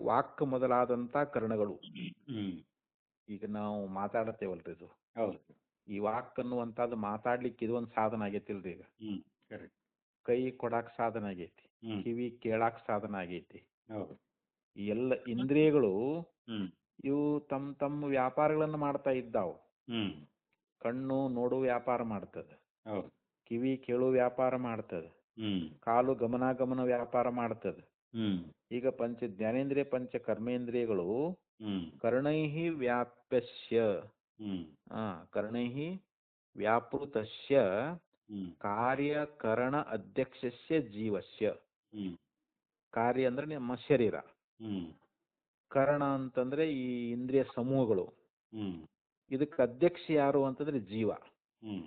ವಾಕ್ ಮೊದಲಾದಂತ ಕರ್ಣಗಳು. ಹ್ಮ್ ಈಗ ನಾವು ಮಾತಾಡತ್ತೇವಲ್ರಿ, ಇದು ಹೌದು. ಈ ವಾಕ್ ಅನ್ನುವಂಥದ್ದು ಮಾತಾಡ್ಲಿಕ್ಕೆ ಇದು ಒಂದು ಸಾಧನ ಆಗೈತಿಲ್ರಿ. ಈಗ ಹ್ಮ್ ಕರೆಕ್ಟ್. ಕೈ ಕೊಡಾಕ್ ಸಾಧನ ಆಗೈತಿ, ಹ್ಮ್ ಕಿವಿ ಕೇಳಾಕ್ ಸಾಧನ ಆಗೈತಿ. ಹೌದು. ಈ ಎಲ್ಲ ಇಂದ್ರಿಯಗಳು ಹ್ಮ್ ಇವು ತಮ್ಮ ವ್ಯಾಪಾರಗಳನ್ನ ಮಾಡ್ತಾ ಇದ್ದಾವು. ಹ್ಮ್ ಕಣ್ಣು ನೋಡು ವ್ಯಾಪಾರ ಮಾಡ್ತದೆ, ಹೌದು. ಕಿವಿ ಕೇಳು ವ್ಯಾಪಾರ ಮಾಡ್ತದೆ, ಹ್ಮ್ ಕಾಲು ಗಮನಾಗಮನ ವ್ಯಾಪಾರ ಮಾಡ್ತದೆ. ಹ್ಮ್ ಈಗ ಪಂಚ ಜ್ಞಾನೇಂದ್ರಿಯ ಪಂಚ ಕರ್ಮೇಂದ್ರಿಯಗಳು ಹ್ಮ್ ಕರ್ಣೈಹಿ ವ್ಯಾಪ್ಯಸ್ಯ, ಹ್ಮ್ ಕರ್ಣೈಹಿ ವ್ಯಾಪೃತಸ್ಯ ಹ್ಮ್ ಕಾರ್ಯಕರಣ ಅಧ್ಯಕ್ಷಸ್ಯ ಜೀವಸ್ಯ. ಹ್ಮ್ ಕಾರ್ಯ ಅಂದ್ರೆ ನಮ್ಮ ಶರೀರ, ಹ್ಮ್ ಕರಣ ಅಂತಂದ್ರೆ ಈ ಇಂದ್ರಿಯ ಸಮೂಹಗಳು. ಹ್ಮ್ ಇದಕ್ಕೆ ಅಧ್ಯಕ್ಷ ಯಾರು ಅಂತಂದ್ರೆ ಜೀವ. ಹ್ಮ್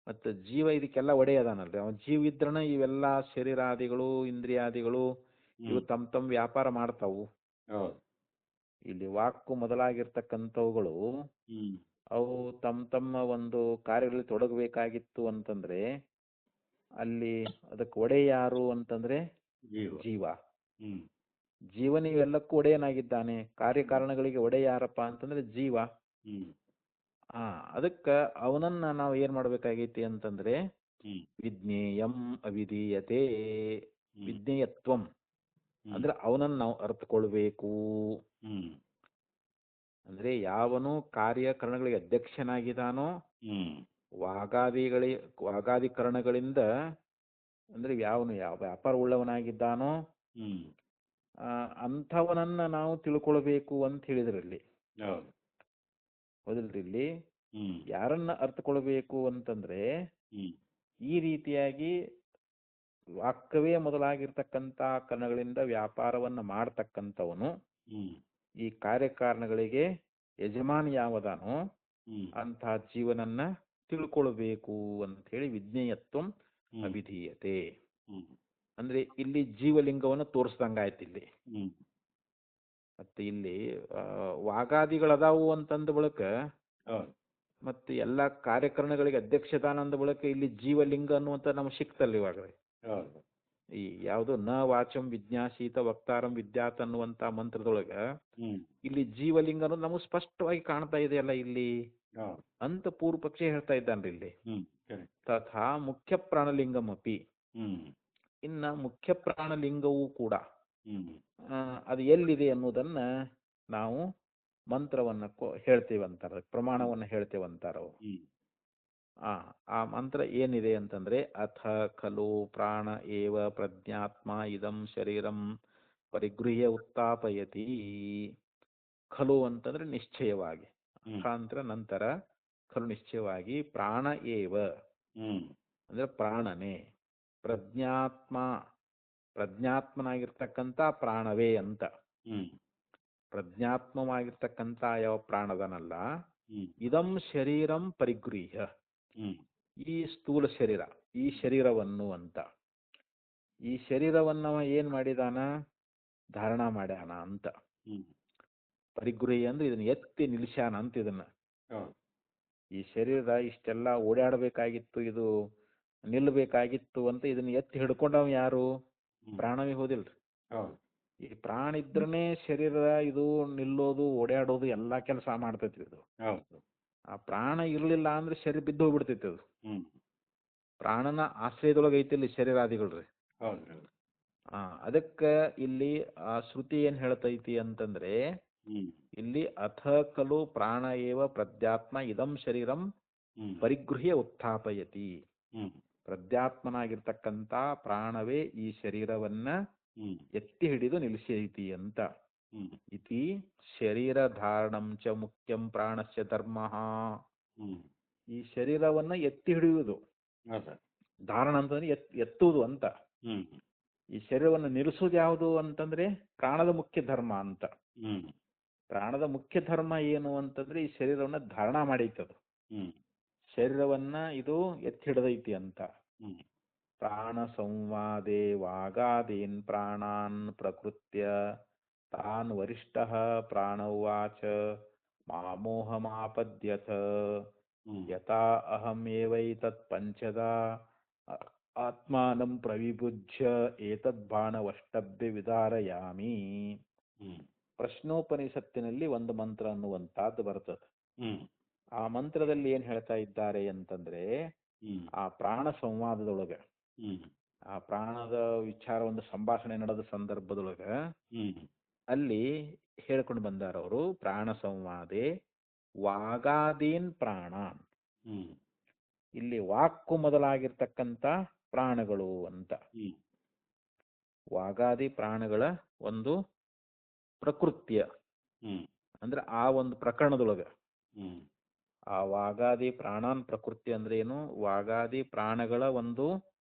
ಮತ್ತು ಜೀವ ಇದಕ್ಕೆಲ್ಲ ಒಡೆಯದಾನಲ್ರಿ, ಅವನು ಜೀವ ಇದ್ರನ ಇವೆಲ್ಲ ಶರೀರಾದಿಗಳು ಇಂದ್ರಿಯಾದಿಗಳು ಇವು ತಮ್ಮ ವ್ಯಾಪಾರ ಮಾಡ್ತಾವು. ಹೌದು. ಇಲ್ಲಿ ವಾಕು ಮೊದಲಾಗಿರ್ತಕ್ಕಂಥವುಗಳು ಹ್ಮ್ ಅವು ತಮ್ಮ ಒಂದು ಕಾರ್ಯಗಳಲ್ಲಿ ತೊಡಗಬೇಕಾಗಿತ್ತು ಅಂತಂದ್ರೆ ಅಲ್ಲಿ ಅದಕ್ಕೆ ಒಡೆಯ ಯಾರು ಅಂತಂದ್ರೆ ಜೀವ. ಹ್ಮ್ ಜೀವನ ಇವೆಲ್ಲಕ್ಕೂ ಒಡೆಯನಾಗಿದ್ದಾನೆ. ಕಾರ್ಯಕಾರಣಗಳಿಗೆ ಒಡೆಯ ಯಾರಪ್ಪ ಅಂತಂದ್ರೆ ಜೀವ. ಹ್ಮ್ ಅದಕ್ಕೆ ಅವನನ್ನ ನಾವು ಏನ್ ಮಾಡ್ಬೇಕಾಗೈತಿ ಅಂತಂದ್ರೆ ಹ್ಮ್ ವಿಜ್ಞೇಯಂ ಅವಿಧೀಯತೆ. ಹ್ಮ್ ವಿಜ್ಞೇಯತ್ವಂ ಅಂದ್ರೆ ಅವನನ್ನು ನಾವು ಅರ್ಥಕೊಳ್ಬೇಕು. ಹ್ಮ್ ಅಂದ್ರೆ ಯಾವನು ಕಾರ್ಯಕರಣಗಳಿಗೆ ಅಧ್ಯಕ್ಷನಾಗಿದ್ದಾನೋ, ಹ್ಮ್ ವಾಗಾದಿಕರಣಗಳಿಂದ ಅಂದ್ರೆ ಯಾವನು ಯಾವ ವ್ಯಾಪಾರ ಉಳ್ಳವನಾಗಿದ್ದಾನೋ ಹ್ಮ್ ಅಂಥವನನ್ನ ನಾವು ತಿಳ್ಕೊಳ್ಬೇಕು ಅಂತ ಹೇಳಿದ್ರಲ್ಲಿ. ಹೌದು. ಹೌದಿಲ್ರಿ, ಇಲ್ಲಿ ಹ್ಮ್ ಯಾರನ್ನ ಅರ್ಥಕೊಳ್ಬೇಕು ಅಂತಂದ್ರೆ ಹ್ಮ್ ಈ ರೀತಿಯಾಗಿ ವಾಕ್ಯವೇ ಮೊದಲಾಗಿರ್ತಕ್ಕಂಥ ಕರಣಗಳಿಂದ ವ್ಯಾಪಾರವನ್ನ ಮಾಡ್ತಕ್ಕಂಥವನು, ಹ್ಮ್ ಈ ಕಾರ್ಯಕಾರಣಗಳಿಗೆ ಯಜಮಾನಿ ಯಾವದಾನೋ ಹ್ಮ್ ಅಂತಹ ಜೀವನನ್ನ ತಿಳ್ಕೊಳ್ಬೇಕು ಅಂತ ಹೇಳಿ ವಿಜ್ಞೇಯತ್ವಂ ಅವಿಧೀಯತೆ. ಹ್ಮ್ ಅಂದ್ರೆ ಇಲ್ಲಿ ಜೀವಲಿಂಗವನ್ನು ತೋರಿಸ್ದಂಗಾಯ್ತು ಇಲ್ಲಿ. ಹ್ಮ್ ಮತ್ತೆ ಇಲ್ಲಿ ವಾಗಾದಿಗಳದಾವು ಅಂತಂದ ಬಳಿಕ ಹೌದು. ಮತ್ತೆ ಎಲ್ಲಾ ಕಾರ್ಯಕರಣಗಳಿಗೆ ಅಧ್ಯಕ್ಷದಾನ ಅಂದ ಬಳಿಕ ಇಲ್ಲಿ ಜೀವಲಿಂಗ ಅನ್ನುವಂತ ನಮ್ಗೆ ಸಿಕ್ತಲ್ಲ ಇವಾಗ. ಹೌದು. ಈ ಯಾವುದು ನ ವಾಚಂ ವಿಜ್ಞಾಸೀತ ವಕ್ತಾರಂ ವಿದ್ಯಾತ್ ಅನ್ನುವಂತ ಮಂತ್ರದೊಳಗ ಹ್ಮ್ ಇಲ್ಲಿ ಜೀವಲಿಂಗ ಅನ್ನೋದು ನಮಗೆ ಸ್ಪಷ್ಟವಾಗಿ ಕಾಣ್ತಾ ಇದೆಯಲ್ಲ ಇಲ್ಲಿ ಹೌದು. ಅಂತ ಪೂರ್ವ ಪಕ್ಷಿ ಹೇಳ್ತಾ ಇದ್ದಾನ್ರಿ ಇಲ್ಲಿ. ಹ್ಮ್ ಕರೆಕ್ಟ್. ತಥಾ ಮುಖ್ಯ ಪ್ರಾಣಲಿಂಗಂ ಅಪಿ, ಹ್ಮ್ ಇನ್ನ ಮುಖ್ಯ ಪ್ರಾಣಲಿಂಗವೂ ಕೂಡ ಹ್ಮ್ ಅದು ಎಲ್ಲಿದೆ ಅನ್ನೋದನ್ನ ನಾವು ಮಂತ್ರವನ್ನ ಹೇಳ್ತೇವಂತಾರ, ಪ್ರಮಾಣವನ್ನ ಹೇಳ್ತೇವಂತಾರ ಅವ್ರು. ಹ್ಮ್ ಆ ಮಂತ್ರ ಏನಿದೆ ಅಂತಂದ್ರೆ, ಅಥ ಖಲು ಪ್ರಾಣ ಏವ ಪ್ರಜ್ಞಾತ್ಮ ಇದಂ ಶರೀರಂ ಪರಿಗೃಹ್ಯ ಉತ್ಥಾಪಯತಿ. ಖಲು ಅಂತಂದ್ರೆ ನಿಶ್ಚಯವಾಗಿ, ಅಖಾಂತರ ನಂತರ ಖಲು ನಿಶ್ಚಯವಾಗಿ, ಪ್ರಾಣ ಏವ ಅಂದ್ರೆ ಪ್ರಾಣನೇ, ಪ್ರಜ್ಞಾತ್ಮನಾಗಿರ್ತಕ್ಕಂಥ ಪ್ರಾಣವೇ ಅಂತ. ಪ್ರಜ್ಞಾತ್ಮವಾಗಿರ್ತಕ್ಕಂಥ ಯಾವ ಪ್ರಾಣದನಲ್ಲ, ಹ್ಮ್ ಇದಂ ಶರೀರಂ ಪರಿಗೃಹ್ಯ, ಹ್ಮ್ ಈ ಸ್ಥೂಲ ಶರೀರ, ಈ ಶರೀರವನ್ನು ಅಂತ, ಈ ಶರೀರವನ್ನವ ಏನ್ ಮಾಡಿದಾನ, ಧಾರಣ ಮಾಡ್ಯಾನ ಅಂತ. ಹ್ಮ್ ಪರಿಗೃಹ್ಯ ಅಂದ್ರೆ ಇದನ್ನ ಎತ್ತಿ ನಿಲ್ಸ್ಯಾನ ಅಂತ. ಇದನ್ನ ಹೌದು ಈ ಶರೀರ ಇಷ್ಟೆಲ್ಲ ಓಡಾಡಬೇಕಾಗಿತ್ತು, ಇದು ನಿಲ್ಲಬೇಕಾಗಿತ್ತು ಅಂತ ಇದನ್ನ ಎತ್ತಿ ಹಿಡ್ಕೊಂಡವ್ ಯಾರು? ಪ್ರಾಣವೇ ಹೋದಿಲ್ರಿ. ಹೌದು ಈ ಪ್ರಾಣ ಇದ್ರನೇ ಶರೀರ ಇದು ನಿಲ್ಲೋದು, ಓಡಾಡೋದು ಎಲ್ಲಾ ಕೆಲಸ ಮಾಡ್ತೈತಿ. ಇದು ಹೌದು ಆ ಪ್ರಾಣ ಇರ್ಲಿಲ್ಲ ಅಂದ್ರೆ ಶರೀರ ಬಿದ್ದು ಹೋಗ್ಬಿಡ್ತೈತಿ. ಅದು ಹ್ಮ್ ಪ್ರಾಣನ ಆಶ್ರಯದೊಳಗೆ ಐತಿ ಇಲ್ಲಿ ಶರೀರಾದಿಗಳ್ರಿ. ಹೌದು ಅದಕ್ಕೆ ಇಲ್ಲಿ ಆ ಶ್ರುತಿ ಏನ್ ಹೇಳ್ತೈತಿ ಅಂತಂದ್ರೆ, ಹ್ಮ್ ಇಲ್ಲಿ ಅಥ ಖಲು ಪ್ರಾಣ ಏವ ಪ್ರಧ್ಯಾತ್ಮ ಇದಂ ಶರೀರಂ ಹ್ಮ್ ಪರಿಗೃಹ್ಯ ಉತ್ಥಾಪಯತಿ. ಹ್ಮ್ ಪ್ರಧ್ಯಾತ್ಮನಾಗಿರ್ತಕ್ಕಂಥ ಪ್ರಾಣವೇ ಈ ಶರೀರವನ್ನ ಹ್ಮ್ ಎತ್ತಿ ಹಿಡಿದು ನಿಲ್ಲಿಸೈತಿ ಅಂತ. ಹ್ಮ್ ಇತಿ ಶರೀರ ಧಾರಣಂ ಚ ಮುಖ್ಯಂ ಪ್ರಾಣಸ್ಯ ಧರ್ಮ. ಹ್ಮ್ ಈ ಶರೀರವನ್ನ ಎತ್ತಿ ಹಿಡಿಯುವುದು, ಹೌದಾ ಧಾರಣ ಅಂತಂದ್ರೆ ಎತ್ತುವುದು ಅಂತ. ಹ್ಮ್ ಈ ಶರೀರವನ್ನು ನಿಲ್ಲಿಸೋದು ಯಾವುದು ಅಂತಂದ್ರೆ ಪ್ರಾಣದ ಮುಖ್ಯ ಧರ್ಮ ಅಂತ. ಹ್ಮ್ ಪ್ರಾಣದ ಮುಖ್ಯ ಧರ್ಮ ಏನು ಅಂತಂದ್ರೆ ಈ ಶರೀರವನ್ನ ಧಾರಣ ಮಾಡೈತಿ. ಅದು ಹ್ಮ್ ಶರೀರವನ್ನ ಇದು ಎತ್ತಿ ಹಿಡದೈತಿ ಅಂತ. ಹ್ಮ್ ಪ್ರಾಣ ಸಂವಾದೇ ವಾಗಾದೀನ್ ಪ್ರಾಣಾನ್ ಪ್ರಕೃತ್ಯ ತಾನ್ ವರಿಷ್ಠಃ ಪ್ರಾಣ ಉವಾಚ ಮಾಮೋಹಮಾಪದ್ಯಥ ಹ್ಮ್ ಯಥಾ ಅಹಂ ಏವೈತತ್ ಪಂಚದಾ ಆತ್ಮಾನಂ ಪ್ರವಿಭುಜ್ಯ ಏತದ್ ಬಾಣವಷ್ಟಭ್ಯ ವಿದಾರಯಾಮಿ. ಹ್ಮ್ ಪ್ರಶ್ನೋಪನಿಷತ್ತಿನಲ್ಲಿ ಒಂದು ಮಂತ್ರ ಅನ್ನುವಂತಹದ್ದು ಬರ್ತದೆ. ಹ್ಮ್ ಆ ಮಂತ್ರದಲ್ಲಿ ಏನ್ ಹೇಳ್ತಾ ಇದ್ದಾರೆ ಅಂತಂದ್ರೆ, ಹ್ಮ್ ಆ ಪ್ರಾಣ ಸಂವಾದದೊಳಗೆ, ಹ್ಮ್ ಆ ಪ್ರಾಣದ ವಿಚಾರ ಒಂದು ಸಂಭಾಷಣೆ ನಡೆದ ಸಂದರ್ಭದೊಳಗ ಹ್ಮ್ ಅಲ್ಲಿ ಹೇಳ್ಕೊಂಡು ಬಂದಾರ ಅವರು, ಪ್ರಾಣ ಸಂವಾದೆ ವಾಗಾದೀನ್ ಪ್ರಾಣ. ಹ್ಮ್ ಇಲ್ಲಿ ವಾಕ್ಕು ಮೊದಲಾಗಿರ್ತಕ್ಕಂಥ ಪ್ರಾಣಗಳು ಅಂತ. ಹ್ಮ್ ವಾಗಾದಿ ಪ್ರಾಣಗಳ ಒಂದು ಪ್ರಕೃತ್ಯ ಹ್ಮ್ ಅಂದ್ರೆ ಆ ಒಂದು ಪ್ರಕರಣದೊಳಗ, ಹ್ಮ್ ಆ ವಾಗಾದಿ ಪ್ರಾಣಾನ್ ಪ್ರಕೃತಿ ಅಂದ್ರೆ ಏನು, ವಾಗಾದಿ ಪ್ರಾಣಗಳ ಒಂದು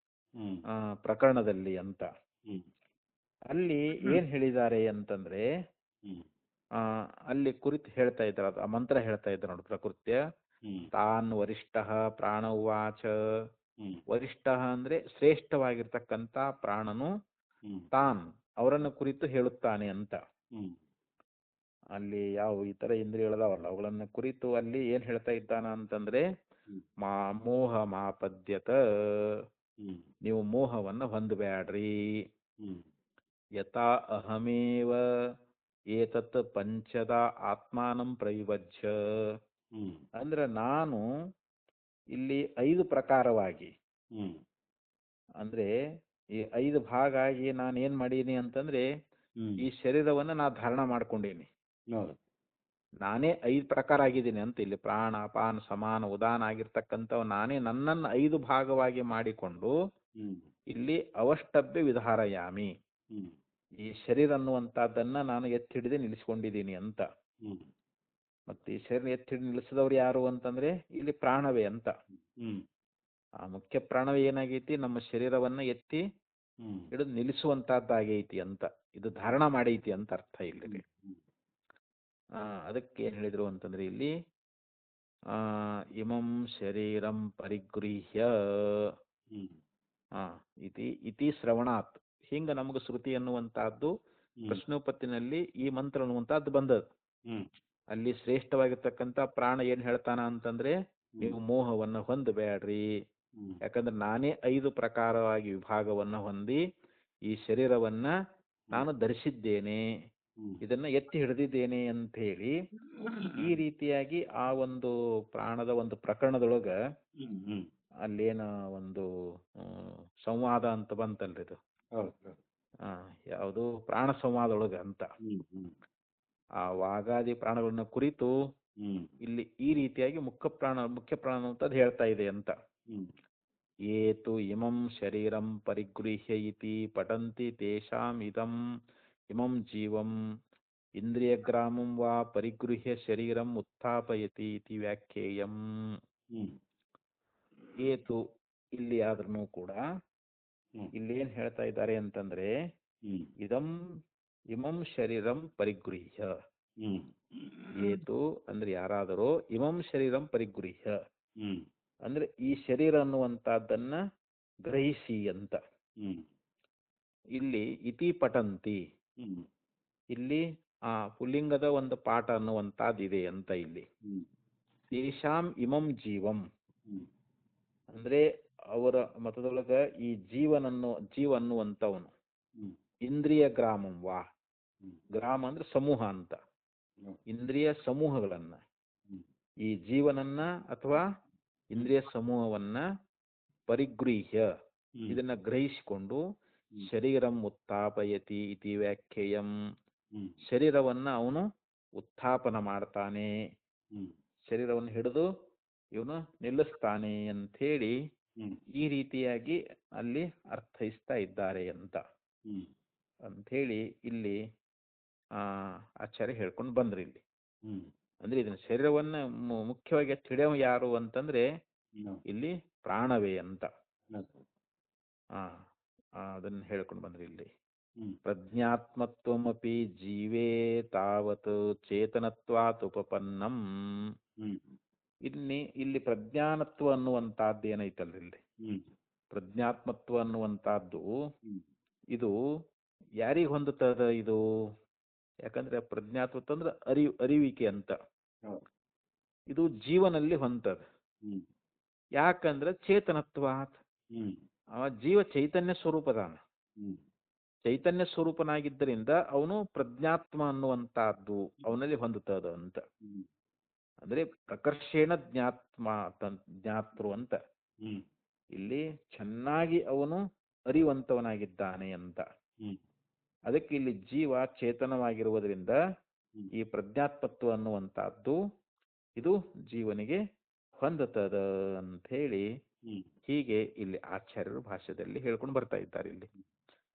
ಹ್ಮ್ ಪ್ರಕರಣದಲ್ಲಿ ಅಂತ. ಹ್ಮ್ ಅಲ್ಲಿ ಏನ್ ಹೇಳಿದ್ದಾರೆ ಅಂತಂದ್ರೆ, ಹ್ಮ್ ಅಲ್ಲಿ ಕುರಿತು ಹೇಳ್ತಾ ಇದ್ದಾರೆ, ಆ ಮಂತ್ರ ಹೇಳ್ತಾ ಇದ್ದಾರೆ ನೋಡಿ. ಪ್ರಕೃತ್ಯ ಹ್ಮ್ ತಾನ್ ವರಿಷ್ಠ ಪ್ರಾಣ ಉವಾಚ. ಹ್ಮ್ ವರಿಷ್ಠ ಅಂದ್ರೆ ಶ್ರೇಷ್ಠವಾಗಿರ್ತಕ್ಕಂಥ ಪ್ರಾಣನು ಹ್ಮ್ ತಾನ್ ಅವರನ್ನು ಕುರಿತು ಹೇಳುತ್ತಾನೆ ಅಂತ. ಹ್ಮ್ ಅಲ್ಲಿ ಯಾವ ಇತರ ಇಂದ್ರಿಯಗಳದಾವಲ್ಲ ಅವುಗಳನ್ನ ಕುರಿತು ಅಲ್ಲಿ ಏನ್ ಹೇಳ್ತಾ ಇದ್ದಾನ ಅಂತಂದ್ರೆ, ಮಾ ಮೋಹ ಮಾಪದ್ಯತ, ಹ್ಮ್ ನೀವು ಮೋಹವನ್ನ ಹೊಂದಬೇಡ್ರಿ. ಹ್ಮ್ ಯಥಾ ಅಹಮೇವ ಏತತ್ ಪಂಚದ ಆತ್ಮಾನಂ ಪ್ರವಿಭಜ್ಯ. ಹ್ಮ್ ಅಂದ್ರೆ ನಾನು ಇಲ್ಲಿ 5 ಪ್ರಕಾರವಾಗಿ, ಹ್ಮ್ ಅಂದ್ರೆ ಈ 5 ಭಾಗ ಆಗಿ ನಾನು ಏನ್ ಮಾಡೀನಿ ಅಂತಂದ್ರೆ, ಹ್ಮ್ ಈ ಶರೀರವನ್ನ ನಾ ಧಾರಣ ಮಾಡ್ಕೊಂಡೀನಿ. ಹೌದು ನಾನೇ 5 ಪ್ರಕಾರ ಆಗಿದ್ದೀನಿ ಅಂತ. ಇಲ್ಲಿ ಪ್ರಾಣ ಅಪಾನ ಸಮಾನ ಉದಾನ ಆಗಿರ್ತಕ್ಕಂಥವು ನಾನೇ ನನ್ನನ್ನು 5 ಭಾಗವಾಗಿ ಮಾಡಿಕೊಂಡು ಹ್ಮ್ ಇಲ್ಲಿ ಅವಷ್ಟಭ್ಯ ವಿಧಾರಯಾಮಿ, ಹ್ಮ್ ಈ ಶರೀರ ಅನ್ನುವಂಥದ್ದನ್ನ ನಾನು ಎತ್ತಿ ಹಿಡಿದು ನಿಲ್ಲಿಸ್ಕೊಂಡಿದ್ದೀನಿ ಅಂತ. ಹ್ಮ್ ಮತ್ತೆ ಈ ಶರೀರ ಎತ್ತಿ ಹಿಡಿದು ನಿಲ್ಲಿಸಿದವ್ರು ಯಾರು ಅಂತಂದ್ರೆ ಇಲ್ಲಿ ಪ್ರಾಣವೇ ಅಂತ. ಹ್ಮ್ ಆ ಮುಖ್ಯ ಪ್ರಾಣವೇ ಏನಾಗೈತಿ, ನಮ್ಮ ಶರೀರವನ್ನ ಎತ್ತಿ ಹ್ಮ್ ಹಿಡಿದು ನಿಲ್ಲಿಸುವಂತಹದ್ದಾಗೈತಿ ಅಂತ. ಇದು ಧಾರಣ ಮಾಡೈತಿ ಅಂತ ಅರ್ಥ ಇಲ್ಲಿ. ಅದಕ್ಕೆ ಏನ್ ಹೇಳಿದ್ರು ಅಂತಂದ್ರೆ ಇಲ್ಲಿ ಇಮಂ ಶರೀರಂ ಪರಿಗೃಹ್ಯ ಇತಿ ಶ್ರವಣಾತ್. ಹಿಂಗ ನಮಗೆ ಶ್ರುತಿ ಅನ್ನುವಂತಹದ್ದು ಪ್ರಶ್ನೋಪತ್ತಿನಲ್ಲಿ ಈ ಮಂತ್ರ ಅನ್ನುವಂತಹದ್ದು ಬಂದದ್ದು. ಅಲ್ಲಿ ಶ್ರೇಷ್ಠವಾಗಿರ್ತಕ್ಕಂಥ ಪ್ರಾಣ ಏನ್ ಹೇಳ್ತಾನ ಅಂತಂದ್ರೆ, ನೀವು ಮೋಹವನ್ನ ಹೊಂದಬೇಡ್ರಿ, ಯಾಕಂದ್ರೆ ನಾನೇ 5 ಪ್ರಕಾರವಾಗಿ ವಿಭಾಗವನ್ನ ಹೊಂದಿ ಈ ಶರೀರವನ್ನ ನಾನು ಧರಿಸಿದ್ದೇನೆ, ಇದನ್ನ ಎತ್ತಿ ಹಿಡಿದಿದ್ದೇನೆ ಅಂತ ಹೇಳಿ ಈ ರೀತಿಯಾಗಿ ಆ ಒಂದು ಪ್ರಾಣದ ಒಂದು ಪ್ರಕರಣದೊಳಗ ಅಲ್ಲೇನ ಒಂದು ಸಂವಾದ ಅಂತ ಬಂತಲ್ರಿ ಇದು. ಯಾವುದು ಪ್ರಾಣ ಸಂವಾದೊಳಗ ಅಂತ. ಆ ವಾಗಾದಿ ಪ್ರಾಣಗಳನ್ನ ಕುರಿತು ಇಲ್ಲಿ ಈ ರೀತಿಯಾಗಿ ಮುಖ್ಯ ಪ್ರಾಣ ಅಂತದ್ ಹೇಳ್ತಾ ಇದೆ ಅಂತ. ಏತು ಇಮಂ ಶರೀರಂ ಪರಿಗೃಹ್ಯ ಇತಿ ಪಠಂತಿ ತೇಷಾಂ ಇಮಂ ಜೀವಂ ಇಂದ್ರಿಯಗ್ರಾಮಂ ವಾ ಪರಿಗೃಹ್ಯ ಶರೀರಂ ಉತ್ಥಾಪಯತಿ ಇತಿ ವ್ಯಾಖ್ಯೇಯಂ. ಏತು ಇಲ್ಲಿ ಆದ್ರೂ ಕೂಡ ಇಲ್ಲಿ ಏನ್ ಹೇಳ್ತಾ ಇದ್ದಾರೆ ಅಂತಂದ್ರೆ, ಇಮಂ ಶರೀರಂ ಪರಿಗೃಹ್ಯ, ಹ್ಮ್ ಏತು ಅಂದ್ರೆ ಯಾರಾದರೂ ಇಮಂ ಶರೀರಂ ಪರಿಗೃಹ್ಯ ಹ್ಮ್ ಅಂದ್ರೆ ಈ ಶರೀರ ಅನ್ನುವಂತಹದ್ದನ್ನ ಗ್ರಹಿಸಿ ಅಂತ. ಹ್ಮ್ ಇಲ್ಲಿ ಇತಿ ಪಠಂತಿ, ಹ್ಮ್ ಇಲ್ಲಿ ಆ ಪುಲ್ಲಿಂಗದ ಒಂದು ಪಾಠ ಅನ್ನುವಂತಹದ್ದಿದೆ ಅಂತ ಇಲ್ಲಿ. ಹ್ಮ್ ತೇಷಾಂ ಇಮಂ ಜೀವಂ ಹ್ಮ್ ಅಂದ್ರೆ ಅವರ ಮತದೊಳಗ ಈ ಜೀವ ಅನ್ನುವಂಥವನು ಹ್ಮ್ ಇಂದ್ರಿಯ ಗ್ರಾಮಂ ವಾ, ಹ್ಮ್ ಗ್ರಾಮ ಅಂದ್ರೆ ಸಮೂಹ ಅಂತ, ಹ್ಮ್ ಇಂದ್ರಿಯ ಸಮೂಹಗಳನ್ನ, ಹ್ಮ್ ಈ ಜೀವನನ್ನ ಅಥವಾ ಇಂದ್ರಿಯ ಸಮೂಹವನ್ನ ಪರಿಗೃಹ್ಯ ಹ್ಮ್ ಇದನ್ನ ಗ್ರಹಿಸಿಕೊಂಡು ಹ್ಮ್ ಶರೀರಂ ಉತ್ಥಾಪಯತಿ ಇತಿ ವ್ಯಾಖ್ಯೇಯಂ, ಹ್ಮ್ ಶರೀರವನ್ನ ಅವನು ಉತ್ಥಾಪನ ಮಾಡ್ತಾನೆ, ಹ್ಮ್ ಶರೀರವನ್ನು ಹಿಡಿದು ಇವನು ನಿಲ್ಲಿಸ್ತಾನೆ ಅಂಥೇಳಿ ಹ್ಮ್ ಈ ರೀತಿಯಾಗಿ ಅಲ್ಲಿ ಅರ್ಥೈಸ್ತಾ ಇದ್ದಾರೆ ಅಂತ ಹ್ಮ್ ಅಂಥೇಳಿ ಇಲ್ಲಿ ಆಚಾರ್ಯ ಹೇಳ್ಕೊಂಡು ಬಂದ್ರಿ ಇಲ್ಲಿ. ಹ್ಮ್ ಅಂದ್ರೆ ಇದನ್ನ ಶರೀರವನ್ನ ಮುಖ್ಯವಾಗಿ ತಿಳಿಯವ ಯಾರು ಅಂತಂದ್ರೆ ಹ್ಮ್ ಇಲ್ಲಿ ಪ್ರಾಣವೇ ಅಂತ ಹೌದು. ಆ ಅದನ್ನ ಹೇಳ್ಕೊಂಡು ಬಂದ್ರಿ ಇಲ್ಲಿ. ಹ್ಮ್ ಪ್ರಜ್ಞಾತ್ಮತ್ವಮಪಿ ಜೀವೇ ತಾವತ್ ಚೇತನತ್ವಾತ್ ಉಪಪನ್ನಂ. ಹ್ಮ್ ಇಲ್ಲಿ ಪ್ರಜ್ಞಾನತ್ವ ಅನ್ನುವಂತಹದ್ದು ಏನೈತಲ್ರಿ ಇಲ್ಲಿ, ಹ್ಮ್ ಪ್ರಜ್ಞಾತ್ಮತ್ವ ಅನ್ನುವಂತಹದ್ದು ಹ್ಮ್ ಇದು ಯಾರಿಗೆ ಹೊಂದುತ್ತದ ಇದು? ಯಾಕಂದ್ರೆ ಪ್ರಜ್ಞಾತ್ವ ಅಂದ್ರೆ ಅರಿವಿಕೆ ಅಂತ. ಹೌದು. ಇದು ಜೀವನಲ್ಲಿ ಹೊಂದದ. ಹ್ಮ್ ಯಾಕಂದ್ರೆ ಚೇತನತ್ವ, ಹ್ಮ್ ಅವ ಜೀವ ಚೈತನ್ಯ ಸ್ವರೂಪದಾನ, ಹ್ಮ್ ಚೈತನ್ಯ ಸ್ವರೂಪನಾಗಿದ್ದರಿಂದ ಅವನು ಪ್ರಜ್ಞಾತ್ಮ ಅನ್ನುವಂತಹದ್ದು ಅವನಲ್ಲಿ ಹೊಂದುತ್ತದ ಅಂತ. ಹ್ಮ್ ಅಂದ್ರೆ ಪ್ರಕರ್ಷೇಣ ಜ್ಞಾತೃ ಅಂತ, ಹ್ಮ್ ಇಲ್ಲಿ ಚೆನ್ನಾಗಿ ಅವನು ಅರಿವಂತವನಾಗಿದ್ದಾನೆ ಅಂತ. ಹ್ಮ್ ಅದಕ್ಕೆ ಇಲ್ಲಿ ಜೀವ ಚೇತನವಾಗಿರುವುದರಿಂದ ಹ್ಮ್ ಈ ಪ್ರಜ್ಞಾತ್ಮತ್ವ ಅನ್ನುವಂತಹದ್ದು ಇದು ಜೀವನಿಗೆ ಹೊಂದುತ್ತದ ಅಂತ ಹೇಳಿ ಹ್ಮ್ ಹೀಗೆ ಇಲ್ಲಿ ಆಚಾರ್ಯರು ಭಾಷ್ಯದಲ್ಲಿ ಹೇಳ್ಕೊಂಡು ಬರ್ತಾ ಇದ್ದಾರೆ. ಇಲ್ಲಿ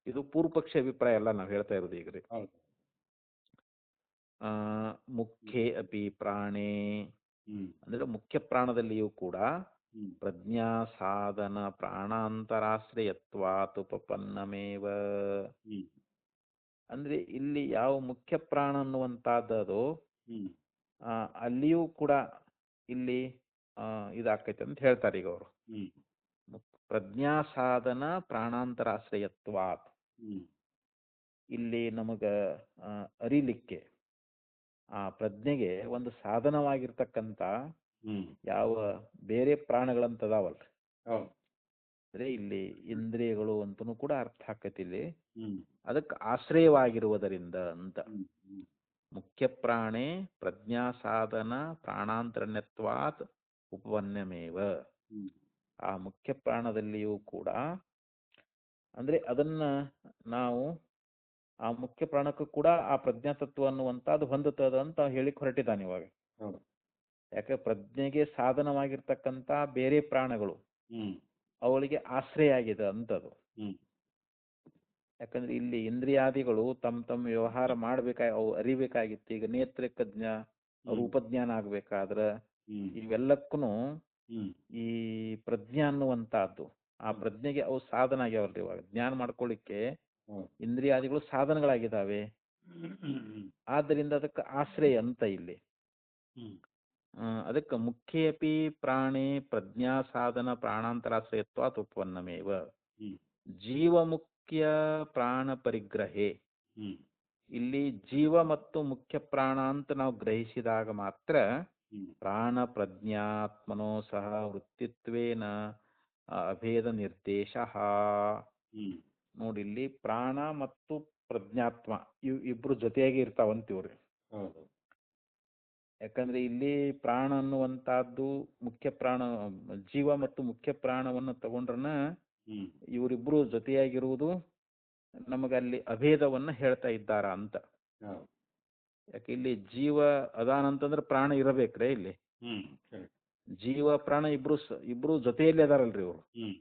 ಇದು ಪೂರ್ವಪಕ್ಷ ಅಭಿಪ್ರಾಯ ಅಲ್ಲ, ನಾವು ಹೇಳ್ತಾ ಇರೋದು ಈಗ. ಹೌದು. ಮುಖ್ಯೇ ಅಪಿ ಪ್ರಾಣೇ ಹ್ಮ್ ಅಂದ್ರೆ ಮುಖ್ಯ ಪ್ರಾಣದಲ್ಲಿಯೂ ಕೂಡ ಹ್ಮ್ ಪ್ರಜ್ಞಾ ಸಾಧನ ಪ್ರಾಣಾಂತರಾಶ್ರಯತ್ವಾತ್ ಉಪಪನ್ನಮೇವ. ಹ್ಮ್ ಅಂದ್ರೆ ಇಲ್ಲಿ ಯಾವ ಮುಖ್ಯ ಪ್ರಾಣ ಅನ್ನುವಂತಹದ್ದು ಹ್ಮ್ ಅಲ್ಲಿಯೂ ಕೂಡ ಇಲ್ಲಿ ಇದಾಕೈತೆ ಅಂತ ಹೇಳ್ತಾರೆ ಈಗ ಅವರು. ಹ್ಮ್ ಪ್ರಜ್ಞಾ ಸಾಧನ ಪ್ರಾಣಾಂತರಾಶ್ರಯತ್ವಾತ್, ಹ್ಮ್ ಇಲ್ಲಿ ನಮಗ ಅರಿಲಿಕ್ಕೆ ಆ ಪ್ರಜ್ಞೆಗೆ ಒಂದು ಸಾಧನವಾಗಿರ್ತಕ್ಕಂಥ ಹ್ಮ್ ಯಾವ ಬೇರೆ ಪ್ರಾಣಗಳಂತದಾವಲ್ರಿ, ಹೌದು. ಅಂದ್ರೆ ಇಲ್ಲಿ ಇಂದ್ರಿಯಗಳು ಅಂತನೂ ಕೂಡ ಅರ್ಥ ಆಕೈತಿ ಇಲ್ಲಿ. ಹ್ಮ್ ಅದಕ್ಕೆ ಆಶ್ರಯವಾಗಿರುವುದರಿಂದ ಅಂತ. ಹ್ಮ್ ಹ್ಮ್ ಮುಖ್ಯ ಪ್ರಾಣೇ ಪ್ರಜ್ಞಾ ಸಾಧನ ಪ್ರಾಣಾಂತರಣ್ಯತ್ವಾತ್ ಉಪಪನ್ನಮೇವ. ಹ್ಮ್ ಆ ಮುಖ್ಯ ಪ್ರಾಣದಲ್ಲಿಯೂ ಕೂಡ ಅಂದ್ರೆ ಅದನ್ನ ನಾವು ಆ ಮುಖ್ಯ ಪ್ರಾಣಕ್ಕೂ ಕೂಡ ಆ ಪ್ರಜ್ಞಾತತ್ವ ಅನ್ನುವಂಥದ್ದು ಹೊಂದುತ್ತದೆ ಅಂತ ಹೇಳಿಕ್ ಹೊರಟಿದ್ದಾನೆ ಇವಾಗ. ಹೌದು. ಯಾಕೆ ಪ್ರಜ್ಞೆಗೆ ಸಾಧನವಾಗಿರ್ತಕ್ಕಂಥ ಬೇರೆ ಪ್ರಾಣಗಳು ಹ್ಮ್ ಅವಳಿಗೆ ಆಶ್ರಯ ಆಗಿದೆ ಅಂತದು. ಹ್ಮ್ ಯಾಕಂದ್ರೆ ಇಲ್ಲಿ ಇಂದ್ರಿಯಾದಿಗಳು ತಮ್ಮ ವ್ಯವಹಾರ ಅವು ಅರಿಬೇಕಾಗಿತ್ತು. ಈಗ ನೇತ್ರಕ್ಕೆ ರೂಪಜ್ಞಾನ ಆಗ್ಬೇಕಾದ್ರ ಹ್ಮ್ ಇವೆಲ್ಲಕ್ಕೂ ಹ್ಮ್ ಈ ಪ್ರಜ್ಞೆ ಅನ್ನುವಂತಹದ್ದು ಆ ಪ್ರಜ್ಞೆಗೆ ಅವು ಸಾಧನ ಆಗ್ಯಾವಲ್ರಿ. ಇವಾಗ ಜ್ಞಾನ ಮಾಡ್ಕೊಳ್ಳಿಕ್ಕೆ ಹೌದು. ಇಂದ್ರಿಯಾದಿಗಳು ಸಾಧನಗಳಾಗಿದ್ದಾವೆ. ಹ್ಮ್ ಆದ್ದರಿಂದ ಅದಕ್ಕೆ ಆಶ್ರಯ ಅಂತ ಇಲ್ಲಿ. ಹ್ಮ್ ಅದಕ್ಕೆ ಮುಖ್ಯೇಪಿ ಪ್ರಾಣೇ ಪ್ರಜ್ಞಾ ಸಾಧನ ಪ್ರಾಣಾಂತರಾಶ್ರಯತ್ವಾತ್ ಉಪಪನ್ನಮೇವ. ಹ್ಮ್ ಜೀವಮುಖ್ಯ ಪ್ರಾಣ ಪರಿಗ್ರಹೇ, ಹ್ಮ್ ಇಲ್ಲಿ ಜೀವ ಮತ್ತು ಮುಖ್ಯ ಪ್ರಾಣ ಅಂತ ನಾವು ಗ್ರಹಿಸಿದಾಗ ಮಾತ್ರ ಹ್ಮ್ ಪ್ರಾಣ ಪ್ರಜ್ಞಾತ್ಮನೋ ಸಹ ವೃತ್ತಿತ್ವೇನ ಅಭೇದ ನಿರ್ದೇಶ. ಹ್ಮ್ ನೋಡಿ, ಇಲ್ಲಿ ಪ್ರಾಣ ಮತ್ತು ಪ್ರಜ್ಞಾತ್ಮ ಇಬ್ರು ಜೊತೆಯಾಗಿ ಇರ್ತಾವಂತೀವ್ರಿ. ಹೌದು. ಯಾಕಂದ್ರೆ ಇಲ್ಲಿ ಪ್ರಾಣ ಅನ್ನುವಂತಹದ್ದು ಮುಖ್ಯ ಪ್ರಾಣ, ಜೀವ ಮತ್ತು ಮುಖ್ಯ ಪ್ರಾಣವನ್ನು ತಗೊಂಡ್ರನ ಹ್ಮ್ ಇವರಿಬ್ರು ಜೊತೆಯಾಗಿರುವುದು ನಮಗಲ್ಲಿ ಅಭೇದವನ್ನ ಹೇಳ್ತಾ ಇದ್ದಾರ ಅಂತ. ಹೌದು. ಯಾಕೆ ಇಲ್ಲಿ ಜೀವ ಅದಾನಂತಂದ್ರೆ ಪ್ರಾಣ ಇರಬೇಕ್ರೆ ಇಲ್ಲಿ. ಹ್ಮ್ ಸರಿ. ಜೀವ ಪ್ರಾಣ ಇಬ್ರು ಜೊತೆಯಲ್ಲಿ ಅದಾರಲ್ರಿ ಇವರು. ಹ್ಮ್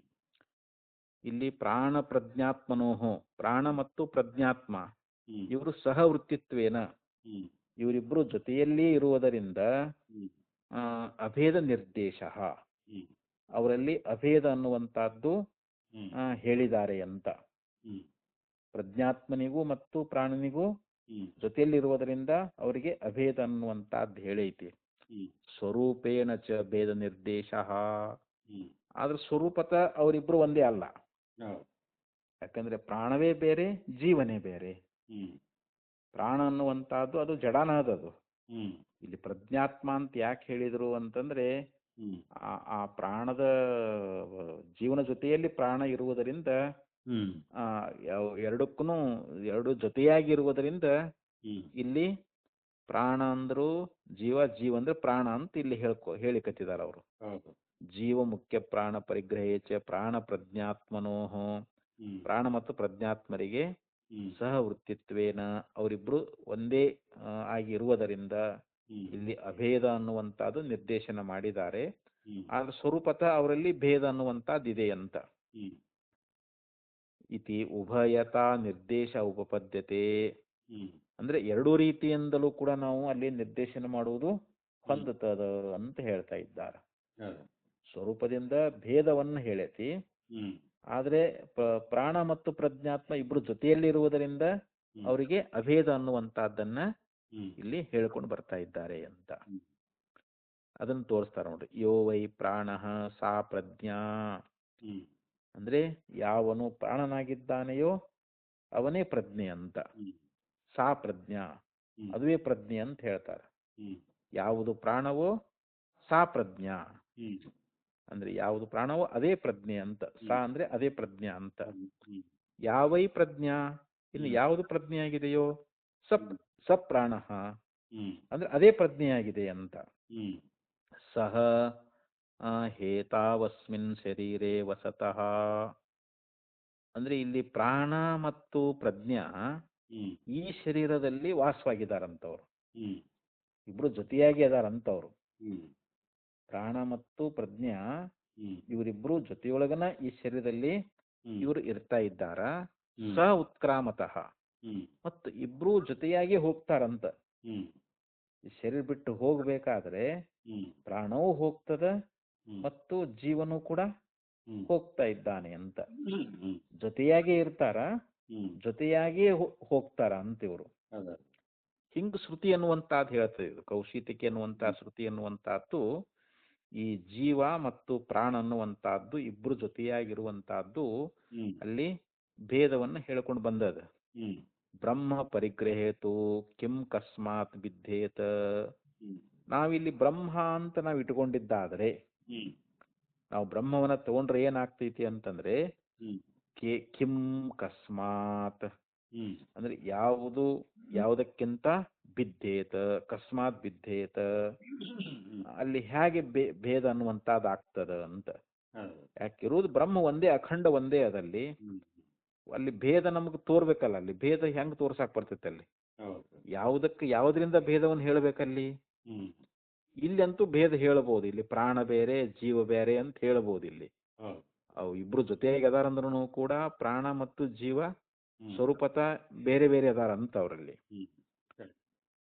ಇಲ್ಲಿ ಪ್ರಾಣ ಪ್ರಜ್ಞಾತ್ಮನೋಹೋ, ಪ್ರಾಣ ಮತ್ತು ಪ್ರಜ್ಞಾತ್ಮ ಹ್ಮ್ ಇವರು ಸಹ ವೃತ್ತಿತ್ವೇನ, ಹ್ಮ್ ಇವರಿಬ್ರು ಜೊತೆಯಲ್ಲೇ ಇರುವುದರಿಂದ ಹ್ಮ್ ಅಭೇದ ನಿರ್ದೇಶ, ಹ್ಮ್ ಅವರಲ್ಲಿ ಅಭೇದ ಅನ್ನುವಂತಹದ್ದು ಹ್ಮ್ ಹೇಳಿದ್ದಾರೆ ಅಂತ. ಹ್ಮ್ ಪ್ರಜ್ಞಾತ್ಮನಿಗೂ ಮತ್ತು ಪ್ರಾಣನಿಗೂ ಹ್ಮ್ ಜೊತೆಯಲ್ಲಿರುವುದರಿಂದ ಅವರಿಗೆ ಅಭೇದ ಅನ್ನುವಂಥದ್ದು ಹೇಳೈತಿ. ಹ್ಮ್ ಸ್ವರೂಪೇಣ ಚ ಭೇದ ನಿರ್ದೇಶ. ಹ್ಮ್ ಆದ್ರೆ ಸ್ವರೂಪತ ಅವರಿಬ್ರು ಒಂದೇ ಅಲ್ಲ. ಹೌದು. ಯಾಕಂದ್ರೆ ಪ್ರಾಣವೇ ಬೇರೆ, ಜೀವನೇ ಬೇರೆ. ಹ್ಮ್ ಪ್ರಾಣ ಅನ್ನುವಂಥದ್ದು ಅದು ಜಡಾನಹದದು. ಹ್ಮ್ ಇಲ್ಲಿ ಪ್ರಜ್ಞಾತ್ಮ ಅಂತ ಯಾಕೆ ಹೇಳಿದ್ರು ಅಂತಂದ್ರೆ ಹ್ಮ್ ಆ ಪ್ರಾಣದ ಜೀವನ ಜೊತೆಯಲ್ಲಿ ಪ್ರಾಣ ಇರುವುದರಿಂದ ಹ್ಮ್ ಎರಡಕ್ಕೂ ಎರಡು ಜೊತೆಯಾಗಿರುವುದರಿಂದ ಹ್ಮ್ ಇಲ್ಲಿ ಪ್ರಾಣ ಅಂದ್ರು ಜೀವ, ಜೀವ ಅಂದ್ರೆ ಪ್ರಾಣ ಅಂತ ಇಲ್ಲಿ ಹೇಳಿಕತ್ತಿದಾರ ಅವರು. ಹೌದು. ಜೀವ ಮುಖ್ಯ ಪ್ರಾಣ ಪರಿಗ್ರಹೇಚ ಪ್ರಾಣ ಪ್ರಜ್ಞಾತ್ಮನೋಹ. ಹ್ಮ್ ಪ್ರಾಣ ಮತ್ತು ಪ್ರಜ್ಞಾತ್ಮರಿಗೆ ಹ್ಮ್ ಸಹವೃತ್ತಿತ್ವೇನ ಅವರಿಬ್ರು ಒಂದೇ ಆಗಿರುವುದರಿಂದ ಹ್ಮ್ ಇಲ್ಲಿ ಅಭೇದ ಅನ್ನುವಂಥದ್ದು ನಿರ್ದೇಶನ ಮಾಡಿದ್ದಾರೆ. ಹ್ಮ್ ಆದ್ರೆ ಸ್ವರೂಪತಃ ಅವರಲ್ಲಿ ಭೇದ ಅನ್ನುವಂಥದ್ದಿದೆ ಅಂತ. ಹ್ಮ್ ಇತಿ ಉಭಯತಾ ನಿರ್ದೇಶ ಉಪಪದ್ಯತೆ. ಹ್ಮ್ ಅಂದ್ರೆ ಎರಡೂ ರೀತಿಯಿಂದಲೂ ಕೂಡ ನಾವು ಅಲ್ಲಿ ನಿರ್ದೇಶನ ಮಾಡುವುದು ಹೊಂದುತ್ತದೆ ಅಂತ ಹೇಳ್ತಾ ಇದ್ದಾರೆ. ಹೌದು. ಸ್ವರೂಪದಿಂದ ಭೇದವನ್ನು ಹೇಳತಿ, ಹ್ಮ್ ಆದ್ರೆ ಪ್ರಾಣ ಮತ್ತು ಪ್ರಜ್ಞಾತ್ಮ ಇಬ್ರು ಜೊತೆಯಲ್ಲಿರುವುದರಿಂದ ಹ್ಮ್ ಅವರಿಗೆ ಅಭೇದ ಅನ್ನುವಂತಹದ್ದನ್ನ ಹ್ಮ್ ಇಲ್ಲಿ ಹೇಳ್ಕೊಂಡು ಬರ್ತಾ ಇದ್ದಾರೆ ಅಂತ. ಹ್ಮ್ ಅದನ್ನು ತೋರಿಸ್ತಾರೆ ನೋಡ್ರಿ. ಯೋ ವೈ ಪ್ರಾಣ ಸಾ ಪ್ರಜ್ಞಾ. ಹ್ಮ್ ಅಂದ್ರೆ ಯಾವನು ಪ್ರಾಣನಾಗಿದ್ದಾನೆಯೋ ಅವನೇ ಪ್ರಜ್ಞೆ ಅಂತ. ಹ್ಮ್ ಸಾ ಪ್ರಜ್ಞಾ, ಹ್ಮ್ ಅದುವೇ ಪ್ರಜ್ಞೆ ಅಂತ ಹೇಳ್ತಾರೆ. ಹ್ಮ್ ಯಾವುದು ಪ್ರಾಣವೋ ಸಾ ಪ್ರಜ್ಞಾ, ಹ್ಮ್ ಅಂದ್ರೆ ಯಾವುದು ಪ್ರಾಣವೋ ಅದೇ ಪ್ರಜ್ಞೆ ಅಂತ. ಸಾ ಅಂದ್ರೆ ಅದೇ ಪ್ರಜ್ಞಾ ಅಂತ. ಹ್ಮ್ ಯಾವೈ ಪ್ರಜ್ಞಾ, ಇನ್ನು ಯಾವುದು ಪ್ರಜ್ಞೆಯಾಗಿದೆಯೋ ಸಪ್ರಾಣ, ಹ್ಮ್ ಅಂದ್ರೆ ಅದೇ ಪ್ರಜ್ಞೆಯಾಗಿದೆ ಅಂತ. ಹ್ಮ್ ಸಹ ಹೇತಾವಸ್ಮಿನ್ ಶರೀರೇ ವಸತಃ. ಅಂದ್ರೆ ಇಲ್ಲಿ ಪ್ರಾಣ ಮತ್ತು ಪ್ರಜ್ಞಾ ಹ್ಮ್ ಈ ಶರೀರದಲ್ಲಿ ವಾಸವಾಗಿದ್ದಾರಂತವ್ರು. ಹ್ಮ್ ಇಬ್ರು ಜೊತೆಯಾಗಿ ಅದಾರಂತವ್ರು. ಹ್ಮ್ ಪ್ರಾಣ ಮತ್ತು ಪ್ರಜ್ಞಾ ಹ್ಮ್ ಇವರಿಬ್ರು ಜೊತೆಯೊಳಗನ ಈ ಶರೀರದಲ್ಲಿ ಹ್ಮ್ ಇವರು ಇರ್ತಾ ಇದ್ದಾರ. ಹ್ಮ್ ಸ ಉತ್ಕ್ರಾಮತಃ, ಹ್ಮ್ ಮತ್ತು ಇಬ್ರು ಜೊತೆಯಾಗಿ ಹೋಗ್ತಾರಂತ. ಹ್ಮ್ ಈ ಶರೀರ ಬಿಟ್ಟು ಹೋಗ್ಬೇಕಾದ್ರೆ ಹ್ಮ್ ಪ್ರಾಣವೂ ಹೋಗ್ತದ ಹ್ಮ್ ಮತ್ತು ಜೀವನೂ ಕೂಡ ಹ್ಮ್ ಹೋಗ್ತಾ ಇದ್ದಾನೆ ಅಂತ. ಹ್ಮ್ ಜೊತೆಯಾಗಿ ಇರ್ತಾರ, ಹ್ಮ್ ಜೊತೆಯಾಗಿ ಹೋಗ್ತಾರ ಅಂತ ಇವರು. ಹೌದು. ಹಿಂಗ್ ಶ್ರುತಿ ಅನ್ನುವಂತಹದ್ದು ಹೇಳ್ತದೆ. ಇದು ಕೌಶಿತಿಕೆ ಅನ್ನುವಂತಹ ಶ್ರುತಿ ಅನ್ನುವಂತಹದ್ದು ಈ ಜೀವ ಮತ್ತು ಪ್ರಾಣ ಅನ್ನುವಂತಹದ್ದು ಇಬ್ರು ಜೊತೆಯಾಗಿರುವಂತಹದ್ದು ಹ್ಮ್ ಅಲ್ಲಿ ಭೇದವನ್ನು ಹೇಳ್ಕೊಂಡು ಬಂದದ. ಹ್ಮ್ ಬ್ರಹ್ಮ ಪರಿಗ್ರಹೇತು ಕಿಂ ಕಸ್ಮಾತ್ ಬಿದ್ಧೇತ. ಹ್ಮ್ ನಾವಿಲ್ಲಿ ಬ್ರಹ್ಮ ಅಂತ ನಾವು ಇಟ್ಕೊಂಡಿದ್ದಾದ್ರೆ, ಹ್ಮ್ ನಾವು ಬ್ರಹ್ಮವನ್ನ ತಗೊಂಡ್ರೆ ಏನಾಗ್ತೈತಿ ಅಂತಂದ್ರೆ ಹ್ಮ್ ಕಿಂ ಕಸ್ಮಾತ್, ಹ್ಮ್ ಅಂದ್ರೆ ಯಾವುದಕ್ಕಿಂತ ಬಿದ್ಧೇತ, ಕಸ್ಮಾತ್ ಬಿದ್ಧೇತ, ಅಲ್ಲಿ ಹೇಗೆ ಭೇದ ಅನ್ನುವಂಥದ್ದು ಆಗ್ತದ ಅಂತ. ಹೌದು. ಯಾಕಿರುವುದು ಬ್ರಹ್ಮ ಒಂದೇ, ಅಖಂಡ ಒಂದೇ ಅದಲ್ಲಿ. ಹ್ಮ್ ಅಲ್ಲಿ ಭೇದ ನಮಗೆ ತೋರ್ಬೇಕಲ್ಲ. ಅಲ್ಲಿ ಭೇದ ಹೆಂಗ್ ತೋರ್ಸಾಕ್ ಬರ್ತೈತೆ ಅಲ್ಲಿ? ಹೌದು. ಯಾವುದರಿಂದ ಭೇದವನ್ನು ಹೇಳಬೇಕಲ್ಲಿ? ಹ್ಮ್ ಇಲ್ಲಿ ಅಂತೂ ಭೇದ ಹೇಳಬಹುದು. ಇಲ್ಲಿ ಪ್ರಾಣ ಬೇರೆ ಜೀವ ಬೇರೆ ಅಂತ ಹೇಳಬಹುದು. ಇಲ್ಲಿ ಹೌದು. ಅವು ಇಬ್ರು ಜೊತೆಯಾಗಿ ಅದಾರಂದ್ರೂ ಕೂಡ ಪ್ರಾಣ ಮತ್ತು ಜೀವ ಹ್ಮ್ ಸ್ವರೂಪತ ಬೇರೆ ಬೇರೆ ಅದಾರ ಅಂತ ಅವರಲ್ಲಿ. ಹ್ಮ್ ಸರಿ.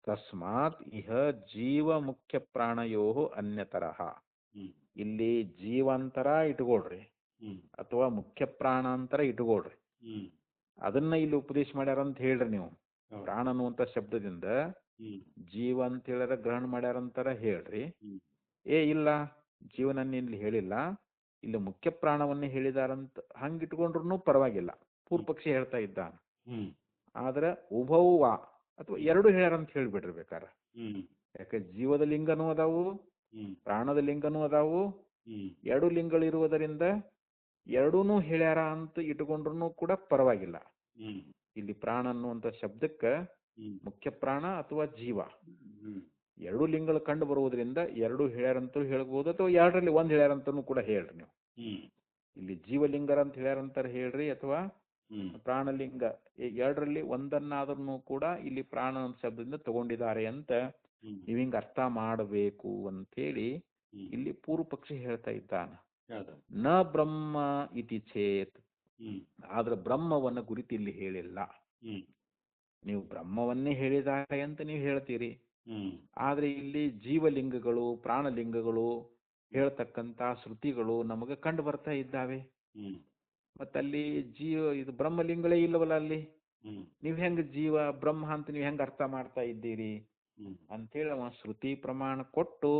ತಸ್ಮಾತ್ ಇಹ ಜೀವ ಮುಖ್ಯ ಪ್ರಾಣಯೋ ಅನ್ಯತರಹ. ಹ್ಮ್ ಇಲ್ಲಿ ಜೀವಾಂತರ ಇಟ್ಕೊಳ್ರಿ ಹ್ಮ್ ಅಥವಾ ಮುಖ್ಯ ಪ್ರಾಣಾಂತರ ಇಟ್ಕೊಳ್ರಿ. ಹ್ಮ್ ಅದನ್ನ ಇಲ್ಲಿ ಉಪದೇಶ ಮಾಡ್ಯಾರ ಅಂತ ಹೇಳ್ರಿ ನೀವು. ಹೌದು. ಪ್ರಾಣ ಅನ್ನುವಂಥ ಶಬ್ದದಿಂದ ಹ್ಮ್ ಜೀವ ಅಂತ ಹೇಳಿದ್ರೆ ಗ್ರಹಣ ಮಾಡ್ಯಾರಂತಾರ ಹೇಳ್ರಿ. ಹ್ಮ್ ಇಲ್ಲ, ಜೀವನನ್ನ ಇಲ್ಲಿ ಹೇಳಿಲ್ಲ, ಇಲ್ಲಿ ಮುಖ್ಯ ಪ್ರಾಣವನ್ನೇ ಹೇಳಿದಾರಂತ ಹಂಗೆ ಇಟ್ಕೊಂಡ್ರು ಪರವಾಗಿಲ್ಲ. ಪೂರ್ವಪಕ್ಷಿ ಹೇಳ್ತಾ ಇದ್ದಾನ. ಹ್ಮ್ ಆದ್ರೆ ಉಭವ ಅಥವಾ ಎರಡು ಹೇಳ್ಯಾರಂತ ಹೇಳ್ಬಿಡ್ರಿ ಬೇಕಾರೆ. ಹ್ಮ್ ಯಾಕೆ ಜೀವದ ಲಿಂಗನೂ ಅದಾವು, ಹ್ಮ್ ಪ್ರಾಣದ ಲಿಂಗನೂ ಅದಾವು. ಹ್ಮ್ ಎರಡು ಲಿಂಗಗಳಿರುವುದರಿಂದ ಎರಡೂನು ಹೇಳ್ಯಾರ ಅಂತ ಇಟ್ಕೊಂಡ್ರು ಕೂಡ ಪರವಾಗಿಲ್ಲ. ಹ್ಮ್ ಇಲ್ಲಿ ಪ್ರಾಣ ಅನ್ನುವಂಥ ಶಬ್ದಕ್ಕೆ ಹ್ಮ್ ಮುಖ್ಯ ಪ್ರಾಣ ಅಥವಾ ಜೀವ ಹ್ಮ್ ಎರಡು ಲಿಂಗಗಳು ಕಂಡು ಬರುವುದರಿಂದ ಎರಡು ಹೇಳ್ಯಾರಂತೂ ಹೇಳ್ಬೋದು, ಅಥವಾ ಎರಡರಲ್ಲಿ ಒಂದು ಹೇಳ್ಯಾರಂತನೂ ಕೂಡ ಹೇಳ್ರಿ ನೀವು. ಹ್ಮ್ ಇಲ್ಲಿ ಜೀವಲಿಂಗರ ಅಂತ ಹೇಳ್ಯಾರಂತಾರ ಹೇಳ್ರಿ, ಅಥವಾ ಹ್ಮ್ ಪ್ರಾಣಲಿಂಗ, ಎರಡರಲ್ಲಿ ಒಂದನ್ನಾದ್ರೂ ಕೂಡ ಇಲ್ಲಿ ಪ್ರಾಣ ಅಂತ ಶಬ್ದದಿಂದ ತಗೊಂಡಿದ್ದಾರೆ ಅಂತ ಹ್ಮ್ ನೀವು ಹಿಂಗೆ ಅರ್ಥ ಮಾಡಬೇಕು ಅಂತೇಳಿ ಹ್ಮ್ ಇಲ್ಲಿ ಪೂರ್ವ ಪಕ್ಷಿ ಹೇಳ್ತಾ ಇದ್ದಾನೆ. ಹೌದು. ನ ಬ್ರಹ್ಮ ಇತಿ ಚೇತ್. ಹ್ಮ್ ಆದ್ರೆ ಬ್ರಹ್ಮವನ್ನ ಕುರಿತು ಇಲ್ಲಿ ಹೇಳಿಲ್ಲ. ಹ್ಮ್ ನೀವು ಬ್ರಹ್ಮವನ್ನೇ ಹೇಳಿದ್ದಾರೆ ಅಂತ ನೀವು ಹೇಳ್ತೀರಿ. ಹ್ಮ್ ಆದ್ರೆ ಇಲ್ಲಿ ಜೀವಲಿಂಗಗಳು ಪ್ರಾಣಲಿಂಗಗಳು ಹೇಳ್ತಕ್ಕಂತ ಶ್ರುತಿಗಳು ನಮಗೆ ಕಂಡು ಬರ್ತಾ ಇದ್ದಾವೆ. ಹ್ಮ್ ಮತ್ತಲ್ಲಿ ಇದು ಬ್ರಹ್ಮಲಿಂಗಳೇ ಇಲ್ಲವಲ್ಲ ಅಲ್ಲಿ. ಹ್ಮ್ ನೀವು ಹೆಂಗೆ ಜೀವ ಬ್ರಹ್ಮ ಅಂತ ನೀವು ಹೆಂಗೆ ಅರ್ಥ ಮಾಡ್ತಾ ಇದ್ದೀರಿ ಹ್ಮ್ ಅಂತೇಳಿ ಅವ ಶ್ರುತಿ ಪ್ರಮಾಣ ಕೊಟ್ಟು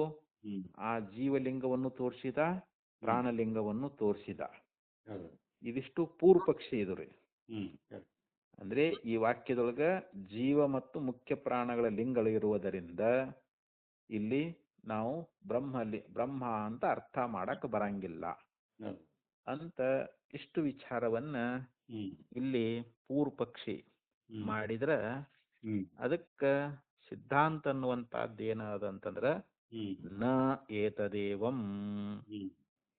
ಹ್ಮ್ ಆ ಜೀವಲಿಂಗವನ್ನು ತೋರಿಸಿದ, ಪ್ರಾಣಲಿಂಗವನ್ನು ತೋರಿಸಿದ. ಹೌದು. ಇದಿಷ್ಟು ಪೂರ್ವ ಪಕ್ಷಿ ಇದು ರೀ. ಹ್ಮ್ ಸರಿ. ಅಂದ್ರೆ ಈ ವಾಕ್ಯದೊಳಗ ಜೀವ ಮತ್ತು ಮುಖ್ಯ ಪ್ರಾಣಗಳ ಲಿಂಗಗಳು ಇರುವುದರಿಂದ ಇಲ್ಲಿ ನಾವು ಬ್ರಹ್ಮ ಅಂತ ಅರ್ಥ ಮಾಡಕ್ ಬರಂಗಿಲ್ಲ ಹೌದು. ಅಂತ ಇಷ್ಟು ವಿಚಾರವನ್ನ ಹ್ಮ್ ಇಲ್ಲಿ ಪೂರ್ವ ಪಕ್ಷಿ ಹ್ಮ್ ಮಾಡಿದ್ರ ಹ್ಮ್ ಅದಕ್ಕ ಸಿದ್ಧಾಂತ ಅನ್ನುವಂಥದ್ದು ಏನದಂತಂದ್ರ ಹ್ಮ್ ನ ಏತದೇವಂ, ಹ್ಮ್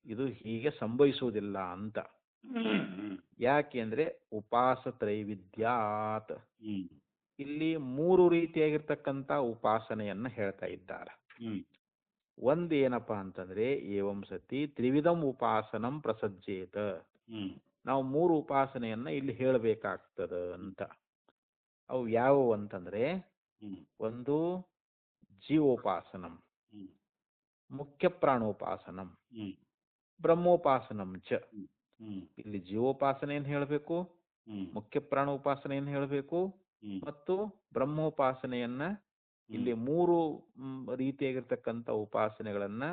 ಇದು ಹೀಗೆ ಸಂಭವಿಸುವುದಿಲ್ಲ ಅಂತ. ಹ್ಮ್ ಯಾಕೆಂದ್ರೆ ಉಪಾಸ ತ್ರೈವಿದ್ಯಾತ್, ಹ್ಮ್ ಇಲ್ಲಿ 3 ರೀತಿಯಾಗಿರ್ತಕ್ಕಂಥ ಉಪಾಸನೆಯನ್ನ ಹೇಳ್ತಾ ಇದ್ದಾರೆ. ಹ್ಮ್ ಒಂದೇನಪ್ಪಾ ಅಂತಂದ್ರೆ ಏವಂ ಸತಿ ತ್ರಿವಿಧಂ ಉಪಾಸನಂ ಪ್ರಸಜ್ಜೇತ, ಹ್ಮ್ ನಾವು 3 ಉಪಾಸನೆಯನ್ನ ಇಲ್ಲಿ ಹೇಳಬೇಕಾಗ್ತದ ಅಂತ. ಅವು ಯಾವುವು ಅಂತಂದ್ರೆ ಹ್ಮ್ ಒಂದು ಜೀವೋಪಾಸನಂ, ಹ್ಮ್ ಮುಖ್ಯ ಪ್ರಾಣೋಪಾಸನಂ, ಹ್ಮ್ ಬ್ರಹ್ಮೋಪಾಸನಂ ಚ. ಹ್ಮ್ ಇಲ್ಲಿ ಜೀವೋಪಾಸನೆಯನ್ನು ಹೇಳಬೇಕು, ಹ್ಮ್ ಮುಖ್ಯ ಪ್ರಾಣೋಪಾಸನೆಯನ್ನು ಹೇಳಬೇಕು, ಹ್ಮ್ ಮತ್ತು ಬ್ರಹ್ಮೋಪಾಸನೆಯನ್ನ ಇಲ್ಲಿ 3 ರೀತಿಯಾಗಿರ್ತಕ್ಕಂಥ ಉಪಾಸನೆಗಳನ್ನ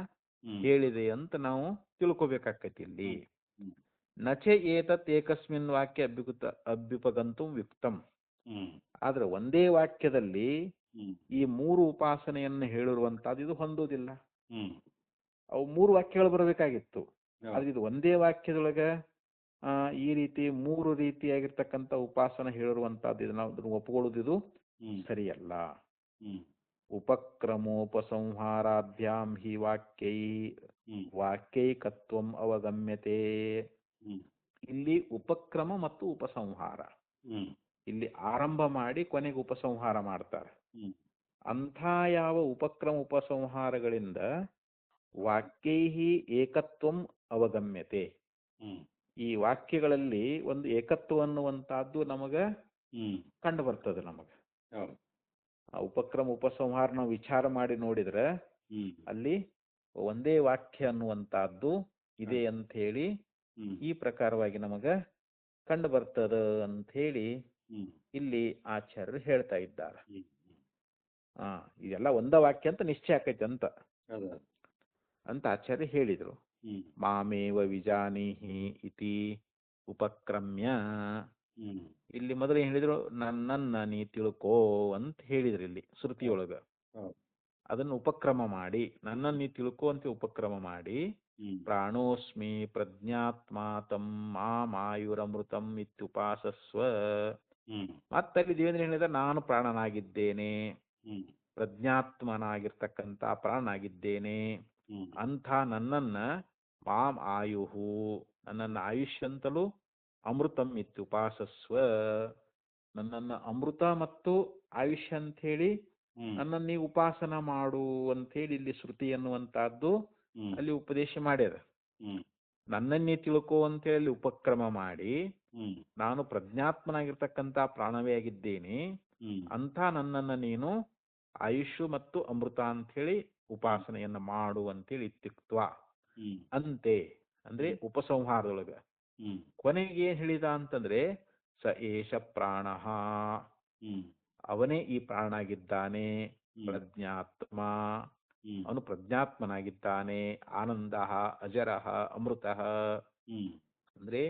ಹ್ಮ್ ಹೇಳಿದೆ ಅಂತ ನಾವು ತಿಳ್ಕೊಬೇಕಾಕೈತಿ ಇಲ್ಲಿ. ಹ್ಮ್ ನಚೆ ಏತತ್ ಏಕಸ್ಮಿನ್ ವಾಕ್ಯ ಅಭ್ಯುಪಗಂತು ಯುಕ್ತಂ. ಹ್ಮ್ ಆದ್ರೆ ಒಂದೇ ವಾಕ್ಯದಲ್ಲಿ ಹ್ಮ್ ಈ 3 ಉಪಾಸನೆಯನ್ನು ಹೇಳಿರುವಂತಹದ್ದು ಇದು ಹೊಂದೋದಿಲ್ಲ. ಹ್ಮ್ ಅವು 3 ವಾಕ್ಯಗಳು ಬರಬೇಕಾಗಿತ್ತು. ಹೌದು. ಆದ್ರೆ ಇದು ಒಂದೇ ವಾಕ್ಯದೊಳಗ ಈ ರೀತಿ 3 ರೀತಿಯಾಗಿರ್ತಕ್ಕಂಥ ಉಪಾಸನ ಹೇಳಿರುವಂತಹದ್ದು ಇದು ನಾವು ಇದನ್ನ ಒಪ್ಕೊಳ್ಳೋದು ಇದು ಹ್ಮ್ ಸರಿಯಲ್ಲ. ಹ್ಮ್ ಉಪಕ್ರಮೋಪಸಂಹಾರಾಭ್ಯಾಂ ಹಿ ಹ್ಮ್ ವಾಕ್ಯೈಕತ್ವಂ ಅವಗಮ್ಯತೆ. ಹ್ಮ್ ಇಲ್ಲಿ ಉಪಕ್ರಮ ಮತ್ತು ಉಪಸಂಹಾರ, ಹ್ಮ್ ಇಲ್ಲಿ ಆರಂಭ ಮಾಡಿ ಕೊನೆಗೆ ಉಪಸಂಹಾರ ಮಾಡ್ತಾರೆ. ಹ್ಮ್ ಅಂಥ ಯಾವ ಉಪಕ್ರಮ ಉಪಸಂಹಾರಗಳಿಂದ ವಾಕ್ಯೈಹಿ ಏಕತ್ವಂ ಅವಗಮ್ಯತೆ, ಹ್ಮ್ ಈ ವಾಕ್ಯಗಳಲ್ಲಿ ಒಂದು ಏಕತ್ವ ಅನ್ನುವಂತಹದ್ದು ನಮಗ ಹ್ಮ್ ಕಂಡು ಬರ್ತದೆ. ನಮಗೆ ಹೌದು. ಆ ಉಪಕ್ರಮ ಉಪಸಂಹಾರ ನಾವು ವಿಚಾರ ಮಾಡಿ ನೋಡಿದ್ರೆ ಹ್ಮ್ ಅಲ್ಲಿ ಒಂದೇ ವಾಕ್ಯ ಅನ್ನುವಂತಹದ್ದು ಇದೆ ಅಂತ ಹೇಳಿ ಹ್ಮ್ ಈ ಪ್ರಕಾರವಾಗಿ ನಮಗ ಕಂಡು ಬರ್ತದ ಅಂತ ಹೇಳಿ ಹ್ಮ್ ಇಲ್ಲಿ ಆಚಾರ್ಯರು ಹೇಳ್ತಾ ಇದ್ದಾರೆ. ಹ್ಮ್ ಇದೆಲ್ಲ ಒಂದ ವಾಕ್ಯ ಅಂತ ನಿಶ್ಚಯ ಆಕೈತಿ ಅಂತ ಹೌದು. ಅಂತ ಆಚಾರ್ಯ ಹೇಳಿದರು. ಹ್ಮ್ ಮಾಮೇವ ವಿಜಾನೀಹಿ ಇತಿ ಉಪಕ್ರಮ್ಯ, ಹ್ಮ್ ಇಲ್ಲಿ ಮೊದಲು ಏನ್ ಹೇಳಿದ್ರು, ನನ್ನನ್ನ ನೀ ತಿಳ್ಕೋ ಅಂತ ಹೇಳಿದ್ರು ಇಲ್ಲಿ ಶ್ರುತಿಯೊಳಗ. ಹೌದು. ಅದನ್ನು ಉಪಕ್ರಮ ಮಾಡಿ, ನನ್ನನ್ನು ನೀ ತಿಳ್ಕೋ ಅಂತ ಉಪಕ್ರಮ ಮಾಡಿ, ಹ್ಮ್ ಪ್ರಾಣೋಸ್ಮಿ ಪ್ರಜ್ಞಾತ್ಮ ತಂ ಮಾಯುರಮೃತಂ ಇತ್ಯುಪಾಸಸ್ವ. ಹ್ಮ್ ಮತ್ತಲ್ಲಿ ದೇವೇಂದ್ರ ಹೇಳಿದ, ನಾನು ಪ್ರಾಣನಾಗಿದ್ದೇನೆ, ಹ್ಮ್ ಪ್ರಜ್ಞಾತ್ಮನಾಗಿರ್ತಕ್ಕಂಥ ಪ್ರಾಣನಾಗಿದ್ದೇನೆ, ಹ್ಮ್ ಅಂಥ ನನ್ನನ್ನ ಮಾಂ ಆಯುಹು, ನನ್ನನ್ನು ಆಯುಷ್ಯ ಅಂತಲೂ, ಅಮೃತಂ ಇತ್ಯುಪಾಸಸ್ವ, ನನ್ನನ್ನು ಅಮೃತ ಮತ್ತು ಆಯುಷ್ಯ ಅಂತ ಹೇಳಿ ಹ್ಮ್ ನನ್ನನ್ನು ನೀವು ಉಪಾಸನ ಮಾಡು ಅಂತ ಹೇಳಿ ಇಲ್ಲಿ ಶ್ರುತಿ ಅನ್ನುವಂತಹದ್ದು ಹ್ಮ್ ಅಲ್ಲಿ ಉಪದೇಶ ಮಾಡ್ಯದ. ಹ್ಮ್ ನನ್ನನ್ನೇ ತಿಳ್ಕೋ ಅಂತ ಹೇಳಿ ಉಪಕ್ರಮ ಮಾಡಿ, ಹ್ಮ್ ನಾನು ಪ್ರಜ್ಞಾತ್ಮನಾಗಿರ್ತಕ್ಕಂಥ ಪ್ರಾಣವೇ ಆಗಿದ್ದೇನೆ, ಹ್ಮ್ ಅಂಥ ನನ್ನನ್ನು ನೀನು ಆಯುಷು ಮತ್ತು ಅಮೃತ ಅಂತ ಹೇಳಿ ಉಪಾಸನೆಯನ್ನ ಮಾಡು ಅಂತೇಳಿ ಇತ್ಯುಕ್ತ ಹ್ಮ್ ಅಂತೆ. ಅಂದ್ರೆ ಉಪಸಂಹಾರದೊಳಗ ಹ್ಮ್ ಕೊನೆಗೆ ಏನ್ ಹೇಳಿದ ಅಂತಂದ್ರೆ, ಸ ಏಷ ಪ್ರಾಣ, ಹ್ಮ್ ಅವನೇ ಈ ಪ್ರಾಣಾಗಿದ್ದಾನೆ, ಹ್ಮ್ ಪ್ರಜ್ಞಾತ್ಮ, ಹ್ಮ್ ಅವನು ಪ್ರಜ್ಞಾತ್ಮನಾಗಿದ್ದಾನೆ, ಆನಂದ ಅಜರ ಅಮೃತ, ಹ್ಮ್ ಅಂದ್ರೆ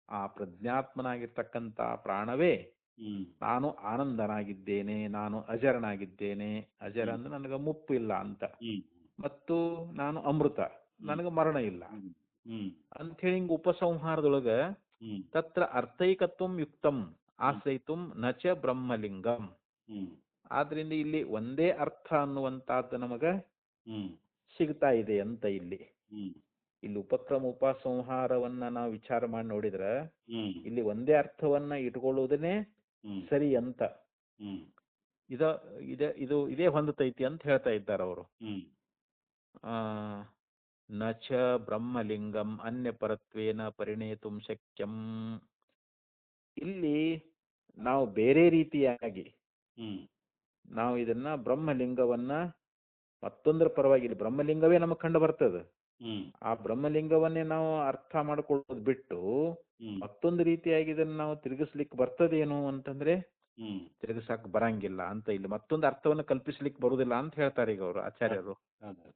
ಆ ಪ್ರಜ್ಞಾತ್ಮನಾಗಿರ್ತಕ್ಕಂಥ ಪ್ರಾಣವೇ ಹ್ಮ್ ನಾನು ಆನಂದನಾಗಿದ್ದೇನೆ, ನಾನು ಅಜರನಾಗಿದ್ದೇನೆ, ಅಜರ ಅಂದ್ರೆ ನನಗೆ ಮುಪ್ಪು ಇಲ್ಲ ಅಂತ, ಹ್ಮ್ ಮತ್ತು ನಾನು ಅಮೃತ, ನನಗೆ ಮರಣ ಇಲ್ಲ ಹ್ಮ್ ಅಂಥೇಳಿ ಹಿಂಗೆ ಉಪಸಂಹಾರದೊಳಗ ಹ್ಮ್ ತತ್ರ ಅರ್ಥೈಕತ್ವಂ ಯುಕ್ತಂ ಆಶ್ರಯಿತುಂ ನಚ ಬ್ರಹ್ಮಲಿಂಗಂ. ಹ್ಮ್ ಆದ್ರಿಂದ ಇಲ್ಲಿ ಒಂದೇ ಅರ್ಥ ಅನ್ನುವಂತಹದ್ದು ನಮಗ ಹ್ಮ್ ಸಿಗ್ತಾ ಇದೆ ಅಂತ ಇಲ್ಲಿ. ಹ್ಮ್ ಇಲ್ಲಿ ಉಪಕ್ರಮ ಉಪಸಂಹಾರವನ್ನ ನಾವು ವಿಚಾರ ಮಾಡಿ ನೋಡಿದ್ರೆ ಹ್ಮ್ ಇಲ್ಲಿ ಒಂದೇ ಅರ್ಥವನ್ನ ಇಟ್ಕೊಳ್ಳುವುದನ್ನೇ ಹ್ಮ್ ಸರಿ ಅಂತ ಹ್ಮ್ ಇದೇ ಹೊಂದತೈತಿ ಅಂತ ಹೇಳ್ತಾ ಇದ್ದಾರೆ ಅವರು. ಹ್ಮ್ ನ ಚ ಬ್ರಹ್ಮಲಿಂಗಂ ಅನ್ಯಪರತ್ವೇನ ಪರಿಣೇತುಂ ಶಕ್ಯಂ. ಇಲ್ಲಿ ನಾವು ಬೇರೆ ರೀತಿಯಾಗಿ ಹ್ಮ್ ನಾವು ಇದನ್ನ ಬ್ರಹ್ಮಲಿಂಗವನ್ನ ಮತ್ತೊಂದರ ಪರವಾಗಿ, ಇಲ್ಲಿ ಬ್ರಹ್ಮಲಿಂಗವೇ ನಮಗೆ ಕಂಡು ಬರ್ತದೆ, ಹ್ಮ್ ಆ ಬ್ರಹ್ಮಲಿಂಗವನ್ನೇ ನಾವು ಅರ್ಥ ಮಾಡ್ಕೊಳ್ಳೋದು ಬಿಟ್ಟು ಹ್ಮ್ ಮತ್ತೊಂದು ರೀತಿಯಾಗಿ ಇದನ್ನು ನಾವು ತಿರುಗಿಸ್ಲಿಕ್ಕೆ ಬರ್ತದೇನು ಅಂತಂದ್ರೆ ಹ್ಮ್ ತಿರುಗಿಸಕ್ ಬರಂಗಿಲ್ಲ ಅಂತ, ಇಲ್ಲಿ ಮತ್ತೊಂದು ಅರ್ಥವನ್ನು ಕಲ್ಪಿಸ್ಲಿಕ್ಕೆ ಬರುವುದಿಲ್ಲ ಅಂತ ಹೇಳ್ತಾರೆ ಈಗ ಅವರು ಆಚಾರ್ಯರು. ಹೌದು.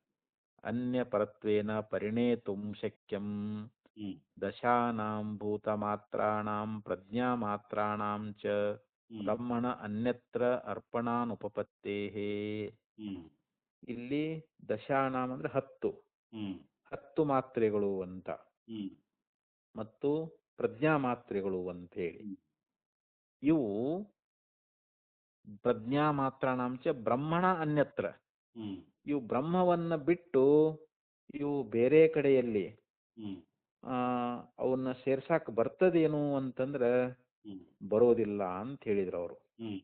ಅನ್ಯ ಪರತ್ವೇನ ಪರಿಣೇತುಂ ಶಕ್ಯಂ ಹ್ಮ್ ದಶಾನಾಂ ಭೂತಮಾತ್ರಾಣಾಂ ಪ್ರಜ್ಞಾಮಾತ್ರಾಣಾಂ ಚ ಹ್ಮ್ ಬ್ರಹ್ಮಣ ಅನ್ಯತ್ರ ಅರ್ಪಣಾನುಪಪತ್ತೇಃ. ಹ್ಮ್ ಇಲ್ಲಿ ದಶಾನಾಂ ಅಂದ್ರೆ 10 ಹ್ಮ್ 10 ಮಾತ್ರೆಗಳು ಅಂತ, ಹ್ಮ್ ಮತ್ತು ಪ್ರಜ್ಞಾ ಮಾತ್ರೆಗಳು ಅಂತ ಹೇಳಿ. ಹ್ಮ್ ಇವು ಪ್ರಜ್ಞಾ ಮಾತ್ರಾಣಾಂಚ ಬ್ರಹ್ಮಣ ಅನ್ಯತ್ರ, ಹ್ಮ್ ಇವು ಬ್ರಹ್ಮವನ್ನ ಬಿಟ್ಟು ಇವು ಬೇರೆ ಕಡೆಯಲ್ಲಿ ಹ್ಮ್ ಅವನ್ನ ಸೇರ್ಸಾಕ್ ಬರ್ತದೇನು ಅಂತಂದ್ರ ಹ್ಮ್ ಬರೋದಿಲ್ಲ ಅಂತ ಹೇಳಿದ್ರು ಅವರು. ಹ್ಮ್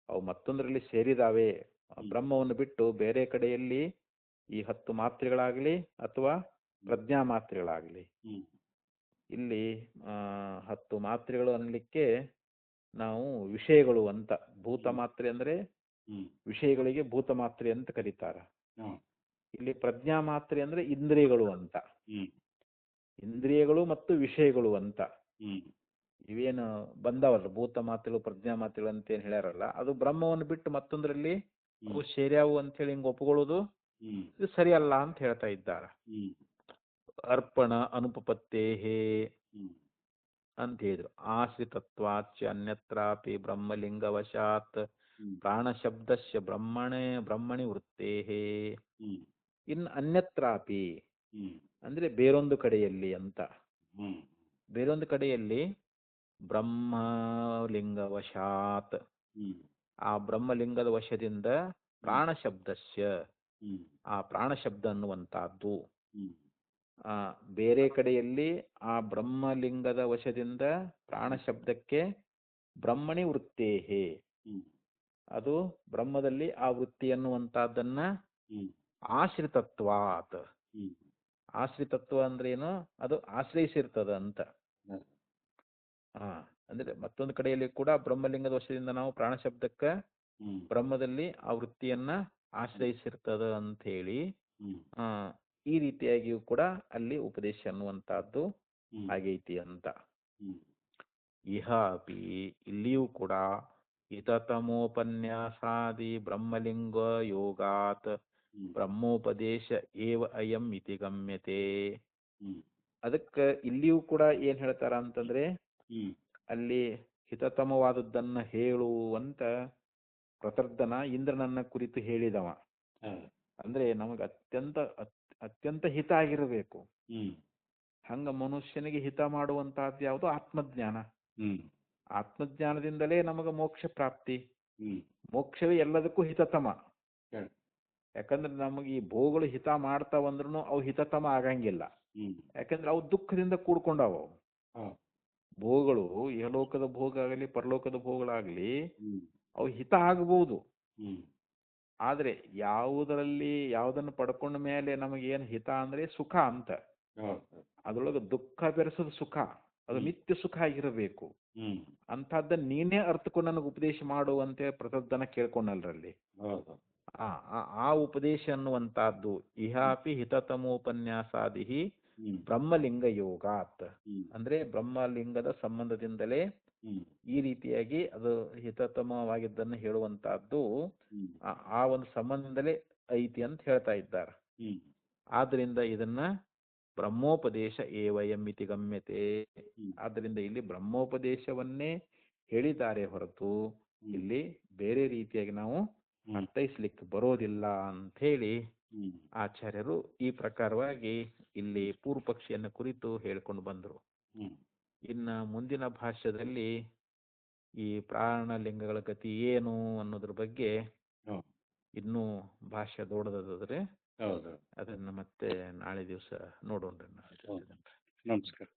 ಅವು ಮತ್ತೊಂದರಲ್ಲಿ ಸೇರಿದಾವೆ, ಹ್ಮ್ ಬ್ರಹ್ಮವನ್ನು ಬಿಟ್ಟು ಬೇರೆ ಕಡೆಯಲ್ಲಿ ಈ 10 ಮಾತ್ರೆಗಳಾಗಲಿ ಅಥವಾ ಪ್ರಜ್ಞಾ ಮಾತ್ರೆಗಳಾಗಲಿ. ಹ್ಮ್ ಇಲ್ಲಿ 10 ಮಾತ್ರೆಗಳು ಅನ್ಲಿಕ್ಕೆ ನಾವು ವಿಷಯಗಳು ಅಂತ, ಭೂತ ಮಾತ್ರೆ ಅಂದ್ರೆ ಹ್ಮ್ ವಿಷಯಗಳಿಗೆ ಭೂತ ಮಾತ್ರೆ ಅಂತ ಕರೀತಾರ. ಹ್ಮ್ ಇಲ್ಲಿ ಪ್ರಜ್ಞಾ ಮಾತ್ರೆ ಅಂದ್ರೆ ಇಂದ್ರಿಯಗಳು ಅಂತ, ಹ್ಮ್ ಇಂದ್ರಿಯಗಳು ಮತ್ತು ವಿಷಯಗಳು ಅಂತ. ಹ್ಮ್ ಇವೇನು ಬಂದಾವಲ್ಲ ಭೂತ ಮಾತ್ರೆಗಳು ಪ್ರಜ್ಞಾ ಮಾತ್ರೆಗಳು ಅಂತ ಏನ್ ಹೇಳ್ಯಾರಲ್ಲ, ಅದು ಬ್ರಹ್ಮವನ್ನು ಬಿಟ್ಟು ಮತ್ತೊಂದರಲ್ಲಿ ಅವು ಸೇರ್ಯಾವು ಅಂತ ಹೇಳಿ ಹಿಂಗೆ ಒಪ್ಕೊಳ್ಳೋದು ಹ್ಮ್ ಇದು ಸರಿಯಲ್ಲ ಅಂತ ಹೇಳ್ತಾ ಇದ್ದಾರೆ. ಹ್ಮ್ ಅರ್ಪಣ ಅನುಪಪತ್ತೇಹೇ ಹ್ಮ್ ಅಂತ ಹೇಳಿದ್ರು. ಆಶ್ರಿತತ್ವಾಚ ಅನ್ಯತ್ರಾಪಿ ಬ್ರಹ್ಮಲಿಂಗವಶಾತ್ ಹ್ಮ್ ಪ್ರಾಣಶಬ್ದಸ್ಯ ಬ್ರಹ್ಮಣಿ ವೃತ್ತೇಹೇ. ಹ್ಮ್ ಇನ್ ಅನ್ಯತ್ರಾಪಿ ಹ್ಮ್ ಅಂದ್ರೆ ಬೇರೊಂದು ಕಡೆಯಲ್ಲಿ ಅಂತ, ಹ್ಮ್ ಬೇರೊಂದು ಕಡೆಯಲ್ಲಿ ಬ್ರಹ್ಮಲಿಂಗವಶಾತ್, ಹ್ಮ್ ಆ ಬ್ರಹ್ಮಲಿಂಗದ ವಶದಿಂದ ಪ್ರಾಣಶಬ್ದಸ್ಯ, ಹ್ಮ್ ಆ ಪ್ರಾಣಶಬ್ದ ಅನ್ನುವಂತಹದ್ದು ಹ್ಮ್ ಬೇರೆ ಕಡೆಯಲ್ಲಿ ಆ ಬ್ರಹ್ಮಲಿಂಗದ ವಶದಿಂದ ಪ್ರಾಣಶಬ್ದಕ್ಕೆ ಬ್ರಹ್ಮಣಿ ವೃತ್ತೇಹೇ, ಹ್ಮ್ ಅದು ಬ್ರಹ್ಮದಲ್ಲಿ ಆ ವೃತ್ತಿ ಅನ್ನುವಂತಹದ್ದನ್ನ ಹ್ಮ್ ಆಶ್ರಿತತ್ವಾತ್. ಹ್ಮ್ ಆಶ್ರಿತತ್ವ ಅಂದ್ರೇನು, ಅದು ಆಶ್ರಯಿಸಿರ್ತದ ಅಂತ. ಹ್ಮ್ ಅಂದ್ರೆ ಮತ್ತೊಂದು ಕಡೆಯಲ್ಲಿ ಕೂಡ ಬ್ರಹ್ಮಲಿಂಗದ ವಶದಿಂದ ನಾವು ಪ್ರಾಣಶಬ್ದಕ್ಕ ಹ್ಮ್ ಬ್ರಹ್ಮದಲ್ಲಿ ಆ ವೃತ್ತಿಯನ್ನ ಆಶ್ರಯಿಸಿರ್ತದ ಅಂತ ಹೇಳಿ ಹ್ಮ್ ಈ ರೀತಿಯಾಗಿಯೂ ಕೂಡ ಅಲ್ಲಿ ಉಪದೇಶ ಅನ್ನುವಂತಹದ್ದು ಹ್ಮ್ ಆಗೈತಿ ಅಂತ. ಹ್ಮ್ ಇಹ ಅಪಿ ಇಲ್ಲಿಯೂ ಕೂಡ ಹಿತತಮೋಪನ್ಯಾಸಾದಿ ಬ್ರಹ್ಮಲಿಂಗ ಯೋಗಾತ್ ಹ್ಮ್ ಬ್ರಹ್ಮೋಪದೇಶ ಏವ ಅಯಂ ಇತಿ ಗಮ್ಯತೆ. ಹ್ಮ್ ಅದಕ್ಕೆ ಇಲ್ಲಿಯೂ ಕೂಡ ಏನ್ ಹೇಳ್ತಾರ ಅಂತಂದ್ರೆ, ಹ್ಮ್ ಅಲ್ಲಿ ಹಿತತಮವಾದದ್ದನ್ನ ಹೇಳುವಂತ ಪ್ರತರ್ಧನ ಇಂದ್ರನನ್ನ ಕುರಿತು ಹೇಳಿದವ. ಹೌದು. ಅಂದ್ರೆ ನಮಗೆ ಅತ್ಯಂತ ಹಿತ ಆಗಿರಬೇಕು. ಹ್ಮ್ ಹಂಗ ಮನುಷ್ಯನಿಗೆ ಹಿತ ಮಾಡುವಂತಹದ್ದು ಯಾವುದು? ಆತ್ಮಜ್ಞಾನ. ಹ್ಮ್ ಆತ್ಮಜ್ಞಾನದಿಂದಲೇ ನಮಗ ಮೋಕ್ಷ ಪ್ರಾಪ್ತಿ. ಹ್ಮ್ ಮೋಕ್ಷವೇ ಎಲ್ಲದಕ್ಕೂ ಹಿತತಮ. ಹೇಳು. ಯಾಕಂದ್ರೆ ನಮಗೆ ಈ ಭೋಗಗಳು ಹಿತ ಮಾಡ್ತಾವಂದ್ರೂ ಅವು ಹಿತತಮ ಆಗಂಗಿಲ್ಲ. ಹ್ಮ್ ಯಾಕಂದ್ರೆ ಅವು ದುಃಖದಿಂದ ಕೂಡ್ಕೊಂಡಾವ. ಹೌದು. ಭೋಗಗಳು ಇಹಲೋಕದ ಭೋಗ ಆಗಲಿ ಪರಲೋಕದ ಭೋಗಗಳಾಗಲಿ ಹ್ಮ್ ಅವು ಹಿತ ಆಗಬಹುದು. ಹ್ಮ್ ಆದ್ರೆ ಯಾವುದನ್ನು ಪಡ್ಕೊಂಡ ಮೇಲೆ ನಮಗೇನು ಹಿತ ಅಂದ್ರೆ ಸುಖ ಅಂತ. ಹೌದು. ಅದ್ರೊಳಗೆ ದುಃಖ ಬೆರೆಸದ ಸುಖ, ಅದು ನಿತ್ಯ ಸುಖ ಆಗಿರಬೇಕು. ಹ್ಮ್ ಅಂತಹದ್ದ ನೀನೇ ಅರ್ಥಕೊಂಡು ನನಗೆ ಉಪದೇಶ ಮಾಡುವಂತೆ ಪ್ರತದ್ದನ ಕೇಳ್ಕೊಂಡಲ್ರಲ್ಲಿ. ಹೌದು. ಆ ಉಪದೇಶ ಅನ್ನುವಂತಹದ್ದು ಇಹಾಪಿ ಹಿತತಮೋಪನ್ಯಾಸಾದಿ ಹ್ಮ್ ಬ್ರಹ್ಮಲಿಂಗ ಯೋಗಾತ್, ಹ್ಮ್ ಅಂದ್ರೆ ಬ್ರಹ್ಮಲಿಂಗದ ಸಂಬಂಧದಿಂದಲೇ ಹ್ಮ್ ಈ ರೀತಿಯಾಗಿ ಅದು ಹಿತತಮವಾಗಿದ್ದನ್ನು ಹೇಳುವಂತಹದ್ದು ಹ್ಮ್ ಆ ಒಂದು ಸಂಬಂಧದಿಂದಲೇ ಐತಿ ಅಂತ ಹೇಳ್ತಾ ಇದ್ದಾರೆ. ಹ್ಮ್ ಆದ್ರಿಂದ ಇದನ್ನ ಬ್ರಹ್ಮೋಪದೇಶ ಏವಯಂ ಇತಿ ಗಮ್ಯತೆ. ಹ್ಮ್ ಆದ್ದರಿಂದ ಇಲ್ಲಿ ಬ್ರಹ್ಮೋಪದೇಶವನ್ನೇ ಹೇಳಿದ್ದಾರೆ ಹೊರತು ಇಲ್ಲಿ ಬೇರೆ ರೀತಿಯಾಗಿ ನಾವು ಅರ್ಥೈಸ್ಲಿಕ್ಕೆ ಬರೋದಿಲ್ಲ ಅಂತ ಹೇಳಿ ಹ್ಮ್ ಆಚಾರ್ಯರು ಈ ಪ್ರಕಾರವಾಗಿ ಇಲ್ಲಿ ಪೂರ್ವ ಪಕ್ಷಿಯನ್ನು ಕುರಿತು ಹೇಳ್ಕೊಂಡು ಬಂದರು. ಹ್ಮ್ ಇನ್ನ ಮುಂದಿನ ಭಾಷ್ಯದಲ್ಲಿ ಈ ಪ್ರಾಣಲಿಂಗಗಳ ಗತಿ ಏನು ಅನ್ನೋದ್ರ ಬಗ್ಗೆ ಹೌದು. ಇನ್ನೂ ಭಾಷ್ಯ ದೊಡ್ಡದಾದ್ರೆ ಹೌದು. ಅದನ್ನ ಮತ್ತೆ ನಾಳೆ ದಿವಸ ನೋಡೋಣ. ನಮಸ್ಕಾರ.